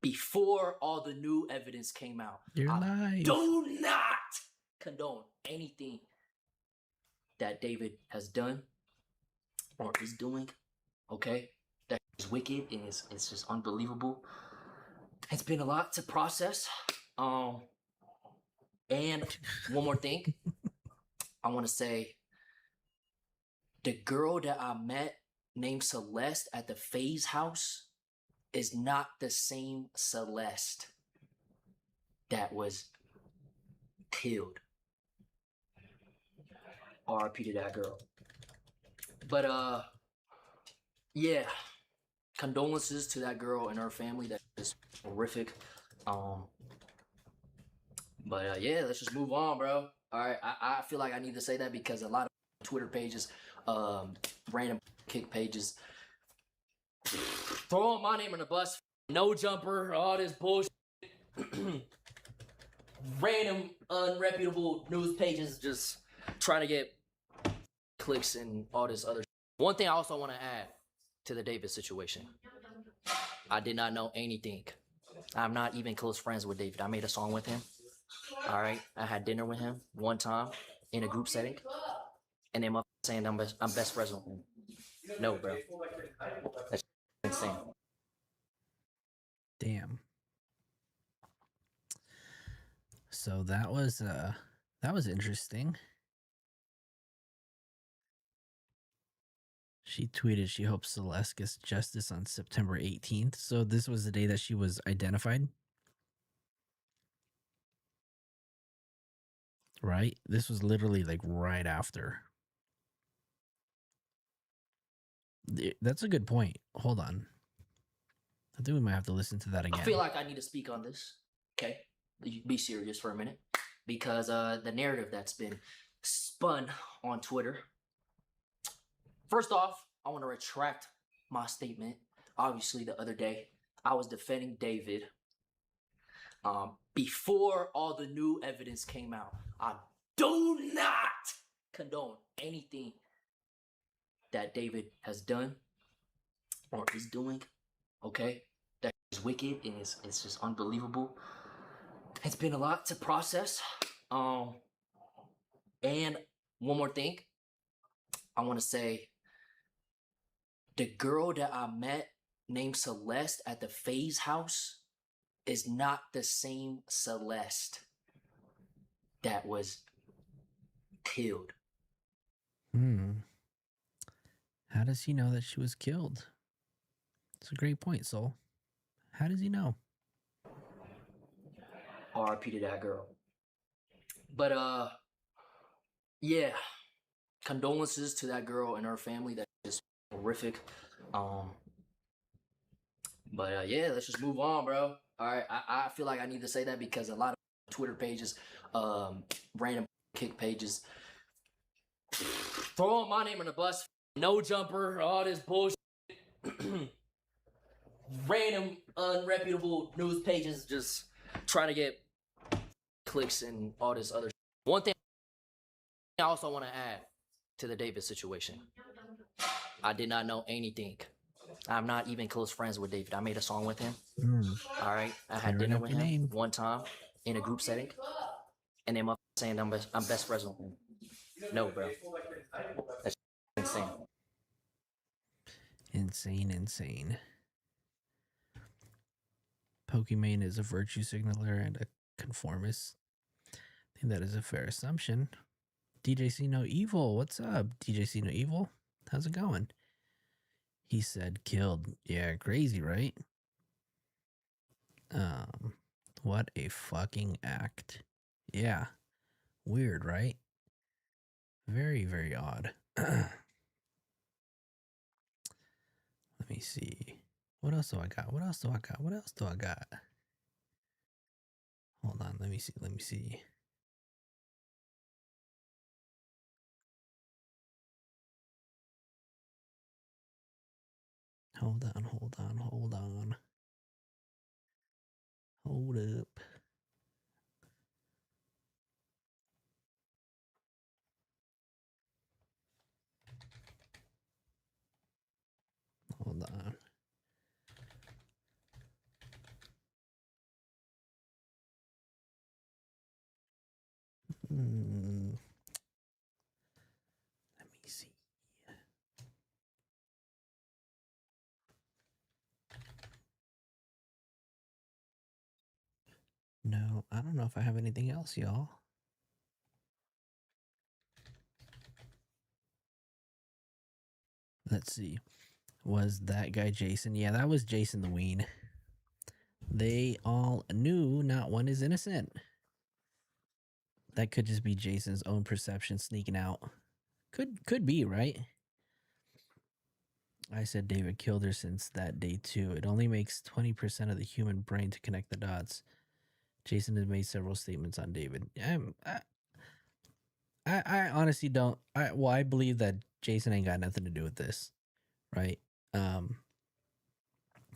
before all the new evidence came out. You're I live. do not condone anything that David has done or is doing. Okay, that is wicked and it's just unbelievable. It's been a lot to process. And one more thing, I want to say, the girl that I met named Celeste at the Faze house is not the same Celeste that was killed. RIP to that girl. But yeah, condolences to that girl and her family. That is horrific. But yeah, let's just move on, bro. All right, I feel like I need to say that because a lot of Twitter pages, random kick pages, throwing my name on the bus, no jumper, all this bullshit. Random, unreputable news pages just trying to get clicks and all this other shit. One thing I also want to add to the David situation. I did not know anything. I'm not even close friends with David. I made a song with him. All right, I had dinner with him one time in a group setting, and then saying I'm best friends with him. No, bro, that's insane. Damn. So that was interesting. She tweeted she hopes Celeste gets justice on September 18th. So this was the day that she was identified. Right? This was literally like right after. That's a good point. Hold on. I think we might have to listen to that again. I feel like I need to speak on this. Okay, be serious for a minute, because the narrative that's been spun on Twitter. First off, I want to retract my statement. Obviously, the other day I was defending David before all the new evidence came out. I do not condone anything that David has done or is doing. Okay, that is wicked and it's just unbelievable. It's been a lot to process. And one more thing, I want to say, the girl that I met named Celeste at the Faze house is not the same Celeste that was killed. How does he know that she was killed? It's a great point, Soul. How does he know? RIP to that girl. But yeah, condolences to that girl and her family. That is horrific. But yeah, let's just move on, bro. All right, I feel like I need to say that because a lot of Twitter pages, random kick pages, throwing my name on the bus, no jumper, all this bullshit. Random, unreputable news pages just trying to get clicks and all this other shit. One thing I also want to add to the David situation. I did not know anything. I'm not even close friends with David. I made a song with him. All right, I had dinner with him one time in a group setting, and then saying I'm best friends with him. No, bro, that's insane. Insane. Pokimane is a virtue signaler and a conformist. I think that is a fair assumption. DJ See No Evil, what's up? DJ See No Evil, how's it going? He said killed. Yeah, crazy, right? What a fucking act. Yeah. Weird, right? Very, very odd. Let me see. What else do I got? Hold on, let me see. Hold on. Hold up. Hold on. Let me see. No, I don't know if I have anything else, y'all. Let's see. Was that guy Jason? Yeah, that was Jason the Ween. They all knew not one is innocent. That could just be Jason's own perception sneaking out. Could be, right? I said David killed her since that day too. It only makes 20% of the human brain to connect the dots. Jason has made several statements on David. I honestly don't. I believe that Jason ain't got nothing to do with this, right?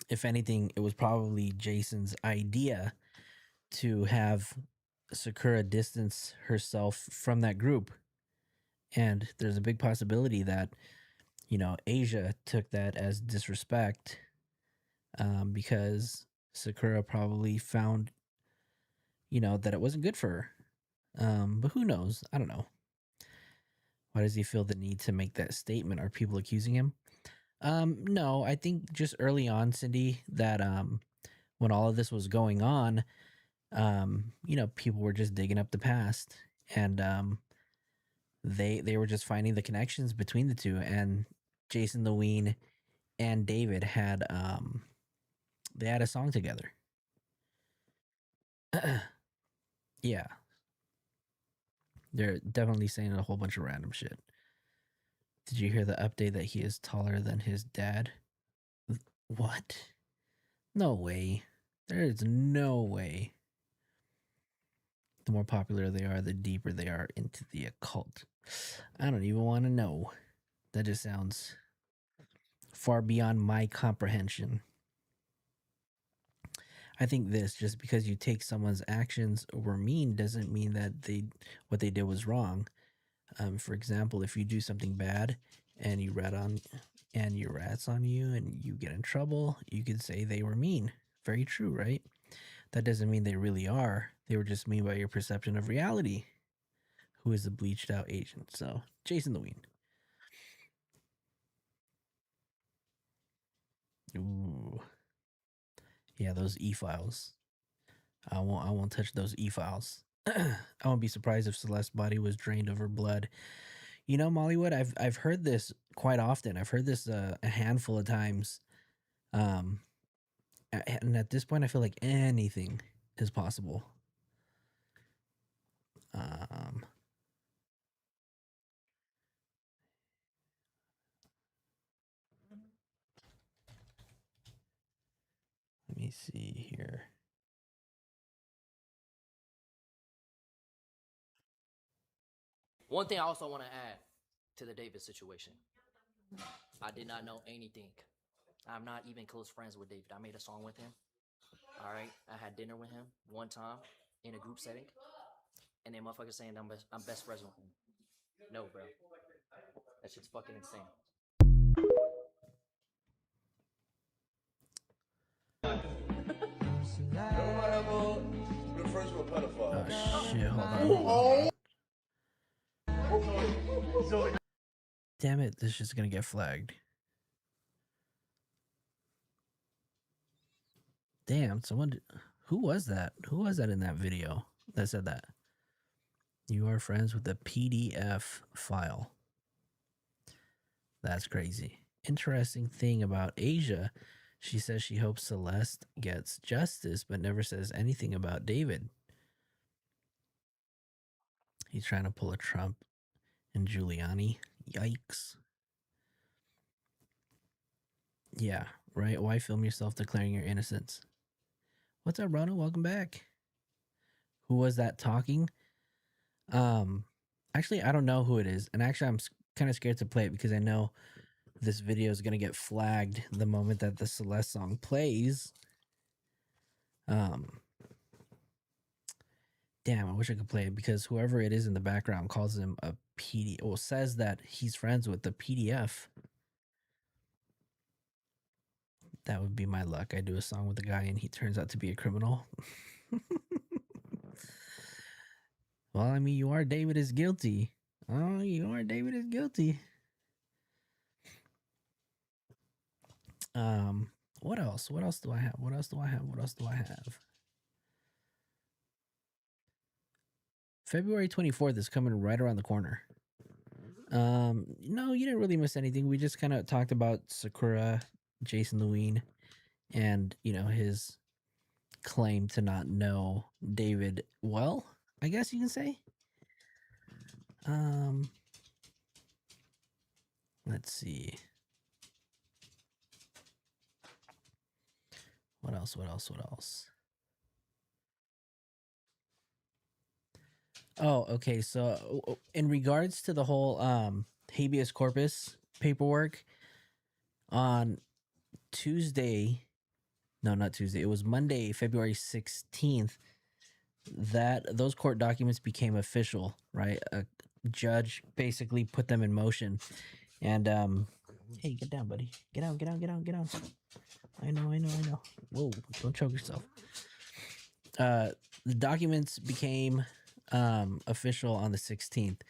If anything, it was probably Jason's idea to have Sakura distance herself from that group. And there's a big possibility that, Aysia took that as disrespect because Sakura probably found, that it wasn't good for her. But who knows? I don't know. Why does he feel the need to make that statement? Are people accusing him? No, I think just early on, Cindy, that when all of this was going on, people were just digging up the past, and they were just finding the connections between the two. And Jason the Ween and David had they had a song together. Yeah, they're definitely saying a whole bunch of random shit. Did you hear the update that he is taller than his dad? What? No way. There is no way. The more popular they are, the deeper they are into the occult. I don't even want to know. That just sounds far beyond my comprehension. I think this, just because you take someone's actions were mean doesn't mean that what they did was wrong. For example, if you do something bad and you rats on you and you get in trouble, you could say they were mean. Very true, right? That doesn't mean they really are. They were just mean by your perception of reality. Who is the bleached out agent? So, Jason the Ween. Ooh. Yeah, those e-files. I won't touch those e-files. I won't be surprised if Celeste's body was drained of her blood. Mollywood, I've heard this quite often. I've heard this a handful of times. And at this point, I feel like anything is possible. Let me see here. One thing I also want to add to the David situation. I did not know anything. I'm not even close friends with David. I made a song with him. All right. I had dinner with him one time in a group setting. And then motherfuckers saying I'm best friends with him. No, bro. That shit's fucking insane. Oh shit, hold on. Damn it, this is gonna get flagged. Damn, who was that? Who was that in that video that said that? You are friends with the PDF file. That's crazy. Interesting thing about Aysia, she says she hopes Celeste gets justice, but never says anything about David. He's trying to pull a Trump and Giuliani. Yikes. Yeah, right? Why film yourself declaring your innocence? What's up, Rona? Welcome back. Who was that talking? Actually, I don't know who it is. And actually, I'm kind of scared to play it because I know this video is gonna get flagged the moment that the Celeste song plays. Damn, I wish I could play it because whoever it is in the background calls him a PD, or says that he's friends with the PDF. That would be my luck. I do a song with a guy and he turns out to be a criminal. Well, I mean, you are David is guilty. Oh, you are David is guilty. What else? What else do I have? What else do I have? What else do I have? February 24th is coming right around the corner. No, you didn't really miss anything. We just kind of talked about Sakura, Jason Lewine, and, you know, his claim to not know David well, I guess you can say. Let's see. What else? What else? What else? Oh, okay. So in regards to the whole habeas corpus paperwork, on Tuesday, no, not Tuesday, it was Monday, February 16th, that those court documents became official, right? A judge basically put them in motion. And hey, get down, buddy. Get out, get out, get out, get out. I know. Whoa, don't choke yourself. The documents became official on the 16th,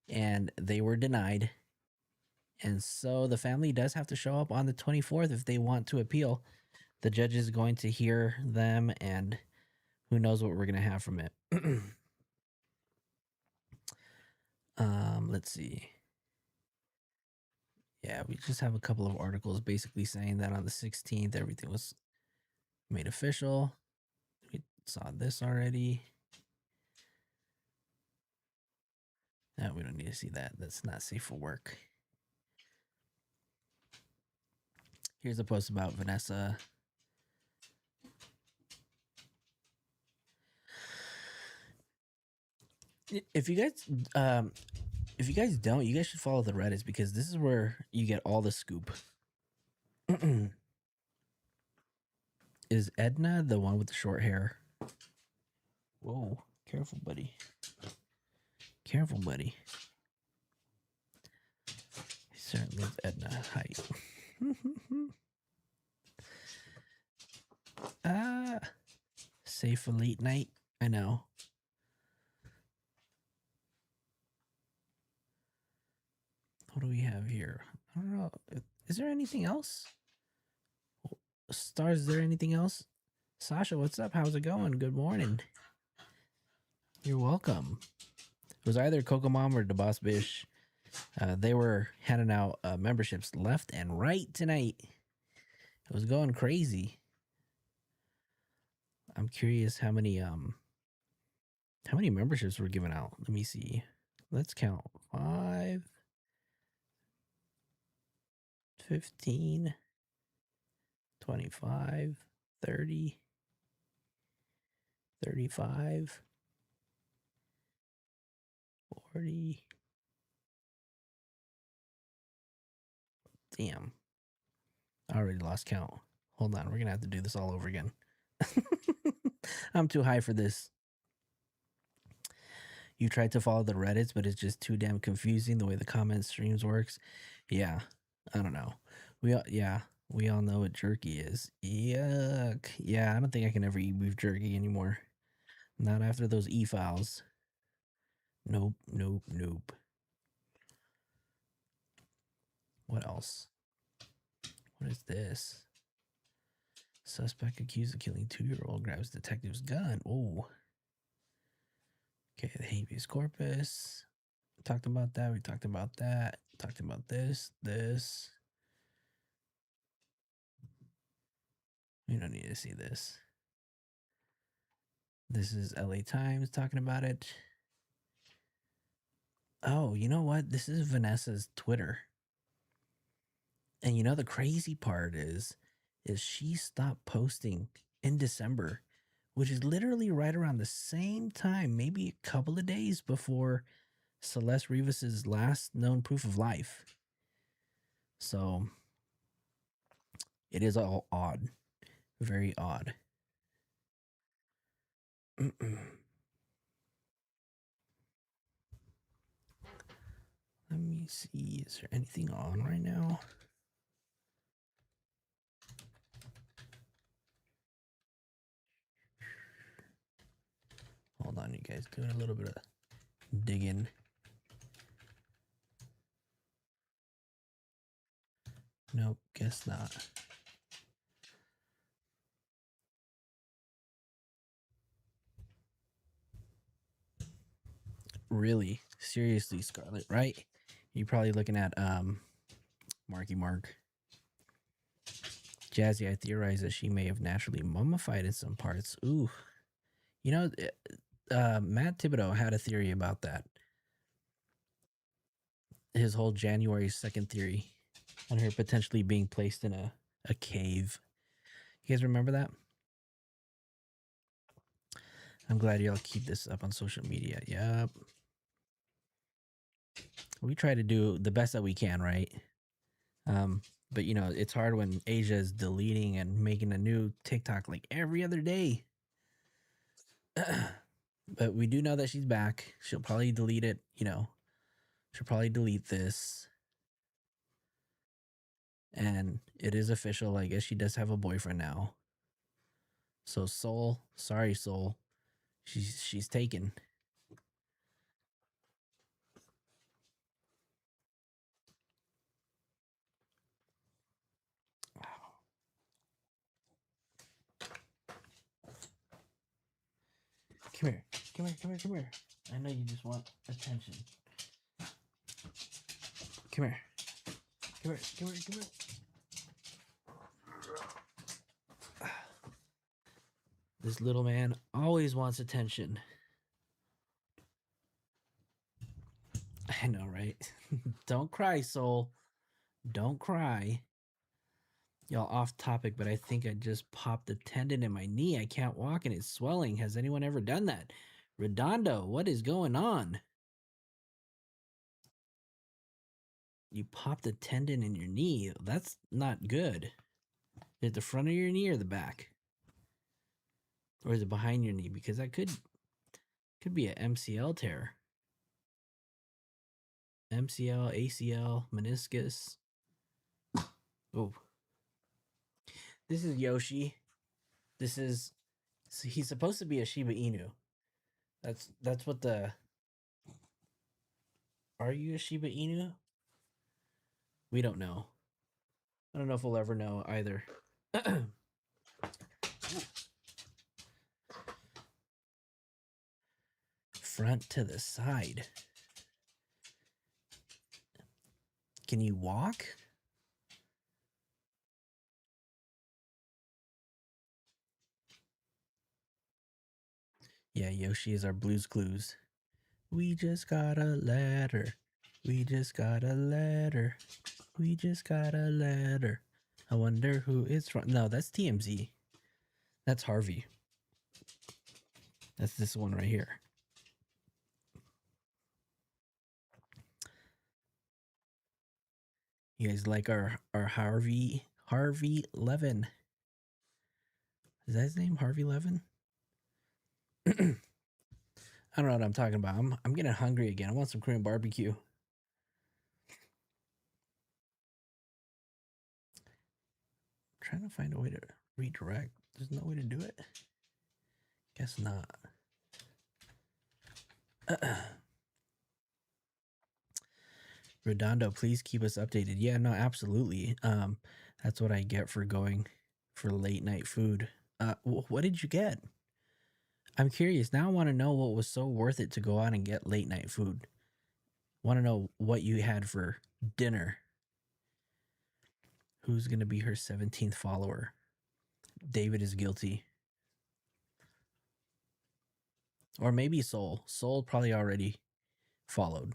and they were denied. And so the family does have to show up on the 24th if they want to appeal. The judge is going to hear them, and who knows what we're going to have from it. Let's see. Yeah, we just have a couple of articles basically saying that on the 16th, everything was made official. We saw this already. No, we don't need to see that. That's not safe for work. Here's a post about Vanessa. If you guys don't, you guys should follow the Reddits because this is where you get all the scoop. Is Edna the one with the short hair? Whoa, careful, buddy. Careful, buddy. Certainly is Edna height. Safe for late night. I know. What do we have here? I don't know. Is there anything else? Stars, is there anything else? Sasha, what's up? How's it going? Good morning. You're welcome. It was either Coco Mom or the Boss Bish. They were handing out memberships left and right tonight. It was going crazy. I'm curious how many memberships were given out. Let me see. Let's count. 5, 15, 25, 30, 35, 40. Damn. I already lost count. Hold on. We're going to have to do this all over again. I'm too high for this. You tried to follow the Reddits, but it's just too damn confusing the way the comment streams works. Yeah. I don't know. We all know what jerky is. Yuck. Yeah, I don't think I can ever eat beef jerky anymore. Not after those e-files. Nope. What else? What is this? Suspect accused of killing 2-year-old grabs detective's gun. Oh. Okay, the habeas corpus. We talked about that. We talked about that. Talked about this. We don't need to see this. This is LA Times talking about it. Oh, you know what? This is Vanessa's Twitter. And you know the crazy part is she stopped posting in December, which is literally right around the same time, maybe a couple of days before Celeste Rivas's last known proof of life. So it is all odd, very odd. Let me see, is there anything on right now? Hold on, you guys, doing a little bit of digging. Nope, guess not. Really, seriously, Scarlett, right? You're probably looking at Marky Mark. Jazzy, I theorize that she may have naturally mummified in some parts. Ooh. You know, Matt Thibodeau had a theory about that. His whole January 2nd theory on her potentially being placed in a cave. You guys remember that? I'm glad y'all keep this up on social media. Yep. We try to do the best that we can, right? But you know, it's hard when Aysia is deleting and making a new TikTok like every other day. But we do know that she's back. She'll probably delete it, you know. She'll probably delete this. And it is official. I guess she does have a boyfriend now. So Soul, sorry Soul. She's taken. Come here. Come here, come here, come here. I know you just want attention. Come here. Come here, come here, come here. This little man always wants attention. I know, right? Don't cry, Soul. Don't cry. Y'all off topic, but I think I just popped a tendon in my knee. I can't walk and it's swelling. Has anyone ever done that? Redondo, what is going on? You popped a tendon in your knee. That's not good. Is it the front of your knee or the back? Or is it behind your knee? Because that could be an MCL tear. MCL, ACL, meniscus. Oh. This is Yoshi. He's supposed to be a Shiba Inu. That's what the... Are you a Shiba Inu? We don't know. I don't know if we'll ever know either. Front to the side. Can you walk? Yeah, Yoshi is our Blue's Clues. We just got a letter. We just got a letter. We just got a letter. I wonder who it's from. No, that's TMZ. That's Harvey. That's this one right here. You guys like our Harvey Levin? Is that his name? Harvey Levin? I don't know what I'm talking about. I'm getting hungry again. I want some Korean barbecue. I'm trying to find a way to redirect. There's no way to do it. Guess not. Redondo, please keep us updated. Yeah, no, absolutely. That's what I get for going for late night food. What did you get? I'm curious. Now I want to know what was so worth it to go out and get late night food. Want to know what you had for dinner. Who's going to be her 17th follower? David is guilty. Or maybe Soul. Soul probably already followed.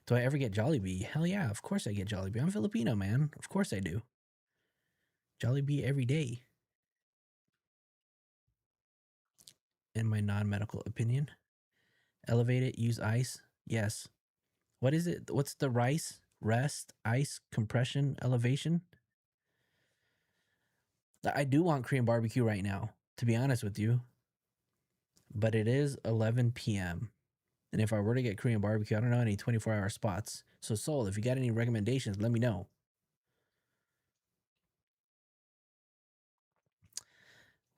Do I ever get Jollibee? Hell yeah, of course I get Jollibee. I'm Filipino, man. Of course I do. Jollibee every day. In my non-medical opinion. Elevate it, use ice. Yes. What is it? What's the rice? rest, ice, compression, elevation. I do want Korean barbecue right now, to be honest with you. But it is 11 p.m. And if I were to get Korean barbecue, I don't know any 24-hour spots. So, Soul, if you got any recommendations, let me know.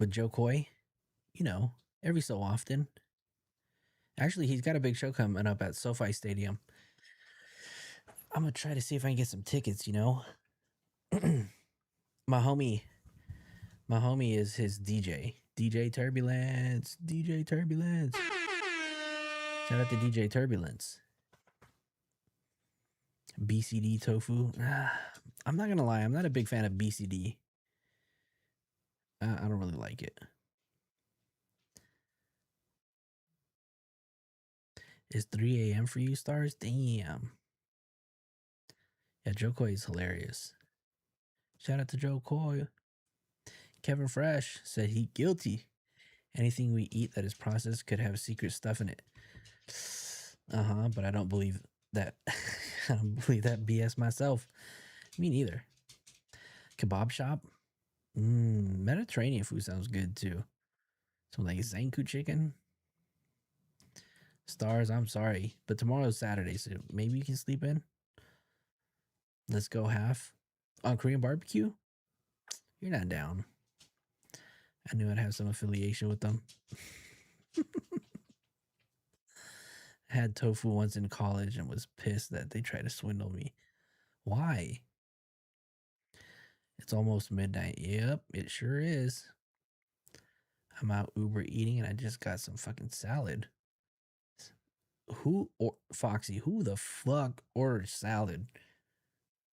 With Joe Coy, you know, every so often. Actually, he's got a big show coming up at SoFi Stadium. I'm going to try to see if I can get some tickets, you know. My homie is his DJ. DJ Turbulence. DJ Turbulence. Shout out to DJ Turbulence. BCD tofu. I'm not going to lie. I'm not a big fan of BCD. I don't really like it. It's 3 a.m. for you, Stars? Damn. Yeah, Joe Coy is hilarious. Shout out to Joe Coy. Kevin Fresh said he guilty. Anything we eat that is processed could have secret stuff in it. But I don't believe that. I don't believe that BS myself. Me neither. Kebab shop. Mediterranean food sounds good too. Something like Zanku chicken. Stars, I'm sorry, but tomorrow's Saturday, so maybe you can sleep in. Let's go half on Korean barbecue. You're not down. I knew I'd have some affiliation with them. I had tofu once in college and was pissed that they tried to swindle me. Why? It's almost midnight. Yep, it sure is. I'm out Uber eating and I just got some fucking salad. Foxy, who the fuck orders salad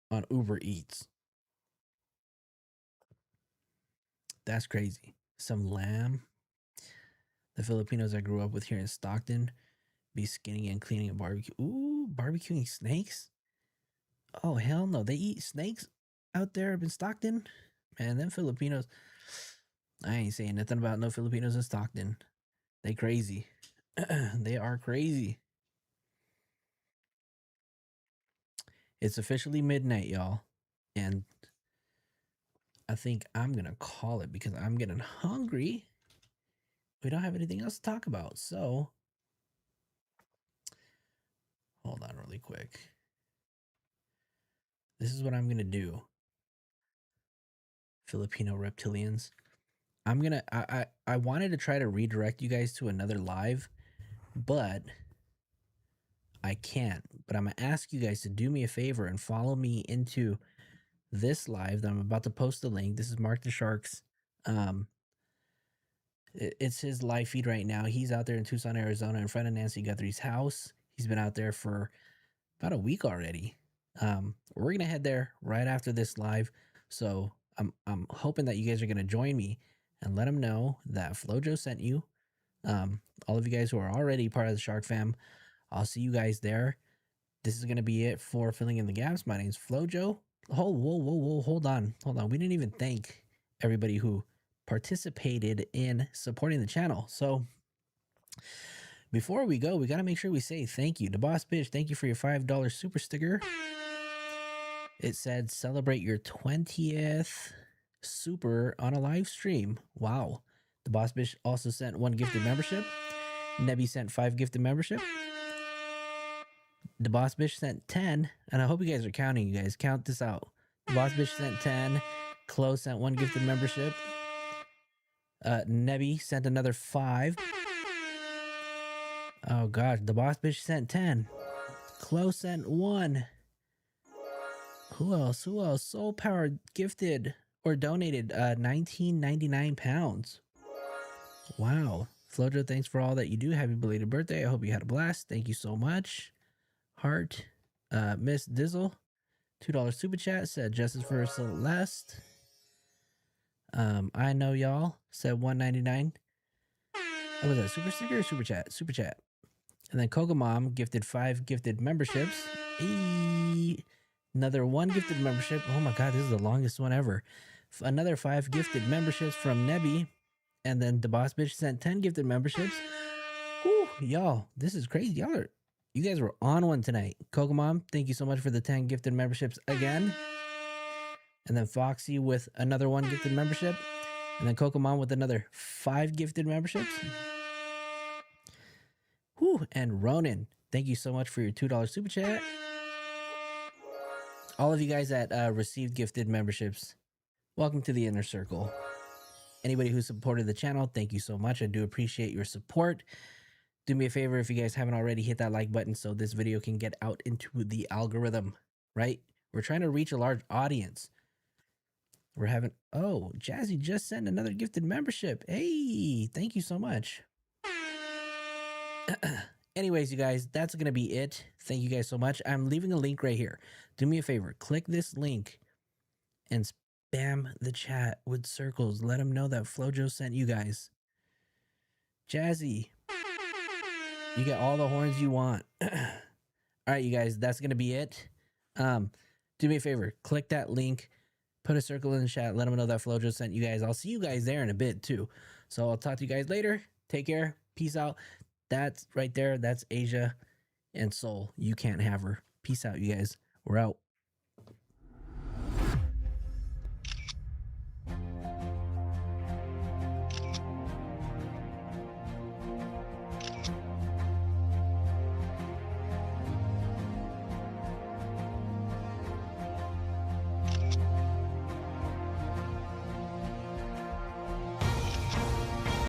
on Uber Eats? That's crazy. Some lamb. The Filipinos I grew up with here in Stockton be skinning and cleaning a barbecue. Ooh, barbecuing snakes? Oh, hell no. They eat snakes out there up in Stockton? Man, them Filipinos. I ain't saying nothing about no Filipinos in Stockton. They crazy. They are crazy. It's officially midnight, y'all. And I think I'm going to call it because I'm getting hungry. We don't have anything else to talk about. So, hold on really quick. This is what I'm going to do. Filipino reptilians. I'm going to, I wanted to try to redirect you guys to another live, but I can't. But I'm going to ask you guys to do me a favor and follow me into this live that I'm about to post the link. This is Mark the Sharks. It's his live feed right now. He's out there in Tucson, Arizona, in front of Nancy Guthrie's house. He's been out there for about a week already. We're gonna head there right after this live. So I'm hoping that you guys are gonna join me and let him know that Flojo sent you. All of you guys who are already part of the Shark fam, I'll see you guys there. This is gonna be it for Filling in the Gaps. My name's Flojo. Whoa, hold on. We didn't even thank everybody who participated in supporting the channel. So before we go, we got to make sure we say thank you. The Boss Bitch, thank you for your $5 super sticker. It said celebrate your 20th super on a live stream. Wow. The Boss Bitch also sent 1 gifted membership. Nebby sent 5 gifted membership. The Boss Bitch sent 10, and I hope you guys are counting. You guys count this out. The Boss Bitch sent 10. Chloe sent 1 gifted membership. Nebby sent another 5. Oh gosh, the Boss Bitch sent 10. Chloe sent 1. Who else? Soul Power gifted or donated 19.99 pounds. Wow. Flojo, thanks for all that you do. Happy belated birthday. I hope you had a blast. Thank you so much. Heart. Miss Dizzle, $2 super chat, said justice for Celeste. I know y'all said $1.99. Oh, was that super sticker or super chat? Super chat. And then Koga Mom gifted 5 gifted memberships. Another 1 gifted membership. Oh my god, this is the longest one ever. Another 5 gifted memberships from Nebby. And then the Boss Bitch sent 10 gifted memberships. Whew, y'all, this is crazy. Y'all are You guys were on one tonight. Coco Mom, thank you so much for the 10 gifted memberships again. And then Foxy with another 1 gifted membership. And then Coco Mom with another 5 gifted memberships. Whew. And Ronan, thank you so much for your $2 super chat. All of you guys that received gifted memberships, welcome to the inner circle. Anybody who supported the channel, thank you so much. I do appreciate your support. Do me a favor, if you guys haven't already, hit that like button so this video can get out into the algorithm, right? We're trying to reach a large audience. We're having, oh, Jazzy just sent another gifted membership. Hey, thank you so much. Anyways, you guys, that's going to be it. Thank you guys so much. I'm leaving a link right here. Do me a favor, click this link and spam the chat with circles. Let them know that Flojo sent you guys. Jazzy, you get all the horns you want. All right, you guys, that's going to be it. Do me a favor, click that link, put a circle in the chat, let them know that Flojo sent you guys. I'll see you guys there in a bit too. So I'll talk to you guys later. Take care. Peace out. That's right there. That's Aysia and Soul. You can't have her. Peace out, you guys. We're out.